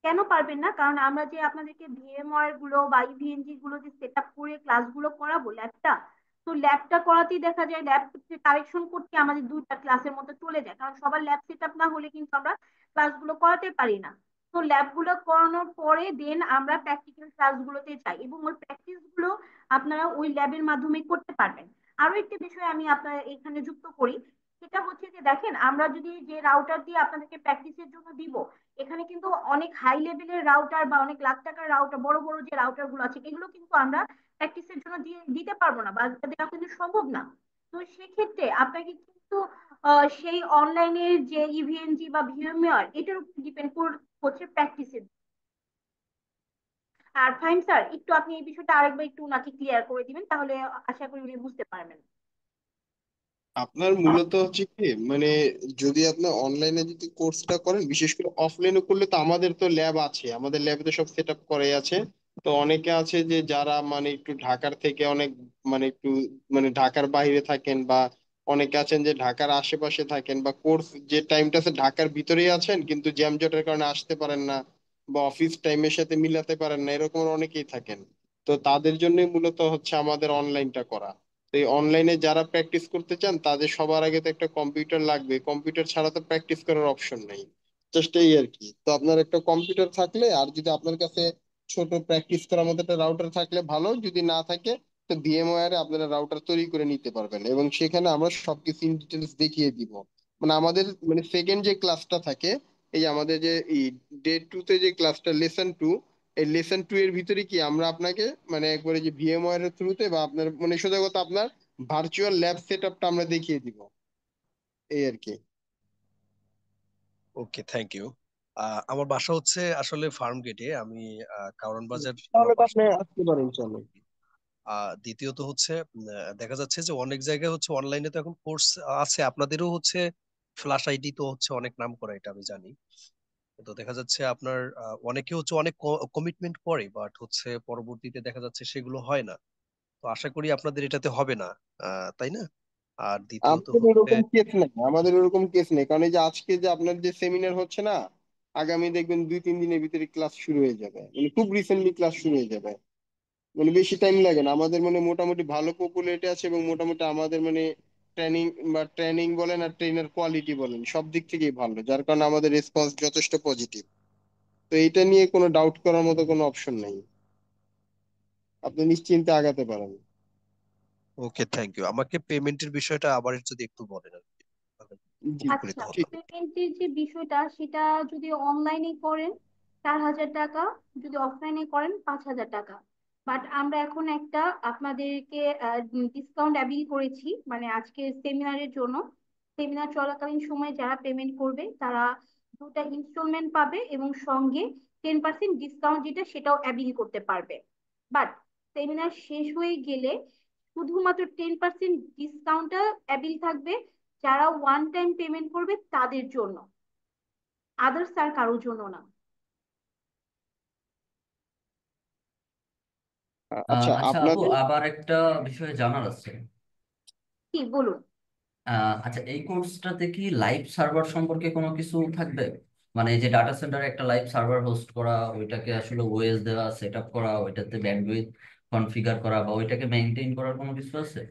কেন পারবেন না? কারণ আমরা যে আপনাদেরকে ভিএমওয়ার গুলো বা ইভিএনজি গুলো যে সেট আপ করে ক্লাসগুলো করাবো ল্যাবটা, তো ল্যাবটা করাতেই দেখা যায় ল্যাব কারেকশন করতে আমাদের 2টা ক্লাসের মতো চলে যায়, কারণ সবার ল্যাব সেট আপ না হলে কিন্তু আমরা ক্লাসগুলো করাতে পারি না। তো ল্যাবগুলো করানোর পরে দেন আমরা প্র্যাকটিক্যাল ক্লাসগুলোতে যাই, এবং ওই প্র্যাকটিস গুলো আপনারা ওই ল্যাবের মাধ্যমে করতে পারবেন। আরো একটা বিষয় আমি আপনার এখানে যুক্ত করি, সেটা হচ্ছে যে দেখেন, আমরা যদি যে রাউটার দিয়ে আপনাদেরকে প্র্যাকটিসের জন্য দিব, এখানে কিন্তু অনেক হাই লেভেলের রাউটার বা অনেক লাখ টাকার রাউটার, বড় বড় যে রাউটার গুলো আছে, এগুলো কিন্তু আমরা প্র্যাকটিসের জন্য দিতে পারবো না, বা দেওয়া কিন্তু সম্ভব না। তো সেক্ষেত্রে আপনাকে কিন্তু সেই অনলাইনের যে ইভিএনজি বা ভিএমওয়ার, এটার উপর ডিপেন্ড হচ্ছে প্র্যাকটিসের। আর ফাইন স্যার, একটু আপনি এই বিষয়টা আরেকবার একটু ওনাকে ক্লিয়ার করে দিবেন, তাহলে আশা করি উনি বুঝতে পারবেন। আপনার মূলত হচ্ছে কি, মানে যদি আপনি অনলাইনে যদি কোর্সটা করেন, বিশেষ করে অফলাইনে করলে তো আমাদের তো ল্যাব আছে, আমাদের ল্যাবে তো সব সেট আপ করাই আছে। তো অনেকে আছে যে যারা মানে একটু ঢাকার থেকে অনেক, মানে একটু মানে ঢাকার বাইরে থাকেন, বা অনেকে আছেন যে ঢাকার আশেপাশে থাকেন, বা কোর্স যে টাইমটা আছে ঢাকার ভিতরেই আছেন কিন্তু জ্যামজটের কারণে আসতে পারেন না, বা অফিস টাইমের সাথে মিলাতে পারেন না, এরকম অনেকেই থাকেন। তো তাদের জন্যই মূলত হচ্ছে আমাদের অনলাইনটা করা। তো এই অনলাইনে যারা প্র্যাকটিস করতে চান তাদের সবার আগে তো একটা কম্পিউটার লাগবে, কম্পিউটার ছাড়া তো প্র্যাকটিস করার অপশন নেই। জাস্ট এই আর কি। তো আপনার একটা কম্পিউটার থাকলে, আর যদি আপনার কাছে ছোট প্র্যাকটিস করার মতো একটা রাউটার থাকলে ভালো, যদি না থাকে তো ভিএমওয়্যারে আপনারা রাউটার তৈরি করে নিতে পারবেন, এবং সেখানে আমরা সবকিছু ইন ডিটেলস দেখিয়ে দিব। মানে আমাদের মানে সেকেন্ড যে ক্লাসটা থাকে, এই আমাদের যে ডে টু তে যে ক্লাসটা লেসন টু, এই লেসন টু এর ভিতরে কি আমরা আপনাকে মানে একবারে যে ভিএমওয়্যার এর থ্রুতে বা আপনার মানে সোজা কথা আপনার ভার্চুয়াল ল্যাব সেট আপটা আমরা দেখিয়ে দিব, এই আর কি। ওকে, থ্যাংক ইউ। আমার বাসা হচ্ছে আসলে ফার্ম গেটে। আমি কারওয়ান বাজার আমার তাহলে তো বাসা। আপনি আসতে পারেন, চলো। দ্বিতীয়ত হচ্ছে দেখা যাচ্ছে যে অনেক জায়গায় হচ্ছে অনলাইনে তো এখন কোর্স আছে, আপনাদেরও হচ্ছে ফ্ল্যাশ আইডি তো হচ্ছে অনেক নাম করা, এটা আমি জানি। তো দেখা যাচ্ছে আপনার অনেকে হচ্ছে অনেক কমিটমেন্ট করে, বাট হচ্ছে পরবর্তীতে দেখা যাচ্ছে সেগুলো হয় না। তো আশা করি আপনাদের এটাতে হবে না, তাই না? আর দ্বিতীয়ত আমাদের হচ্ছে ওরকম কেস নেই, আমাদের ওরকম কেস নেই, কারণ এই যে আজকে যে আপনার যে সেমিনার হচ্ছে না, আগামী দেখবেন 2-3 দিনের ভিতরে ক্লাস শুরু হয়ে যাবে, মানে খুব রিসেন্টলি ক্লাস শুরু হয়ে যাবে। মানে বেশি টাইম লাগে না, আমাদের মানে মোটামুটি ভালো পপুলারিটি আছে, এবং মোটামুটি আমাদের মানে ট্রেনিং বা ট্রেনিং বলেন আর ট্রেনার কোয়ালিটি বলেন সব দিক থেকেই ভালো, যার কারণে আমাদের রেসপন্স যথেষ্ট পজিটিভ। তো এটা নিয়ে কোনো ডাউট করার মতো কোনো অপশন নেই, আপনি নিশ্চিন্তে আগাতে পারেন। ওকে, থ্যাংক ইউ। আমাকে পেমেন্টের বিষয়টা আবার যদি একটু বলেন আর কি, তাহলে জি, উপকৃত আচ্ছা, হতাম। ঠিক। পেমেন্টের যে বিষয়টা সেটা যদি অনলাইনে করেন 4,000 টাকা, যদি অফলাইনে করেন 5,000 টাকা। বাট আমরা এখন একটা আপনাদেরকে ডিসকাউন্ট অ্যাবিল করেছি, মানে আজকে সেমিনারের জন্য। সেমিনার চলাকালীন সময়ে যারা পেমেন্ট করবে তারা দুটা ইনস্টলমেন্ট পাবে এবং সঙ্গে 10% ডিসকাউন্ট যেটা সেটাও অ্যাবিল করতে পারবে। বাট সেমিনার শেষ হয়ে গেলে শুধুমাত্র 10% ডিসকাউন্টটা অ্যাবিল থাকবে যারা ওয়ান টাইম পেমেন্ট করবে তাদের জন্য, আদার্স আর কারোর জন্য না। আচ্ছা আচ্ছা আপু, আপনাদের আবার একটা বিষয় জানার আছে। কি বলুন। আচ্ছা, এই কোর্সটাতে কি লাইভ সার্ভার সম্পর্কে কোনো কিছু থাকবে? মানে এই যে ডাটা সেন্টারে একটা লাইভ সার্ভার হোস্ট করা, ওইটাকে আসলে ওএস দেওয়া, সেট আপ করা, ওইটাতে ব্যান্ডউইথ কনফিগার করা বা ওইটাকে মেইনটেইন করার কোনো কিছু আছে?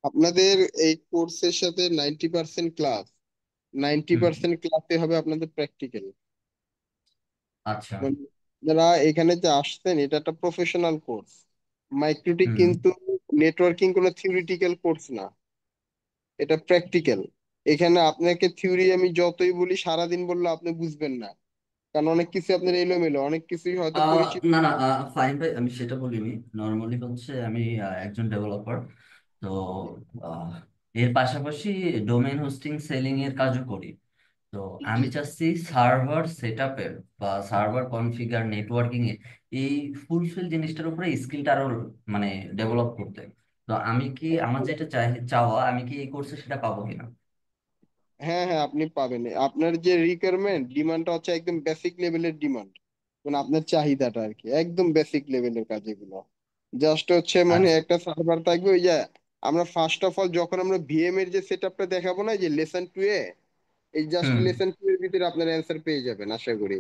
আপনাদের এই কোর্সের সাথে 90% হুম। ক্লাসে হবে আপনাদের প্র্যাকটিক্যাল। আচ্ছা। মানে যারা এখানে যে আসছেন, এটা একটা প্রফেশনাল কোর্স। মাইক্রোটিক হুম। কিন্তু নেটওয়ার্কিং কোনো থিওরিটিক্যাল কোর্স না, এটা প্র্যাকটিক্যাল। এখানে আপনাকে থিওরি আমি যতই বলি, সারাদিন বললে আপনি বুঝবেন না, কারণ অনেক কিছু আপনার এলোমেলো, অনেক কিছুই হয়তো পরিচিত। না না, ফাইন ভাই, আমি সেটা বলিনি। নর্মালি হচ্ছে আমি একজন ডেভেলপার। তো আহ, এর পাশাপাশি ডোমেইন হোস্টিং সেলিং এর কাজও করি। তো আমি চাচ্ছি সার্ভার সেট আপের বা সার্ভার কনফিগার নেটওয়ার্কিং এ এই ফুলফিল জিনিসটার উপরে স্কিলটা আরো মানে ডেভেলপ করতে। তো আমি কি আমার যেটা চাওয়া, আমি কি এই কোর্সে সেটা পাবো কিনা? হ্যাঁ হ্যাঁ, আপনি পাবেন। আপনার যে রিকোয়ারমেন্ট ডিমান্ডটা হচ্ছে একদম বেসিক লেভেলের ডিমান্ড, মানে আপনার চাহিদাটা আর কি একদম বেসিক লেভেলের কাজ এগুলো। জাস্ট হচ্ছে মানে আচ্ছা। একটা সার্ভার থাকবে, ওই যে আমরা ফার্স্ট অফ অল যখন আমরা ভিএম এর যে সেট আপটা দেখাবো না, এই যে লেসন টু এ, এই জাস্ট হুম। লেসন টু এর ভিতরে আপনার অ্যান্সার পেয়ে যাবেন আশা করি,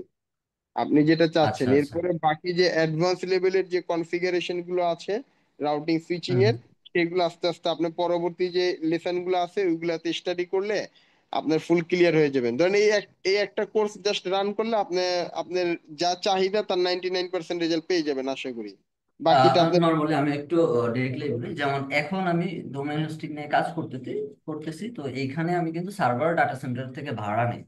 আপনি যেটা চাচ্ছেন। আচ্ছা আচ্ছা। এরপরে বাকি যে অ্যাডভান্স লেভেলের যে কনফিগারেশন গুলো আছে রাউটিং সুইচিং হুম। এর, সেগুলো আস্তে আস্তে আপনার পরবর্তী যে লেসন গুলো আছে ওইগুলাতে স্টাডি করলে আপনার ফুল ক্লিয়ার হয়ে যাবেন। ধরেন এই একটা কোর্স জাস্ট রান করলে আপনি আপনার যা চাহিদা তার 99% রেজাল্ট পেয়ে যাবেন আশা করি। বাকিটা আপনার নর্মালি আমি একটু ডিরেক্টলি বলি, যেমন এখন আমি ডোমেইন হোস্টিং নিয়ে কাজ করতেছি। তো এইখানে আমি কিন্তু সার্ভার ডাটা সেন্টার থেকে ভাড়া নেই।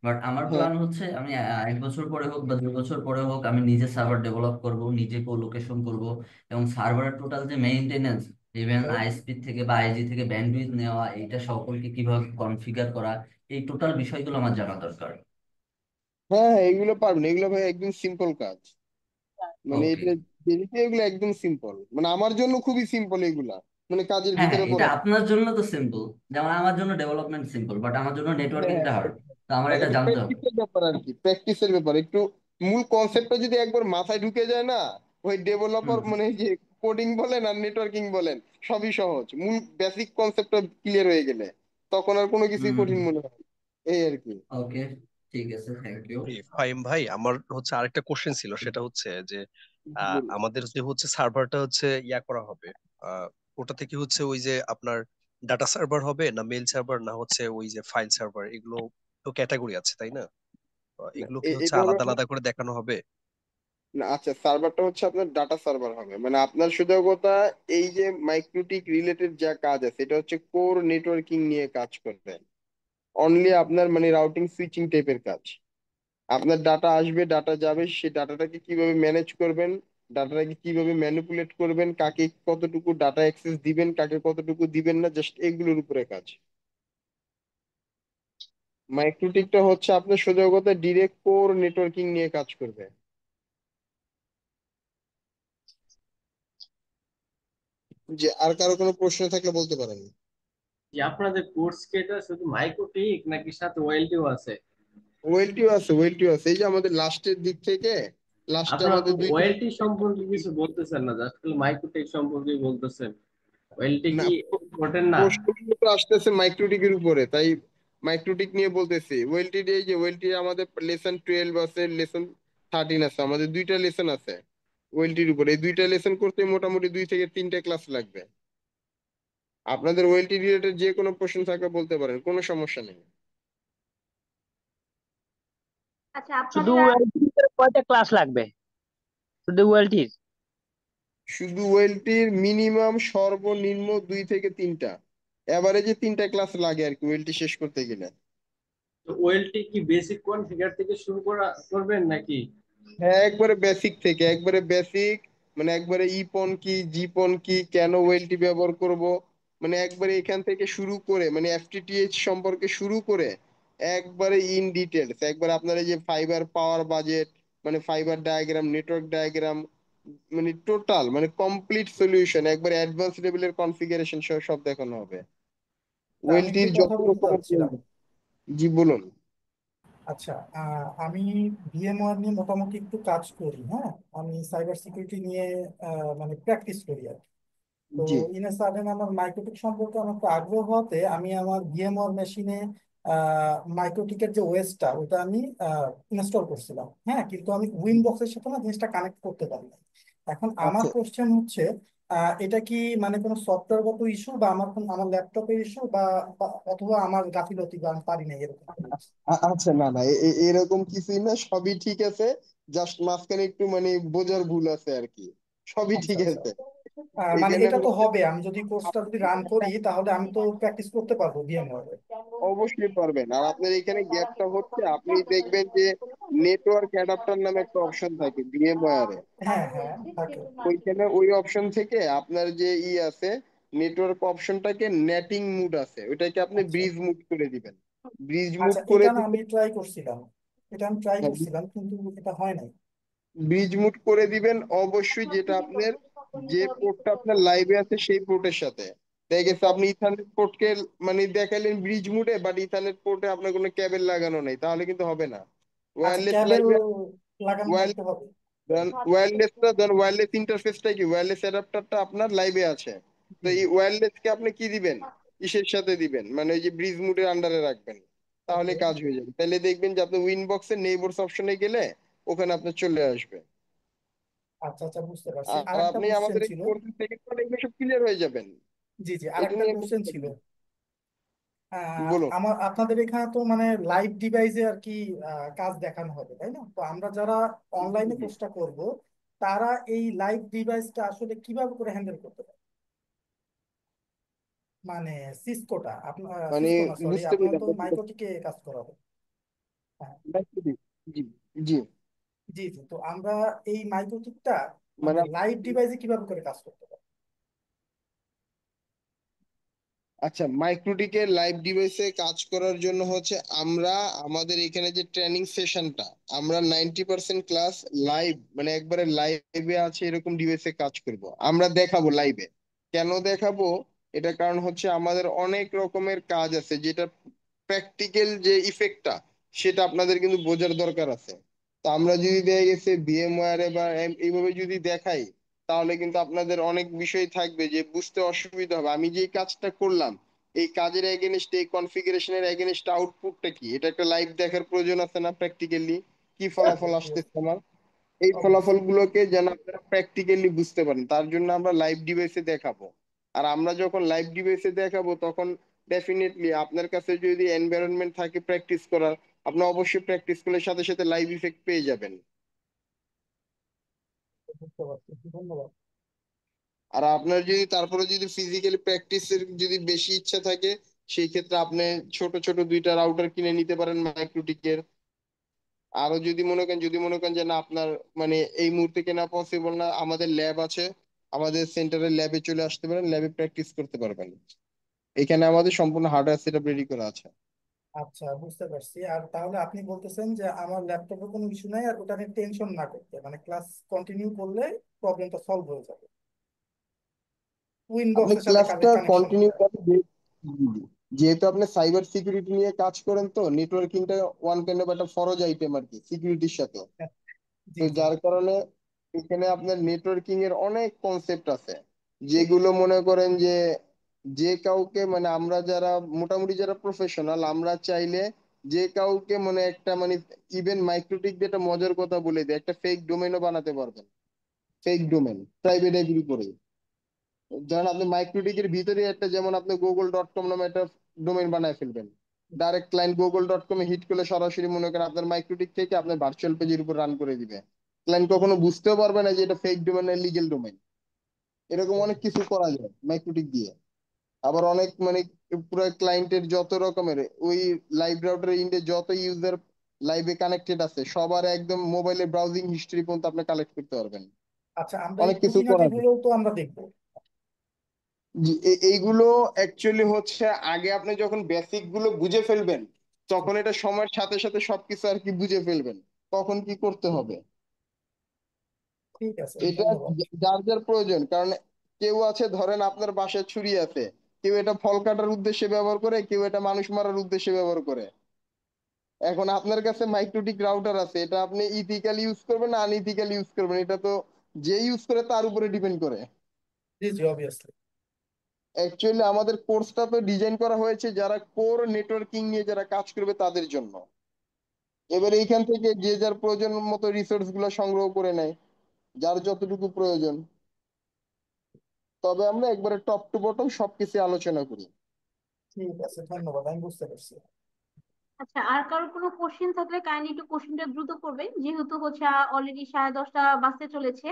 বাট আমার হ্যাঁ প্ল্যান হচ্ছে আমি 1 বছর পরে হোক বা 2 বছর পরে হোক আমি নিজে সার্ভার ডেভেলপ করব, নিজে কো লোকেশন করব, এবং সার্ভারের টোটাল যে মেইনটেনেন্স, ইভেন আইএসপি থেকে বা আইজি থেকে ব্যান্ডউইথ নেওয়া, এইটা সকলকে কিভাবে কনফিগার করা, এই টোটাল বিষয়গুলো আমার জানা দরকার। হ্যাঁ হ্যাঁ, এগুলো পারবেন, এগুলো ভাই একদম সিম্পল কাজ। মানে ওকে। এটা যেহেতু এগুলো একদম সিম্পল, মানে আমার জন্য খুবই সিম্পল এগুলা, মানে কাজের হ্যাঁ হ্যাঁ, ভিতরে এটা পড়ে না। আপনার জন্য তো সিম্পল, যেমন আমার জন্য ডেভেলপমেন্ট সিম্পল, বাট আমার জন্য হ্যাঁ নেটওয়ার্কিংটা হ্যাঁ, হার্ড। তো আমার এটা এটা জানতে হবে। প্র্যাকটিসের ব্যাপার আর কি, প্র্যাকটিসের ব্যাপার একটু। মূল কনসেপ্টটা যদি একবার মাথায় ঢুকে যায় না, ওই হুম ডেভেলপার হুম। মানে এই যে কোডিং বলেন আর নেটওয়ার্কিং বলেন সবই সহজ, মূল বেসিক কনসেপ্টটা ক্লিয়ার হয়ে গেলে তখন আর কোনো কিছুই হুম। কঠিন মনে হয় না। এই আর কি। ওকে, ঠিক আছে, থ্যাংক ইউ। ফাহিম ভাই, আমার হচ্ছে আরেকটা কোশ্চেন ছিল, সেটা হচ্ছে যে বলুন। আমাদের যে হচ্ছে সার্ভারটা হচ্ছে ইয়া করা হবে, ওটা থেকে হচ্ছে ওই যে আপনার ডাটা সার্ভার হবে না মেল সার্ভার না হচ্ছে ওই যে ফাইল সার্ভার, এগুলো তো ক্যাটাগরি আছে তাই না? না, এগুলো কি হচ্ছে এভাবে আলাদা আলাদা করে দেখানো হবে? না, আচ্ছা, সার্ভারটা হচ্ছে আপনার ডাটা সার্ভার হবে, মানে আপনার শুধু কথা এই যে মাইক্রোটিক রিলেটেড যা কাজ আছে এটা হচ্ছে কোর নেটওয়ার্কিং নিয়ে কাজ করবে, অনলি আপনার মানে রাউটিং সুইচিং টাইপের কাজ। আপনার ডাটা আসবে, ডাটা যাবে, সেই ডাটাটাকে কিভাবে ম্যানেজ করবেন, ডাটাটাকে কিভাবে ম্যানিপুলেট করবেন, কাকে কতটুকু ডাটা অ্যাক্সেস দিবেন, কাকে কতটুকু দিবেন না, জাস্ট এগুলোর উপরে কাজ। মাইক্রোটিকটা হচ্ছে আপনার সোজা কথা ডিরেক্ট কোর নেটওয়ার্কিং নিয়ে কাজ করবে। যে আর কারো কোনো প্রশ্ন থাকলে বলতে পারেন। যে আপনাদের কোর্স কি এটা শুধু মাইক্রোটিক নাকি সাথে ওয়েলটিও আছে? ওয়েলটিও আছে, ওয়েলটিও আছে, এই যে আমাদের লাস্টের দিক থেকে লাস্টে আপনারা তো আমাদের দুই ওয়েলটি সম্পর্কে কিছু বলতেছেন না, জাস্ট খালি মাইক্রোটেক সম্পর্কে বলতেছেন। ওয়েলটি না, কি ইম্পর্টেন্ট না? প্রশ্নগুলো তো আসতেছে মাইক্রোটিকের উপরে, তাই মাইক্রোটিক নিয়ে বলতেছি। ওয়েলটি এই যে ওয়েলটি আমাদের লেসন 12 আছে, লেসন 13 আছে, আমাদের দুইটা লেসন আছে ওয়েলটির উপরে। এই দুইটা লেসন করতে মোটামুটি 2 থেকে 3টা ক্লাস লাগবে। আপনাদের ওয়েলটি রিলেটেড যে কোনো প্রশ্ন থাকলে বলতে পারেন, কোনো সমস্যা নেই। আচ্ছা, শুধু আপনাদের ওয়েলটির কয়টা ক্লাস লাগবে? শুধু ওয়েলটির? শুধু ওয়েলটির মিনিমাম সর্বনিম্ন 2 থেকে 3টা, এভারেজে 3টা ক্লাস লাগে আর কি ওয়েলটি শেষ করতে গেলে। তো ওয়েলটি কি বেসিক কনফিগার থেকে শুরু করবেন নাকি? হ্যাঁ, একবারে বেসিক থেকে, একবারে বেসিক, মানে একবারে ইপন কি জিপন কি কেন ওয়েলটি ব্যবহার করব, মানে একবারে এখান থেকে শুরু করে মানে এফটিটিএইচ সম্পর্কে শুরু করে একবারে ইন ডিটেলস, একবারে আপনার এই যে ফাইবার পাওয়ার বাজেট, মানে ফাইবার ডায়াগ্রাম, নেটওয়ার্ক ডায়াগ্রাম, মানে টোটাল মানে কমপ্লিট সলিউশন, একবারে অ্যাডভান্স লেভেলের কনফিগারেশন সহ সব দেখানো হবে আমি একটু ওয়েলটির কথা যত বলতে রকমের চাচ্ছিলাম। জি বলুন। আচ্ছা, আমি ভিএমওয়ার নিয়ে মোটামুটি একটু কাজ করি। হ্যাঁ, আমি সাইবার সিকিউরিটি নিয়ে মানে প্র্যাকটিস করি আর কি। তো জি ইন সাডেন আমার মাইক্রোটিক সম্পর্কে আমার একটু আগ্রহ হতে আমি আমার ভিএমওয়ার মেশিনে মাইক্রোটিকের যে ওয়েসটা ওটা আমি ইনস্টল করছিলাম। হ্যাঁ, কিন্তু আমি উইনবক্সের সাথে না জিনিসটা কানেক্ট করতে পারি না। এখন আমার আচ্ছা কোশ্চেন হচ্ছে, এটা কি মানে কোনো সফটওয়্যারগত ইস্যু, বা আমার ল্যাপটপের ইস্যু, বা অথবা আমার গাফিলতি, বা আমি পারি না এরকম কোনো কিছু? আচ্ছা, না না, এরকম কিছুই না, সবই ঠিক আছে, জাস্ট মাঝখানে একটু মানে বোঝার ভুল আছে আর কি, সবই আচ্ছা, ঠিক আচ্ছা। আছে। মানে এখানে এটা তো হচ্ছে হবে, আমি যদি কোর্সটা যদি রান করি তাহলে আমি তো প্র্যাকটিস করতে পারবো ভিএমওয়ারে। অবশ্যই পারবেন। আর আপনার এখানে গ্যাপটা হচ্ছে আপনি দেখবেন যে নেটওয়ার্ক অ্যাডাপ্টার নামে একটা অপশন থাকে ভিএমওয়্যারে, হ্যাঁ, হ্যাঁ, থাকে। ওইখানে ওই অপশন থেকে আপনার যে আছে নেটওয়ার্ক অপশনটাকে নেটিং মুড আছে, ওইটাকে আপনি আচ্ছা, ব্রিজ মুড করে দিবেন। ব্রিজ মুড আচ্ছা, করে এটা না দিলে, আমি ট্রাই করছিলাম। এটা আমি ট্রাই হ্যাঁ, করছিলাম কিন্তু এটা হয় নাই। ব্রিজ মুড করে দিবেন অবশ্যই, যেটা আপনার যে পোর্টটা আপনার লাইভে আছে সেই পোর্টের সাথে। দেখা গেছে আপনি ইথারনেট পোর্টকে মানে দেখাইলেন ব্রিজ মুডে, বাট ইথারনেট পোর্টে আপনার কোনো কেবল লাগানো নেই, তাহলে কিন্তু হবে না। আচ্ছা, ওয়্যারলেস ক্যাবেল লাইভে লাগানো থাকতে হবে। ওয়্যারলেস ইন্টারফেসটা কি, ওয়্যারলেস অ্যাডাপ্টারটা আপনার লাইভে আছে, তো জি, এই ওয়্যারলেস কে আপনি কি দিবেন, ইসের সাথে দিবেন, মানে ওই যে ব্রিজ মুডের আন্ডারে রাখবেন, তাহলে ওকে। কাজ হয়ে যাবে। তাহলে দেখবেন যে আপনি উইনবক্সের নেইবারস অপশনে গেলে ওখানে আপনার চলে আসবে। আচ্ছা, আচ্ছা, বুঝতে পারছি। আর আর একটা আপনি কোশ্চেন আমাদের এই ছিল। কোর্সের সেকেন্ড পার্ট এগুলো সব ক্লিয়ার হয়ে যাবেন, জি, জি, আর এটা একটা নিয়ে কোনো কোশ্চেন ছিল। problem নেই। বলুন। আপনাদের এখানে তো মানে লাইভ ডিভাইসে আর কি কাজ দেখানো হবে, তাই না? তো আমরা যারা অনলাইনে কোর্সটা করব, তারা এই লাইভ ডিভাইসটা আসলে কিভাবে করে হ্যান্ডেল করতে পারে? মানে সিসকোটা, আপনার মানে সিসকো না, সরি, বুঝতে আপনার পেরেছি তো আপনার কি মাইক্রোটিকে কাজ করাবে। হ্যাঁ, জি জি। জি, জি, তো আমরা এই মাইক্রোটিকটা মানে মানে লাইভ ডিভাইসে কিভাবে করে কাজ করতে পারি? আচ্ছা, মাইক্রোটিকের লাইভ ডিভাইসে কাজ করার জন্য হচ্ছে আমরা আমাদের এখানে যে ট্রেনিং সেশনটা, আমরা 90% ক্লাস লাইভ মানে একবারে লাইভে আছে এরকম ডিভাইসে কাজ করব, আমরা দেখাবো লাইভে। কেন দেখাবো? এটা কারণ হচ্ছে আমাদের অনেক রকমের কাজ আছে যেটা প্র্যাকটিক্যাল যে ইফেক্টটা সেটা আপনাদের কিন্তু বোঝার দরকার আছে। তো আমরা যদি দেখা গেছে ভিএমওয়্যারে বা এইভাবে যদি দেখাই, তাহলে কিন্তু আপনাদের অনেক বিষয় থাকবে যে বুঝতে অসুবিধা হবে। আমি যে কাজটা করলাম এই কাজের এগেনস্ট, এই কনফিগারেশনের এগেনস্ট আউটপুটটা কি, এটা একটা লাইভ দেখার প্রয়োজন আছে না? প্র্যাকটিক্যালি কি ফলাফল আসতেছে আমার, এই ফলাফল অবশ্যই। গুলোকে যেন আপনারা প্র্যাকটিক্যালি বুঝতে পারেন, তার জন্য আমরা লাইভ ডিভাইসে দেখাবো। আর আমরা যখন লাইভ ডিভাইসে দেখাবো তখন ডেফিনেটলি আপনার কাছে যদি এনভায়রনমেন্ট থাকে প্র্যাকটিস করার, আপনি অবশ্যই প্র্যাকটিস করলে সাথে সাথে লাইভ ইফেক্ট পেয়ে যাবেন। বুঝতে পারছি, ধন্যবাদ। আর আপনার যদি তারপরে যদি ফিজিক্যালি প্র্যাকটিসের যদি বেশি ইচ্ছা থাকে, সেই ক্ষেত্রে আপনি ছোট ছোট 2টা রাউটার কিনে নিতে পারেন মাইক্রোটিকের। আরো যদি মনে করেন যে না আপনার মানে এই মুহূর্তে কেনা পসিবল না, আমাদের ল্যাব আছে, আমাদের সেন্টারের ল্যাবে চলে আসতে পারেন, ল্যাবে প্র্যাকটিস করতে পারবেন। এখানে আমাদের সম্পূর্ণ হার্ডওয়্যার সেটআপ রেডি করা আছে। আচ্ছা, বুঝতে পারছি। আর তাহলে আপনি বলতেছেন যে আমার ল্যাপটপে কোনো ইস্যু নাই, আর ওটা নিয়ে টেনশন না করতে, মানে ক্লাস কন্টিনিউ করলে প্রবলেমটা সলভ হয়ে যাবে আপনি উইনবক্সের সাথে ক্লাসটা কানেকশন কন্টিনিউ হলে। করেন, যেহেতু আপনি সাইবার সিকিউরিটি নিয়ে কাজ করেন, তো নেটওয়ার্কিংটা ওয়ান কাইন্ড অফ একটা ফরজ আইটেম আর কি সিকিউরিটির সাথে। হ্যাঁ, জি তো জি। যার কারণে এখানে আপনার নেটওয়ার্কিং এর অনেক কনসেপ্ট আছে, যেগুলো মনে করেন যে যে কাউকে মানে আমরা যারা মোটামুটি যারা প্রফেশনাল, আমরা চাইলে যে কাউকে মানে একটা মানে ইভেন মাইক্রোটিক দিয়ে একটা মজার কথা বলে দিই, একটা ফেক ডোমেনও বানাতে পারবেন। ফেক ডোমেন প্রাইভেট আইপির উপরে, ধরেন আপনি মাইক্রোটিকের ভিতরে একটা, যেমন আপনি google.com নামে একটা ডোমেন বানায় ফেলবেন, ডাইরেক্ট ক্লায়েন্ট google.com এ হিট করলে সরাসরি মনে করেন আপনার মাইক্রোটিক থেকে আপনার ভার্চুয়াল পেজের উপর রান করে দিবে। ক্লায়েন্ট কখনো বুঝতেও পারবে না যে এটা ফেক ডোমেন না লিগেল ডোমেন। এরকম অনেক কিছু করা যায় মাইক্রোটিক দিয়ে। আবার অনেক মানে পুরো ক্লায়েন্টের যত রকমের ওই লাইভ রাউটার ইন্ডে যত ইউজার লাইভে কানেক্টেড আছে সবার একদম মোবাইলে ব্রাউজিং হিস্ট্রি পর্যন্ত আপনি কালেক্ট করতে পারবেন। আচ্ছা, আমরা এই অনেক কিছু খুঁটিনাটি করা যায়। গুলো তো আমরা দেখবো। জি, এইগুলো অ্যাকচুয়ালি হচ্ছে আগে আপনি যখন বেসিক গুলো বুঝে ফেলবেন, তখন এটা সময়ের সাথে সাথে সবকিছু আর কি বুঝে ফেলবেন কখন কি করতে হবে। ঠিক আছে, এটা ধন্যবাদ। যার যার প্রয়োজন, কারণ কেউ আছে ধরেন আপনার বাসায় ছুরি আছে, কেউ এটা ফল কাটার উদ্দেশ্যে ব্যবহার করে, কেউ এটা মানুষ মারার উদ্দেশ্যে ব্যবহার করে। এখন আপনার কাছে মাইক্রোটিক রাউটার আছে, এটা আপনি ইথিক্যালি ইউজ করবেন না আনইথিক্যালি ইউজ করবেন, এটা তো যে ইউজ করে তার উপরে ডিপেন্ড করে। জি জি, অবভিয়াসলি। অ্যাকচুয়ালি আমাদের কোর্সটা তো ডিজাইন করা হয়েছে যারা কোর নেটওয়ার্কিং নিয়ে যারা কাজ করবে তাদের জন্য। এবার এইখান থেকে যে যার প্রয়োজন মতো রিসোর্স গুলো সংগ্রহ করে নেয়, যার যতটুকু প্রয়োজন। তবে আমরা একবারে টপ টু বটম সবকিছু আলোচনা করি। ঠিক আছে, ধন্যবাদ, আমি বুঝতে পারছি। আচ্ছা, আর কারোর কোনো কোশ্চেন থাকলে কাইন্ডলি একটু কোশ্চেনটা দ্রুত করবেন, যেহেতু হচ্ছে অলরেডি 10:30 বাজতে চলেছে।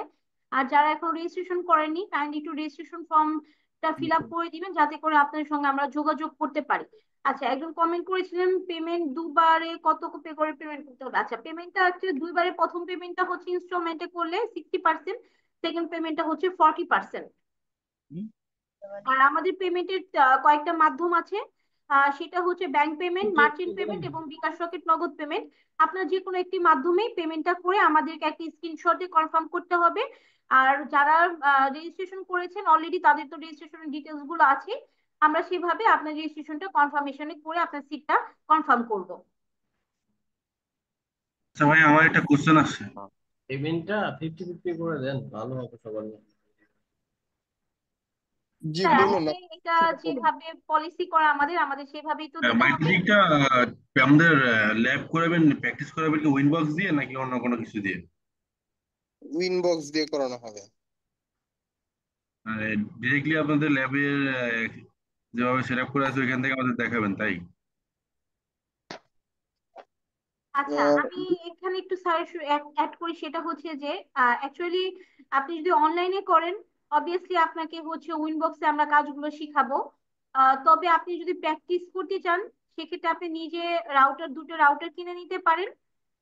আর যারা এখন রেজিস্ট্রেশন করেননি কাইন্ডলি একটু রেজিস্ট্রেশন ফর্মটা ফিল আপ করে দিবেন, যাতে করে আপনাদের সঙ্গে আমরা যোগাযোগ করতে পারি। আচ্ছা, একজন কমেন্ট করেছিলেন পেমেন্ট দুবারে কত পে করে পেমেন্ট করতে হবে। আচ্ছা, পেমেন্টটা হচ্ছে দুইবারে, প্রথম পেমেন্টটা হচ্ছে ইনস্টলমেন্টে করলে 60%, সেকেন্ড পেমেন্টটা হচ্ছে 40%। আর আমাদের পেমেন্টের কয়েকটা মাধ্যম আছে, সেটা হচ্ছে ব্যাংক পেমেন্ট, মার্চেন্ট পেমেন্ট এবং বিকাশ রকেট নগদ পেমেন্ট। আপনার যে কোনো একটি মাধ্যমেই পেমেন্টটা করে আমাদেরকে একটা স্ক্রিনশটে কনফার্ম করতে হবে। আর যারা রেজিস্ট্রেশন করেছেন অলরেডি, তাদের তো রেজিস্ট্রেশন ডিটেলস গুলো আছে, আমরা সেভাবে আপনার রেজিস্ট্রেশনটা কনফার্মেশনে করে আপনার সিটটা কনফার্ম করব। আচ্ছা ভাই, আমার একটা কোশ্চেন আছে। পেমেন্টটা 50-50 করে দেন, ভালো হবে সবার জন্য। জি স্যার, বলুন আসলে না। এটা যেভাবে পলিসি করা আমাদের আমাদের সেভাবেই তো দিতে হবে। মাইক্রোটিকটা আমাদের ল্যাব করাবেন, প্র্যাকটিস করাবেন কি উইনবক্স দিয়ে নাকি অন্য কোনো কিছু দিয়ে? উইনবক্স দিয়ে করানো হবে। ডিরেক্টলি আপনাদের ল্যাবের যেভাবে সেট আপ করে আছে ওইখান থেকে আমাদের দেখাবেন, তাই? আচ্ছা, আমি এখানে একটু সাজেশন অ্যাড করি, সেটা হচ্ছে যে অ্যাকচুয়ালি আপনি যদি অনলাইনে করেন, অবভিয়াসলি আপনাকে হচ্ছে উইনবক্সে আমরা কাজগুলো শিখাবো। তবে আপনি যদি প্র্যাকটিস করতে চান, সেক্ষেত্রে আপনি নিজে দুটো রাউটার কিনে নিতে পারেন।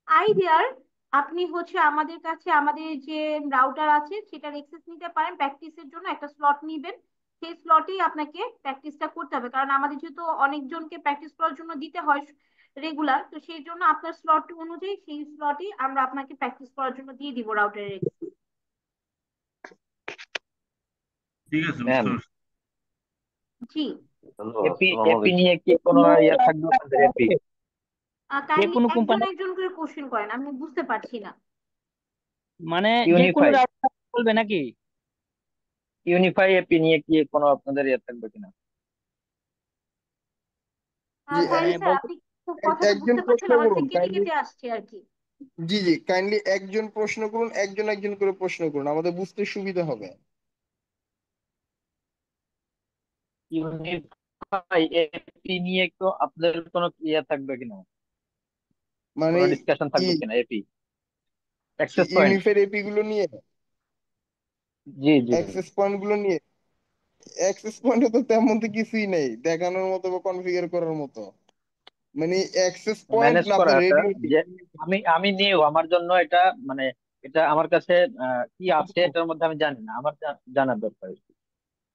আইডিয়ার আপনি হচ্ছে আমাদের কাছে আমাদের যে রাউটার আছে সেটার এক্সেস নিতে পারেন, প্র্যাকটিসের জন্য একটা স্লট নিবেন। সেই স্লটেই আপনাকে প্র্যাকটিসটা করতে হবে, কারণ আমাদের যেহেতু অনেকজনকে প্র্যাকটিস করার জন্য দিতে হয় রেগুলার, তো সেই জন্য আপনার স্লট অনুযায়ী সেই স্লটই আমরা আপনাকে প্র্যাকটিস করার জন্য দিয়ে দিব রাউটারের। ঠিক আছে, ম্যাম, বুঝতে পারছি। জি, এপি এপি নিয়ে কি কোনো ইয়ে থাকবে আপনাদের এপি? যে কাইন্ডলি কোনো একজন কোম্পানি, একজন করে কোশ্চেন করেন, আমি বুঝতে পারছি না। মানে যে কোনো ইউনিফাই রাউটার বলবে নাকি? ইউনিফাই এপি নিয়ে কি কোনো আপনাদের ইয়ে থাকবে কিনা? জি সরি মানে স্যার, বলতে, আপনি খুব কথাটা একজন বুঝতে প্রশ্ন পারছেন, আমার করুন কাছে কেটে কাইন্ডলি। কেটে আসছে আর কি। জি জি, কাইন্ডলি একজন প্রশ্ন করুন, একজন একজন করে প্রশ্ন করুন, আমাদের বুঝতে সুবিধা হবে। ইউনিফাই এপি নিয়ে একটু আপনাদের কোনো ইয়ে থাকবে কিনা, মানে কোনো ডিসকাশন ই থাকবে কিনা AP access point? Unified AP গুলো নিয়ে, জি জি। অ্যাক্সেস পয়েন্ট গুলো নিয়ে, অ্যাক্সেস পয়েন্টে তো তেমন তো কিছুই নেই দেখানোর মতো বা কনফিগার করার মতো। মানে অ্যাক্সেস পয়েন্ট ম্যানেজ না করা আপনার এটা, রেডিও যে আমি আমি নিউ, আমার জন্য এটা মানে এটা আমার কাছে কি আছে এটার মধ্যে আমি জানি না, আমার জানার দরকার।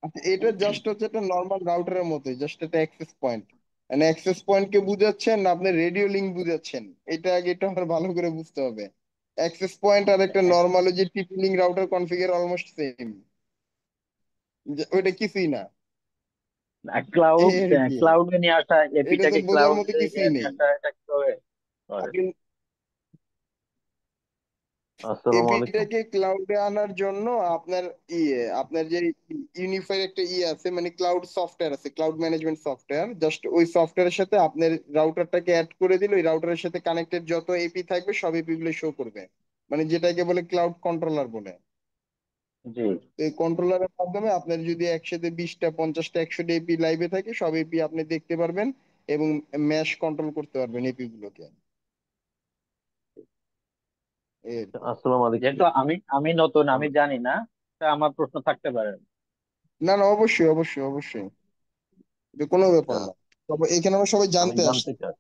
আচ্ছা, এটা জাস্ট হচ্ছে একটা নর্মাল রাউটারের মতো, জাস্ট একটা অ্যাক্সেস পয়েন্ট। মানে অ্যাক্সেস পয়েন্ট কে বুঝাচ্ছেন না আপনি রেডিও লিংক বুঝাচ্ছেন? এটা আগে এটা আমার ভালো করে বুঝতে হবে। অ্যাক্সেস পয়েন্ট আর একটা নর্মাল যে টিপি link router configure almost same, ওইটা কিছুই না। এই ক্লাউড, আর কি, ক্লাউডে নিয়ে আসা, এটা তো এপিটাকে বোঝার মতো ক্লাউডে কিছুই নিয়ে নেই। আসা, এটা কিভাবে করে? আপনি আসসালামু আলাইকুম। এপিটাকে ক্লাউডে আনার জন্য আপনার আপনার যে ইউনিফাই একটা আছে, মানে ক্লাউড সফটওয়্যার আছে, ক্লাউড ম্যানেজমেন্ট সফটওয়্যার, জাস্ট ওই সফটওয়্যারের সাথে আপনার রাউটারটাকে অ্যাড করে দিলে ওই রাউটারের সাথে কানেক্টেড যত এপি থাকবে সব এপি গুলো শো করবে। মানে যেটাকে বলে ক্লাউড কন্ট্রোলার বলে। জি। তো এই কন্ট্রোলারের মাধ্যমে আপনার যদি একসাথে 20টা 50টা 100টা এপি লাইভে থাকে সব এপি আপনি দেখতে পারবেন এবং ম্যাশ কন্ট্রোল করতে পারবেন এপি গুলোকে। এই আর কি। আসসালামু আলাইকুম। যেহেতু আমি আমি নতুন, আমি আম- জানি না, তা আমার প্রশ্ন থাকতে পারে। না না, অবশ্যই অবশ্যই অবশ্যই, এটা কোনো ব্যাপার আচ্ছা, না। তবে এখানে আমরা সবাই আমি জানতে জানতে আসছি। চাই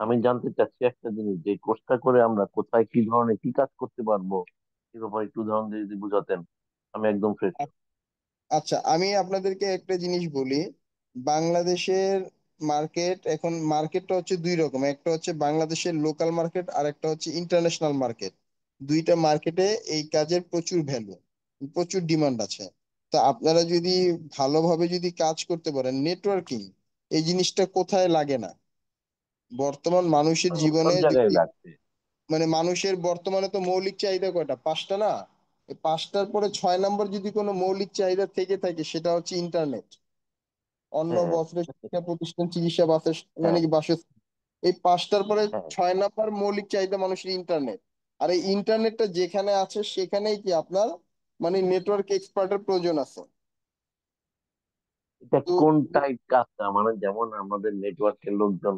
আমি জানতে চাচ্ছি একটা জিনিস, যে কোর্সটা করে আমরা কোথায় কি ধরনের কি কাজ করতে পারবো, এ ব্যাপারে একটু উদাহরণ দিয়ে যদি বুঝাতেন, আমি একদম ফ্রেশ। আচ্ছা, আমি আপনাদেরকে একটা জিনিস বলি। বাংলাদেশের মার্কেট এখন, মার্কেটটা হচ্ছে দুই রকম, একটা হচ্ছে বাংলাদেশের লোকাল মার্কেট আর একটা হচ্ছে ইন্টারন্যাশনাল মার্কেট। দুইটা মার্কেটে এই কাজের প্রচুর ভ্যালু, প্রচুর ডিমান্ড আছে। তো আপনারা যদি ভালোভাবে যদি কাজ করতে পারেন, নেটওয়ার্কিং এই জিনিসটা কোথায় লাগে না বর্তমান মানুষের সব জীবনে জায়গায় যদি, লাগছে। মানে মানুষের বর্তমানে তো মৌলিক চাহিদা কয়টা, পাঁচটা না? এই পাঁচটার পরে 6 নম্বর যদি কোনো মৌলিক চাহিদা থেকে থাকে সেটা হচ্ছে ইন্টারনেট, অন্ন হ্যাঁ, বস্ত্র শিক্ষা প্রতিষ্ঠান চিকিৎসা বাসের মানে হ্যাঁ, কি বাসের, এই পাঁচটার পরে হ্যাঁ। 6 নম্বর মৌলিক চাহিদা মানুষের ইন্টারনেট। আর এই ইন্টারনেটটা যেখানে আছে সেখানেই কি আপনার মানে নেটওয়ার্ক এক্সপার্টের প্রয়োজন আছে। এটা তো কোন টাইপ কাজটা, মানে যেমন আমাদের নেটওয়ার্কের লোকজন,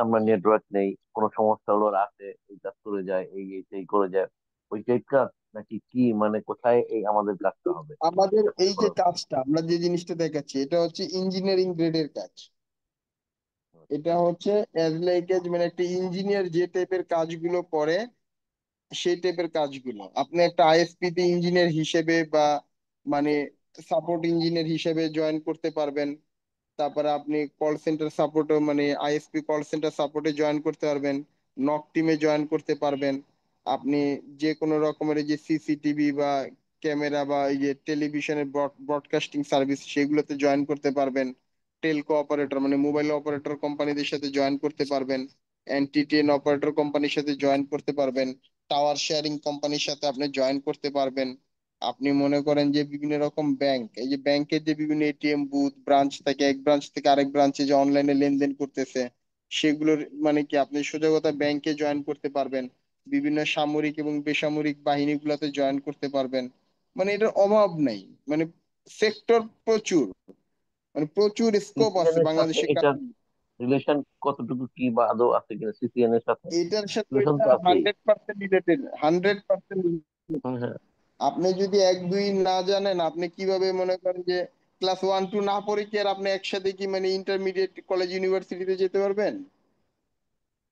আমরা নেটওয়ার্ক নেই, কোনো সমস্যা হলো রাতে এই কাজ করে যায়, এই সেই করে যায়, ওই টাইপ কাজ নাকি কি, মানে কোথায় এই আমাদের কাজটা হবে? আমাদের এটা এই যে কাজটা আমরা যে জিনিসটা দেখাচ্ছি এটা হচ্ছে ইঞ্জিনিয়ারিং গ্রেডের কাজ। এটা হচ্ছে অ্যাজ লাইক এজ, মানে একটা ইঞ্জিনিয়ার যে টাইপের কাজগুলো করে সেই টাইপের কাজগুলো আপনি একটা আইএসপি তে ইঞ্জিনিয়ার হিসেবে বা মানে সাপোর্ট ইঞ্জিনিয়ার হিসেবে জয়েন করতে পারবেন। তারপরে আপনি কল সেন্টার সাপোর্টও মানে আইএসপি কল সেন্টার সাপোর্টে জয়েন করতে পারবেন, নক টিমে জয়েন করতে পারবেন। আপনি যে কোনো রকমের এই যে সিসিটিভি বা ক্যামেরা বা এই যে টেলিভিশনের ব্রডকাস্টিং সার্ভিস সেগুলোতে জয়েন করতে পারবেন। টেলকো অপারেটর মানে মোবাইল অপারেটর কোম্পানিদের সাথে জয়েন করতে পারবেন। এনটিটিএন অপারেটর কোম্পানির সাথে জয়েন করতে পারবেন। টাওয়ার শেয়ারিং কোম্পানির সাথে আপনি জয়েন করতে পারবেন। আপনি মনে করেন যে বিভিন্ন রকম ব্যাংক, এই যে ব্যাংকের যে বিভিন্ন এটিএম বুথ ব্রাঞ্চ থাকে, এক ব্রাঞ্চ থেকে আরেক ব্রাঞ্চে যে অনলাইনে লেনদেন করতেছে সেগুলোর মানে কি আপনি সোজা কথা ব্যাংকে জয়েন করতে পারবেন। বিভিন্ন সামরিক এবং বেসামরিক বাহিনীগুলোতে জয়েন করতে পারবেন। মানে এটার অভাব নাই, মানে সেক্টর প্রচুর, মানে প্রচুর স্কোপ সিসিএন আছে এর সাথে বাংলাদেশে এটার রিলেশন কতটুকু, কি বা আদৌ আছে কিনা সিসিএন এর সাথে? এটার সাথে রিলেশন এটা তো আছেই। 100% রিলেটেড, 100%। হ্যাঁ, হ্যাঁ। আপনি যদি এক দুই না জানেন আপনি কিভাবে মনে করেন যে ক্লাস 1 2 না পড়ে কি আর আপনি একসাথে কি মানে ইন্টারমিডিয়েট কলেজ ইউনিভার্সিটিতে যেতে পারবেন?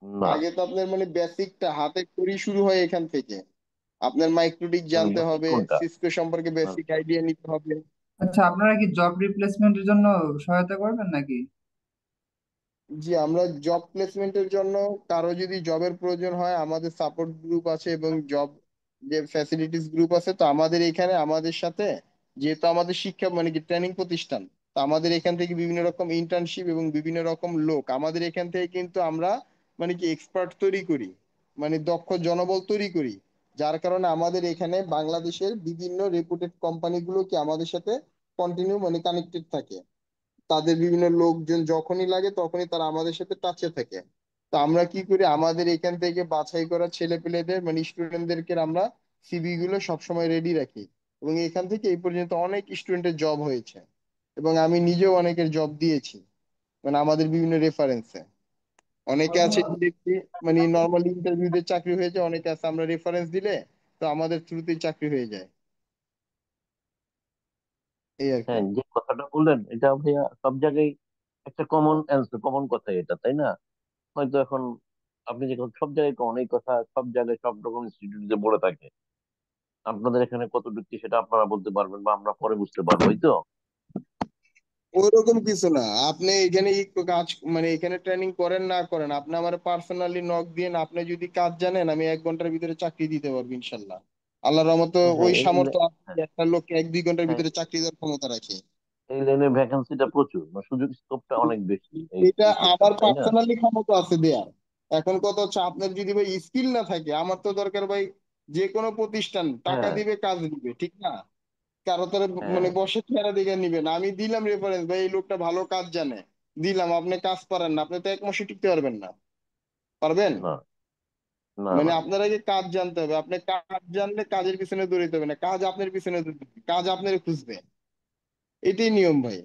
না, আগে তো আপনার মানে বেসিকটা হাতে করেই শুরু হয় এখান থেকে। আপনার মাইক্রোটিক মানে জানতে বেসিক হবে, কোনটা? সিসকো সম্পর্কে বেসিক আইডিয়া নিতে হবে। আচ্ছা, আপনারা কি জব রিপ্লেসমেন্টের জন্য সহায়তা করবেন নাকি? জি, আমরা জব প্লেসমেন্টের জন্য কারো যদি জবের প্রয়োজন হয় আমাদের সাপোর্ট গ্রুপ আছে এবং জব যে ফ্যাসিলিটিস গ্রুপ আছে। তো আমাদের এখানে আমাদের সাথে, যেহেতু আমাদের শিক্ষা মানে কি ট্রেনিং প্রতিষ্ঠান, তো আমাদের এখান থেকে বিভিন্ন রকম ইন্টার্নশিপ এবং বিভিন্ন রকম লোক আমাদের এখান থেকে কিন্তু আমরা মানে কি এক্সপার্ট তৈরি করি, মানে দক্ষ জনবল তৈরি করি। যার কারণে আমাদের এখানে বাংলাদেশের বিভিন্ন রেপুটেড কোম্পানিগুলো কি আমাদের সাথে কন্টিনিউ মানে কানেক্টেড থাকে। তাদের বিভিন্ন লোকজন যখনই লাগে তখনই তারা আমাদের সাথে টাচে থাকে। তো আমরা কি করি, আমাদের এখান থেকে বাছাই করা ছেলে পেলেদের মানে স্টুডেন্টদেরকে আমরা সিভি গুলো সবসময় রেডি রাখি এবং এখান থেকে এই পর্যন্ত অনেক স্টুডেন্টের জব হয়েছে। এবং আমি নিজেও অনেকের জব দিয়েছি, মানে আমাদের বিভিন্ন রেফারেন্সে। অনেকে আছে ডিরেক্টলি মানে নর্মাল ইন্টারভিউতে চাকরি হয়ে যায়, অনেকে আছে আমরা রেফারেন্স দিলে তো আমাদের থ্রুতেই চাকরি হয়ে যায়, এই আর কি। হ্যাঁ, যে কথাটা বললেন এটা ভাইয়া সব জায়গায় একটা কমন অ্যান্সার, কমন কথা এটা, তাই না? হয়তো এখন আপনি যে সব জায়গায় অনেক কথা সব জায়গায় সব রকম ইনস্টিটিউটে বলে থাকে, আপনাদের এখানে কতটুকু কি সেটা আপনারা বলতে পারবেন বা আমরা পরে বুঝতে পারবো, এই তো। ওইরকম কিছু না, আপনি এখানে একটু কাজ মানে এখানে ট্রেনিং করেন না করেন, আপনি আমার পার্সোনালি নক দিয়ে আপনি যদি কাজ জানেন আমি 1 ঘন্টার ভিতরে চাকরি দিতে পারবো ইনশাল্লাহ। আল্লাহর রহমতে হ্যাঁ ওই এই সামর্থ্য আছে হ্যাঁ যে একটা লোককে 1-2 ঘন্টার হ্যাঁ, ভিতরে চাকরি দেওয়ার ক্ষমতা রাখে। এই লাইনের ভ্যাকেন্সিটা প্রচুর, মানে সুযোগ স্কোপটা অনেক বেশি এই এটা এই ক্ষেত্রে, আমার তাই না? পার্সোনালি ক্ষমতা আছে দেয়ার। এখন কথা হচ্ছে আপনার যদি ভাই স্কিল না থাকে, আমার তো দরকার ভাই যে কোনো প্রতিষ্ঠান টাকা হ্যাঁ দিবে কাজ দিবে, ঠিক না? কারো তোর হ্যাঁ, মানে বসে চেহারা দিকে নিবে না। আমি দিলাম রেফারেন্স, ভাই এই লোকটা ভালো কাজ জানে, দিলাম, আপনি কাজ পারেন না, আপনি তো 1 মাসে টিকতে পারবেন না। পারবেন? না না মানে না, আপনার আগে কাজ জানতে হবে, আপনি কাজ জানলে কাজের পিছনে দৌড়াতে হবে না, কাজ আপনার পিছনে দৌড়াবে, কাজ আপনার খুঁজবে। এটাই নিয়ম ভাই।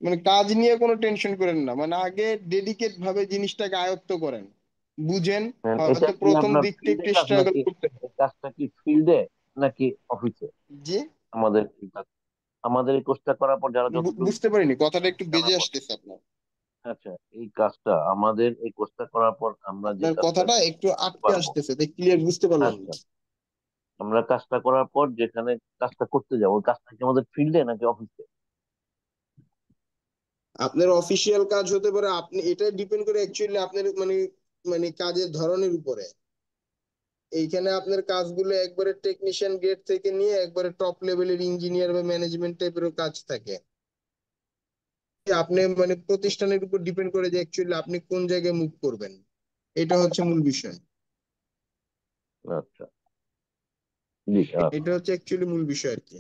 মানে কাজ নিয়ে কোনো টেনশন করেন না, মানে আগে ডেডিকেট ভাবে জিনিসটাকে আয়ত্ত করেন, বুঝেন। হ্যাঁ, এটা হয়তো কি প্রথম আপনার দিকটা ফিল্ডে একটু কাজ স্ট্রাগল নাকি? করতে হবে। এই কাজটা কি ফিল্ডে নাকি অফিসে? জি, আমাদের এই আমাদের এই কোর্সটা করার পর যারা যতটুকু বুঝতে পারিনি, কথাটা একটু বেজে জানার পর, আসতেছে আপনার। আচ্ছা, এই কাজটা আমাদের এই কোর্সটা করার পর আমরা যে আপনার কাজটা কথাটা একটু করতে আটকে পারবো, আসতেছে, ক্লিয়ার বুঝতে পারলাম আচ্ছা, না। আমরা কাজটা করার পর যেখানে কাজটা করতে যাবো ওই কাজটা কি আমাদের ফিল্ডে নাকি অফিসে? আপনার অফিসিয়াল কাজ হতে পারে, আপনি এটা ডিপেন্ড করে অ্যাকচুয়ালি আপনার মানে মানে কাজের ধরনের উপরে। এইখানে আপনার কাজগুলো একবারে টেকনিশিয়ান গ্রেড থেকে নিয়ে একবারে টপ লেভেলের ইঞ্জিনিয়ার বা ম্যানেজমেন্ট টাইপেরও কাজ থাকে। আপনি মানে প্রতিষ্ঠানের উপর ডিপেন্ড করে যে অ্যাকচুয়ালি আপনি কোন জায়গায় মুভ করবেন, এটা হচ্ছে মূল বিষয়। আচ্ছা, জি, এটা হচ্ছে অ্যাকচুয়ালি মূল বিষয় আর কি।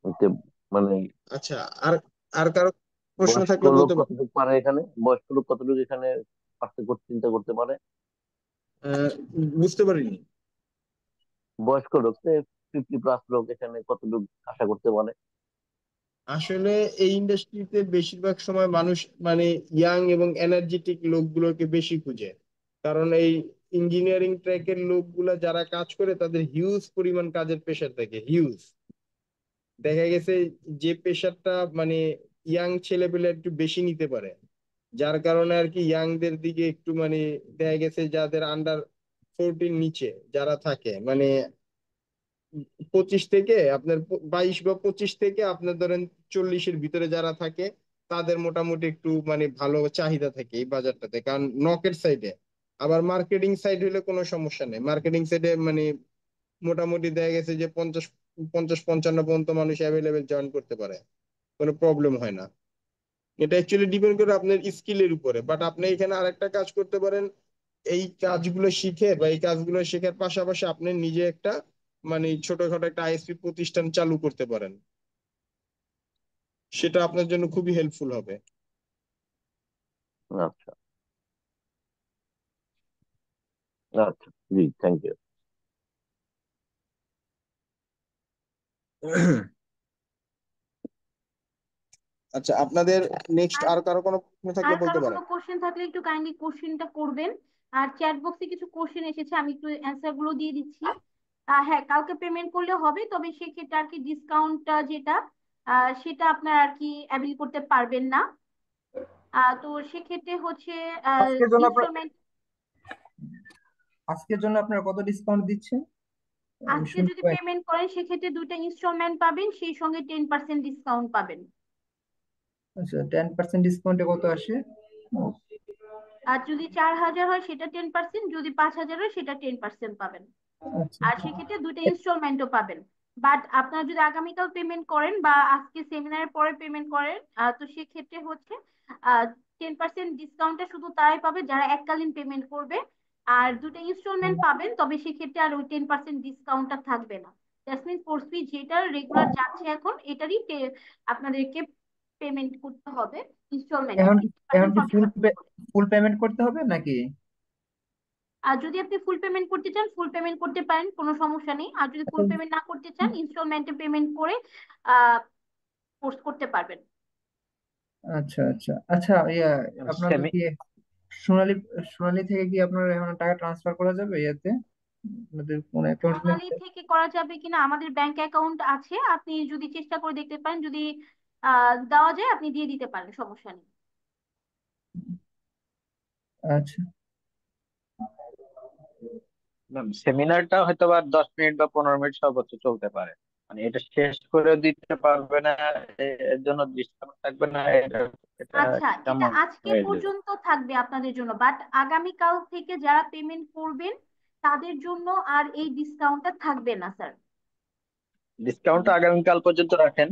এতে মানে আচ্ছা, আর আর কারো প্রশ্ন বয়স্ক থাকলে লোক বলতে পারেন। কতটুকু পারে এখানে, বয়স্ক লোক কতটুকু এখানে চিন্তা করতে পারে? আহ, বুঝতে পারিনি। বয়স্ক লোক 50+ লোক এখানে কতটুকু আশা করতে পারে? আসলে এই ইন্ডাস্ট্রিতে বেশিরভাগ সময় মানুষ মানে ইয়াং এবং এনার্জেটিক লোকগুলোকে বেশি খুঁজে। কারণ এই ইঞ্জিনিয়ারিং ট্র্যাকের লোকগুলা যারা কাজ করে তাদের হিউজ পরিমাণ কাজের প্রেশার থাকে, হিউজ। দেখা গেছে যে প্রেশারটা মানে ইয়াং ছেলেপেলে একটু বেশি নিতে পারে, যার কারণে আর কি ইয়াংদের দিকে একটু মানে দেখা গেছে যাদের আন্ডার 40 নিচে যারা থাকে মানে 25 থেকে আপনার 22 বা 25 থেকে আপনার ধরেন 40-এর ভিতরে যারা থাকে তাদের মোটামুটি একটু মানে ভালো চাহিদা থাকে এই বাজারটাতে, কারণ নকের সাইডে। আবার মার্কেটিং সাইড হলে কোনো সমস্যা নেই, মার্কেটিং সাইডে মানে মোটামুটি দেখা গেছে যে 50-55 পর্যন্ত মানুষ অ্যাভেলেবেল জয়েন করতে পারে, কোনো প্রবলেম হয় না। এটা অ্যাকচুয়ালি ডিপেন্ড করে আপনার স্কিলের উপরে। বাট আপনি এখানে আরেকটা কাজ করতে পারেন, এই কাজগুলো শিখে বা এই কাজগুলো শেখার পাশাপাশি আপনি নিজে একটা মানে ছোটখাটো একটা আইএসপি প্রতিষ্ঠান চালু করতে পারেন, সেটা আপনার জন্য খুবই হেল্পফুল হবে। আচ্ছা আচ্ছা, জি, থ্যাংক ইউ। আচ্ছা, আপনাদের নেক্সট আর আর কারো কোনো প্রশ্ন থাকলে আর বলতে কারো কোনো পারেন। কোশ্চেন থাকলে একটু কাইন্ডলি কোশ্চেনটা করবেন। আর চ্যাট বক্সে কিছু কোশ্চেন এসেছে, আমি একটু অ্যান্সার গুলো দিয়ে দিচ্ছি। হ্যাঁ, কালকে পেমেন্ট করলে হবে, তবে সেক্ষেত্রে আর কি ডিসকাউন্টটা যেটা সেটা আপনার আর কি অ্যাভেল করতে পারবেন না। তো সেক্ষেত্রে হচ্ছে আজকের জন্য আপনার ইনস্টলমেন্ট। আজকের জন্য আপনারা কত ডিসকাউন্ট দিচ্ছেন আমি আজকে শুনতে যদি পাই? পেমেন্ট করেন সেক্ষেত্রে 2টা ইনস্টলমেন্ট পাবেন, সেই সঙ্গে 10% ডিসকাউন্ট পাবেন। আচ্ছা, 10% ডিসকাউন্টে কত আসে? আর যদি 4,000 হয় সেটা 10%, যদি 5,000 হয় সেটা 10% পাবেন। আচ্ছা, আর সেক্ষেত্রে 2টা ইনস্টলমেন্টও পাবেন। বাট আপনারা যদি আগামীকাল পেমেন্ট করেন বা আজকে সেমিনারের পরে পেমেন্ট করেন, তো সেক্ষেত্রে হচ্ছে 10% ডিসকাউন্টটা শুধু তারাই পাবে যারা এককালীন পেমেন্ট করবে। আর 2টা ইনস্টলমেন্ট পাবেন, তবে সেক্ষেত্রে আর ওই 10% ডিসকাউন্টটা থাকবে না। জাসমিন কোর্স ফি যেটা রেগুলার যাচ্ছে এখন এটারই আপনাদেরকে পেমেন্ট করতে হবে ইনস্টলমেন্টে এখন 50% এখন কি 40% করে। ফুল পেমেন্ট করতে হবে নাকি? আর যদি আপনি ফুল পেমেন্ট করতে চান ফুল পেমেন্ট করতে পারেন, কোনো সমস্যা নেই। আর যদি ফুল পেমেন্ট না করতে চান ইনস্টলমেন্টে পেমেন্ট করে আহ কোর্স করতে পারবেন। আচ্ছা আচ্ছা আচ্ছা, ইয়া আপনাদের সেমি কি সোনালী সোনালী থেকে কি আপনার এখন টাকা ট্রান্সফার করা যাবে ইয়াতে, আপনাদের কোন অ্যাকাউন্ট সোনালী থেকে করা যাবে কিনা, আমাদের ব্যাংক অ্যাকাউন্ট আছে, আপনি যদি চেষ্টা করে দেখতে পারেন, যদি দেওয়া যায় আপনি দিয়ে দিতে পারেন, সমস্যা নেই। আচ্ছা ম্যাম, সেমিনারটা হয়তো বা 10 মিনিট বা 15 মিনিট সর্বোচ্চ চলতে পারে, মানে এটা শেষ করে দিতে পারবে না, এর জন্য ডিসকাউন্ট থাকবে না, এটা এটা আচ্ছা, এটা কেমন আজকে হয়ে যাবে? পর্যন্ত থাকবে আপনাদের জন্য, বাট আগামীকাল থেকে যারা পেমেন্ট করবেন তাদের জন্য আর এই ডিসকাউন্টটা থাকবে না স্যার। ডিসকাউন্ট আগামীকাল পর্যন্ত রাখেন,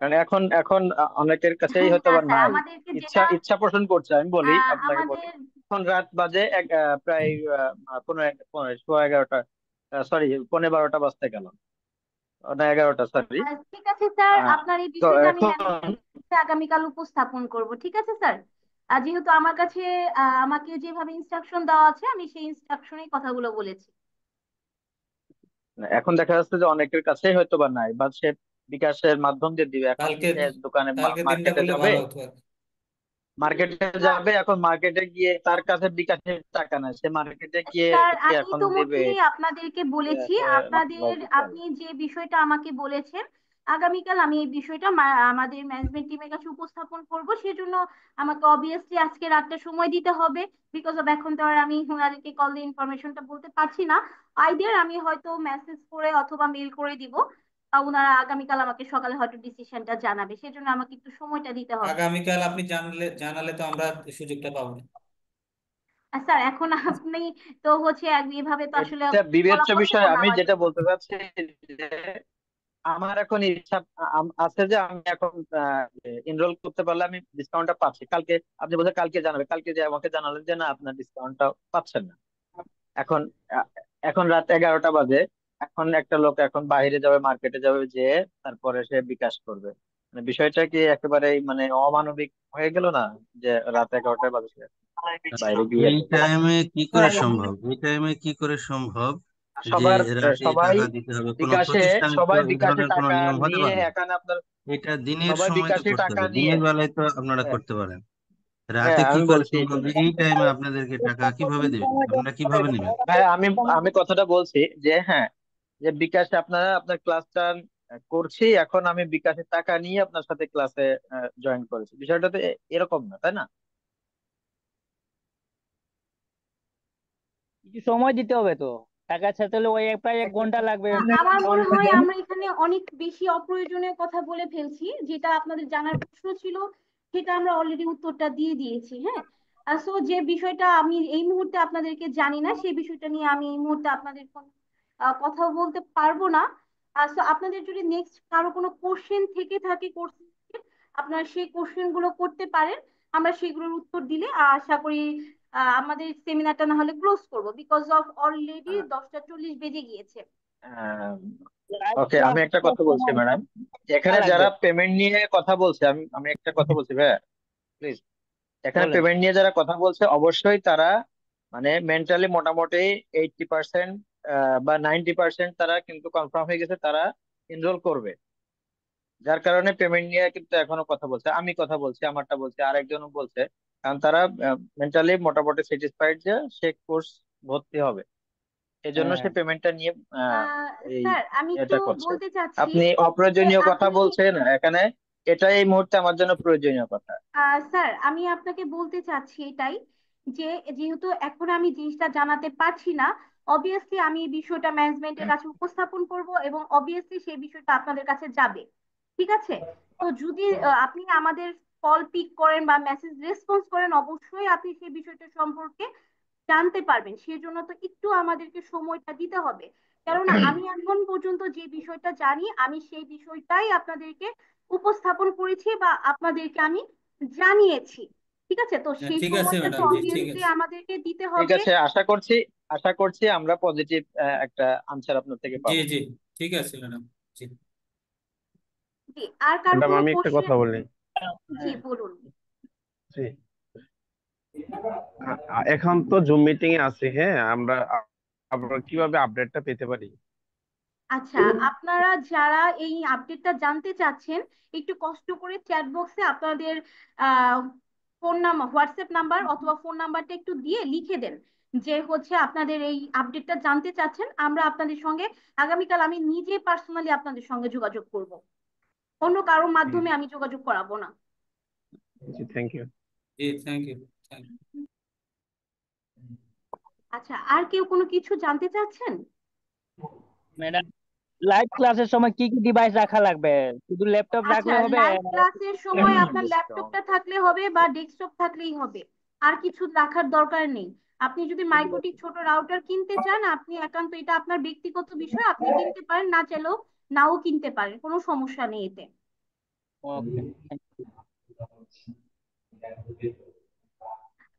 কারণ এখন এখন অনেকের কাছেই হয়তো না বা স্যার, নাই, আমাদেরকে ইচ্ছা যেটা ইচ্ছা পোষণ করছে। আমি বলি, আপনাকে বলি, আমাদের এখন রাত বাজে প্রায় 11:30, সরি 12:15 বাজতে গেল, না 11টা, সরি। ঠিক আছে স্যার, আপনার এই তো বিষয়টা আমি এখন ম্যানেজমেন্টে আগামীকাল উপস্থাপন করব, ঠিক আছে স্যার। আর যেহেতু আমার কাছে আমাকে যেভাবে ইনস্ট্রাকশন দেওয়া আছে আমি সেই ইনস্ট্রাকশনেই কথাগুলো বলেছি। এখন দেখা যাচ্ছে যে অনেকের কাছেই হয়তো বা নাই, বা সে বিকাশের মাধ্যম দিয়ে দিবে। এখন কালকে সে দোকানে কালকে দিনটা মার্কেটে করলে যাবে, ভালো হতো আর কি। এখন মার্কেটে গিয়ে তার কাছে বিকাশের টাকা নাই, সে মার্কেটে গিয়ে স্যার কি আমি এখন দিবে? ইতোমধ্যেই আপনাদেরকে বলেছি, সে আপনাদের লজিক্যাল। আপনি যে বিষয়টা আমাকে বলেছেন আগামীকাল আমি এই বিষয়টা আমাদের ম্যানেজমেন্ট টিমের কাছে উপস্থাপন করব, সেজন্য আমাকে অবভিয়াসলি আজকে রাতটা সময় দিতে হবে। বিকজ অফ এখন তো আর আমি ওনাদেরকে কল দিয়ে ইনফরমেশনটা বলতে পারছি না। আইডিয়ার আমি হয়তো মেসেজ করে অথবা মেল করে দিব, ওনারা আগামীকাল আমাকে সকালে হয়তো ডিসিশনটা জানাবে, সেজন্য আমাকে একটু সময়টা দিতে হবে। আগামীকাল আপনি জানালে তো আমরা সুযোগটা পাবো না। স্যার এখন আপনি তো হচ্ছে এভাবে তো আসলে এটা বলা বিবেচ্য বিষয়। পসিবল না আমি আমার যেটা জন্য। বলতে চাচ্ছি যে আমার এখন ইচ্ছা আছে যে আমি এখন এনরোল করতে পারলে আমি ডিসকাউন্টটা পাচ্ছি কালকে। আপনি বলছেন কালকে জানাবে, কালকে যে আমাকে জানালেন যে না, আপনার ডিসকাউন্টটা পাচ্ছেন না। এখন আহ, এখন রাত 11টা বাজে, এখন একটা লোক এখন বাইরে যাবে, মার্কেটে যাবে, যে তারপরে সে বিকাশ করবে, মানে বিষয়টা কি একেবারে মানে অমানবিক হয়ে গেল না, যে রাত 11টা বাজে সে বাইরে গিয়ে এই টাইমে কি করে সম্ভব যে সবার রাতে সবাই টাকা দিতে হবে? কোনো বিকাশে প্রতিষ্ঠানে তো সবাই এই বিকাশে ধরনের কোনো টাকা নিয়ম হতে নিয়ে পারে? এখানে আপনার এটা দিনের সবাই সময় তো বিকাশে করতে টাকা হবে, নিয়ে, দিনের বেলায় তো আপনারা হ্যাঁ করতে পারেন। হ্যাঁ রাতে কি আমি করে বলছি, সম্ভব? এই টাইমে আপনাদেরকে টাকা কিভাবে দিবেন? আপনারা কিভাবে নেবেন? ভাই আমি আমি কথাটা বলছি যে হ্যাঁ, যে বিকাশে আপনারা আপনার ক্লাসটা করছি, এখন আমি বিকাশে টাকা নিয়ে আপনার সাথে ক্লাসে জয়েন করেছি, বিষয়টা তো এরকম না, তাই না? কিছু সময় দিতে হবে তো, টাকা ছাড়তে হলে ওই প্রায় 1 ঘন্টা লাগবে। আমার মনে কারণ হয় আমরা এখানে অনেক বেশি অপ্রয়োজনীয় কথা বলে ফেলছি। যেটা আপনাদের জানার প্রশ্ন ছিল সেটা আমরা অলরেডি উত্তরটা দিয়ে দিয়েছি, হ্যাঁ। সো যে বিষয়টা আমি এই মুহূর্তে আপনাদেরকে জানি না সেই বিষয়টা নিয়ে আমি এই মুহূর্তে আপনাদের কথা বলতে পারবো না। সো আপনাদের যদি নেক্সট কারো কোনো কোশ্চেন থেকে থাকে কোর্স, আপনারা সেই কোশ্চেন গুলো করতে পারেন, আমরা সেগুলোর উত্তর দিলে আশা করি আমাদের সেমিনারটা না হলে ক্লোজ করবো, বিকজ অফ অলরেডি 10টা 40 বেজে গিয়েছে। ওকে, আমি একটা কথা বলছি ম্যাডাম, এখানে লাগবে যারা পেমেন্ট নিয়ে কথা বলছে, আমি আমি একটা কথা বলছি ভাইয়া, প্লিজ। এখানে বলেন। পেমেন্ট নিয়ে যারা কথা বলছে অবশ্যই তারা মানে মেন্টালি মোটামুটি 80% বা 90% তারা কিন্তু কনফার্ম হয়ে গেছে, তারা এনরোল করবে, যার কারণে পেমেন্ট নিয়ে কিন্তু এখনো কথা বলছে। আমি কথা বলছি, আমারটা বলছি, আরেকজনও বলছে, কারণ তারা মেন্টালি মোটামুটি স্যাটিসফাইড যে সে কোর্স ভর্তি হবে, এই জন্য হ্যাঁ সে পেমেন্টটা নিয়ে এই স্যার আমি একটু এটা করছে। বলতে চাচ্ছি আপনি যে অপ্রয়োজনীয় কথা আপনি বলছেন এখানে, এটা এই মুহূর্তে আমার জন্য প্রয়োজনীয় কথা। স্যার আমি আপনাকে বলতে চাচ্ছি এটাই, যে যেহেতু এখন আমি জিনিসটা জানাতে পারছি না, অবভিয়াসলি আমি এই বিষয়টা ম্যানেজমেন্টের কাছে উপস্থাপন করব এবং অবভিয়াসলি সেই বিষয়টা আপনাদের কাছে যাবে, ঠিক আছে। তো যদি আপনি আমাদের কল পিক করেন বা মেসেজ রেসপন্স করেন, অবশ্যই আপনি সেই বিষয়টা সম্পর্কে জানতে পারবেন। সেজন্য তো একটু আমাদেরকে সময়টা দিতে হবে, কেননা আমি এখন পর্যন্ত যে বিষয়টা জানি আমি সেই বিষয়টাই আপনাদেরকে উপস্থাপন করেছি বা আপনাদেরকে আমি জানিয়েছি, ঠিক আছে। তো হ্যাঁ, সেই ঠিক আছে সময়টা তো ম্যাডাম, জি ঠিক অবভিয়াসলি আছে। আমাদেরকে দিতে ঠিক হবে। আছে, আশা করছি আমরা পজিটিভ একটা আনসার আপনার থেকে জি পাবো। জি ঠিক আছে ম্যাডাম, জি। জি, আর কারো ম্যাডাম কোনো আমি একটা কথা কোশ্চেন? বলি। জি বলুন। জি, এখন তো জুম মিটিং এ আছি, হ্যাঁ আমরা কিভাবে আপডেটটা পেতে পারি? আচ্ছা, আপনারা যারা এই আপডেটটা জানতে চাচ্ছেন, একটু কষ্ট করে চ্যাট বক্সে আপনাদের ফোন নাম্বার, হোয়াটসঅ্যাপ নাম্বার অথবা ফোন নাম্বারটা একটু দিয়ে লিখে দেন যে হচ্ছে আপনাদের এই আপডেটটা জানতে চাচ্ছেন। আমরা আপনাদের সঙ্গে আগামীকাল আমি নিজে পার্সোনালি আপনাদের সঙ্গে যোগাযোগ করব, অন্য কারোর মাধ্যমে আমি যোগাযোগ করাবো না। জি, থ্যাংক ইউ। জি থ্যাংক ইউ। আচ্ছা, আর কেউ কোনো কিছু জানতে চাচ্ছেন? ম্যাডাম, লাইভ ক্লাসের সময় কি কি ডিভাইস রাখা লাগবে? শুধু ল্যাপটপ আচ্ছা, রাখলে হবে? লাইভ ক্লাসের সময় আপনার ল্যাপটপটা থাকলে হবে বা ডেস্কটপ থাকলেই হবে, আর কিছু রাখার দরকার নেই। আপনি যদি মাইক্রোটিক ছোট রাউটার কিনতে চান, আপনি একান্ত এটা আপনার ব্যক্তিগত বিষয়, আপনি কিনতে পারেন, না চাইলেও নাও কিনতে পারেন, কোনো সমস্যা নেই এতে। ওকে।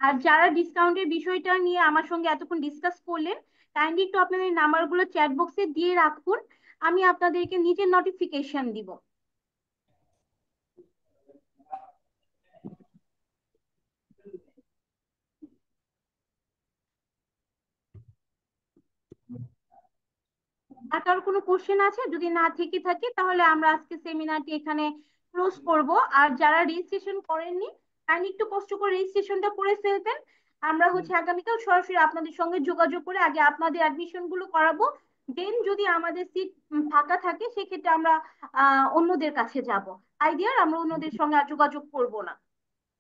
আর যারা ডিসকাউন্টের বিষয়টা নিয়ে আমার সঙ্গে এতক্ষণ ডিসকাস করলেন, কাইন্ডলি একটু আপনাদের নাম্বারগুলো চ্যাট বক্সে দিয়ে রাখুন, আমি আপনাদেরকে নিজে নোটিফিকেশন দিব। আর কারো কোনো কোশ্চেন আছে? যদি না থেকে থাকে তাহলে আমরা আজকে সেমিনারটি এখানে ক্লোজ করব। আর যারা রেজিস্ট্রেশন করেননি, কাইন্ডলি একটু কষ্ট করে রেজিস্ট্রেশনটা করে ফেলবেন। আমরা হচ্ছে আগামীকাল সরাসরি আপনাদের সঙ্গে যোগাযোগ করে আগে আপনাদের অ্যাডমিশন গুলো করাবো, দেন যদি আমাদের সিট ফাঁকা থাকে সেক্ষেত্রে আমরা অন্যদের কাছে যাব। আইডিয়ার আমরা অন্যদের সঙ্গে আর যোগাযোগ করব না।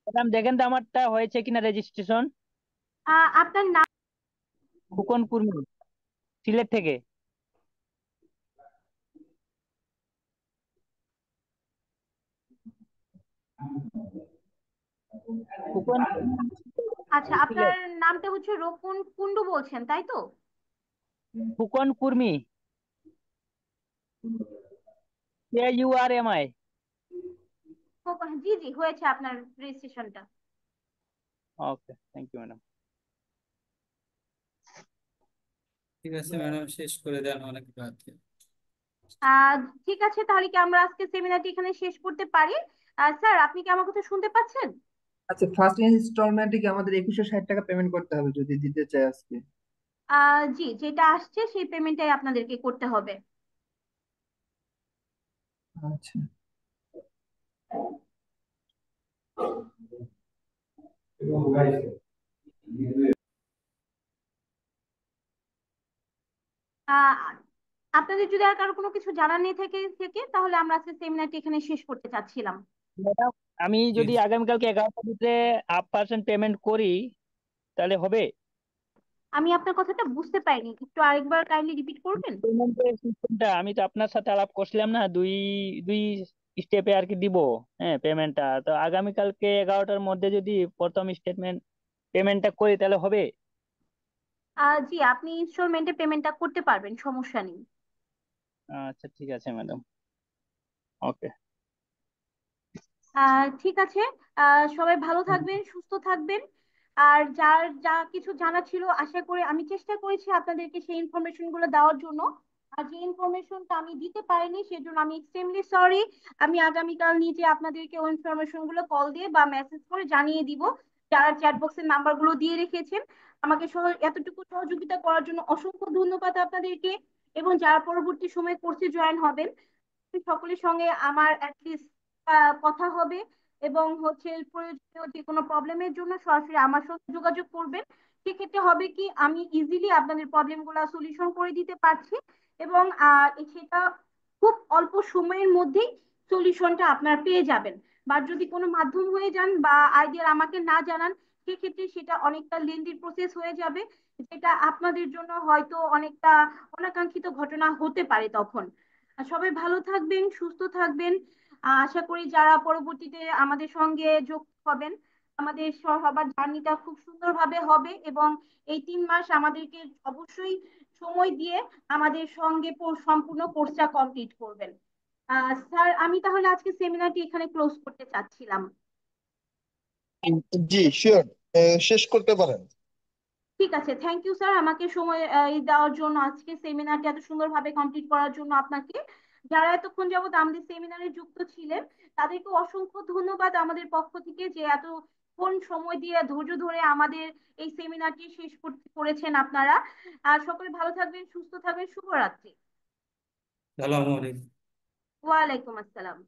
ম্যাডাম দেখেন তো আমারটা হয়েছে কিনা রেজিস্ট্রেশন। আপনার নাম? ফুকন কুর্মি, সিলেট থেকে। ফুকন, আচ্ছা, আপনার সিলেট। নামটা হচ্ছে রোকন কুন্ডু বলছেন, তাই তো? ফুকন কুর্মি, KURMI। জি জি, হয়েছে আপনার রেজিস্ট্রেশনটা। ওকে, থ্যাংক ইউ ম্যাডাম। ঠিক আছে ম্যাডাম, শেষ করে দেন, অনেক রাত। আহ ঠিক আছে, তাহলে কি আমরা আজকে সেমিনারটি এখানে শেষ করতে পারি? স্যার, আপনি কি আমার কথা শুনতে পাচ্ছেন? আচ্ছা, ফার্স্ট ইনস্টলমেন্টে কি আমাদের 2160 টাকা পেমেন্ট করতে হবে যদি দিতে চাই আজকে? জি, যেটা আসছে সেই পেমেন্টটাই আপনাদেরকে করতে হবে। আচ্ছা। আহ আপনাদের যদি আর কারো কোনো কিছু জানার নেই থেকে তাহলে আমরা আজকে সেমিনারটি এখানে শেষ করতে চাচ্ছিলাম। ম্যাডাম, আমি যদি আগামীকালকে 11টার ভিতরে 1/2% পেমেন্ট করি তাহলে হবে? আমি আপনার কথাটা বুঝতে পারিনি, একটু আরেকবার কাইন্ডলি রিপিট করবেন? পেমেন্টের সিস্টেমটা আমি তো আপনার সাথে আলাপ করছিলাম না, দুই দুই স্টেপে আর কি দিব। হ্যাঁ, পেমেন্টটা তো আগামীকালকে 11টার মধ্যে যদি প্রথম পেমেন্টটা করি তাহলে হবে? জি, আপনি ইনস্টলমেন্টে পেমেন্টটা করতে পারবেন, সমস্যা নেই। আচ্ছা, ঠিক আছে ম্যাডাম। ওকে। ঠিক আছে। সবাই ভালো থাকবেন, সুস্থ থাকবেন। আর যার যা কিছু জানা ছিল, আশা করি আমি চেষ্টা করেছি আপনাদেরকে সেই ইনফরমেশন গুলো দেওয়ার জন্য। আর যে ইনফরমেশনটা আমি দিতে পারিনি সেজন্য আমি এক্সট্রিমলি সরি। আমি আগামীকাল নিজে আপনাদেরকে ওই ইনফরমেশন গুলো কল দিয়ে বা মেসেজ করে জানিয়ে দিব। যারা চ্যাট বক্সের নাম্বার গুলো দিয়ে রেখেছেন, আমাকে এতটুকু সহযোগিতা করার জন্য অসংখ্য ধন্যবাদ আপনাদেরকে। এবং যারা পরবর্তী সময়ে কোর্সে জয়েন হবেন, সকলের সঙ্গে আমার অ্যাটলিস্ট কথা হবে। এবং হচ্ছে প্রয়োজনীয় যে কোনো প্রবলেমের জন্য সরাসরি আমার সঙ্গে যোগাযোগ করবেন। সেক্ষেত্রে হবে কি, আমি ইজিলি আপনাদের প্রবলেম গুলা সলিউশন করে দিতে পারছি। এবং সেটা খুব অল্প সময়ের মধ্যেই সলিউশনটা আপনারা পেয়ে যাবেন। বা যদি কোনো মাধ্যম হয়ে যান বা আইডিয়া আমাকে না জানান, সেক্ষেত্রে সেটা অনেকটা লেন্দি প্রসেস হয়ে যাবে, যেটা আপনাদের জন্য হয়তো অনেকটা অনাকাঙ্ক্ষিত ঘটনা হতে পারে তখন। আর সবাই ভালো থাকবেন, সুস্থ থাকবেন। আশা করি যারা পরবর্তীতে আমাদের সঙ্গে যোগ হবেন, আমাদের সবার জার্নিটা খুব সুন্দরভাবে হবে। এবং এই 3 মাস আমাদেরকে অবশ্যই সময় দিয়ে আমাদের সঙ্গে সম্পূর্ণ কোর্সটা কমপ্লিট করবেন। স্যার, আমি তাহলে আজকে সেমিনারটি এখানে ক্লোজ করতে চাচ্ছিলাম। জি, শিওর, শেষ করতে পারেন। ঠিক আছে, থ্যাংক ইউ স্যার, আমাকে সময় দেওয়ার জন্য, আজকে সেমিনারটি এত সুন্দরভাবে কমপ্লিট করার জন্য আপনাকে। যারা এতক্ষণ যাবত আমাদের সেমিনারে যুক্ত ছিলেন, তাদেরকে অসংখ্য ধন্যবাদ আমাদের পক্ষ থেকে, যে এত অনেকক্ষণ সময় দিয়ে ধৈর্য ধরে আমাদের এই সেমিনারটি শেষ করেছেন আপনারা। আর সকলে ভালো থাকবেন, সুস্থ থাকবেন। শুভরাত্রি। আসসালামু আলাইকুম। ওয়ালাইকুম আসসালাম।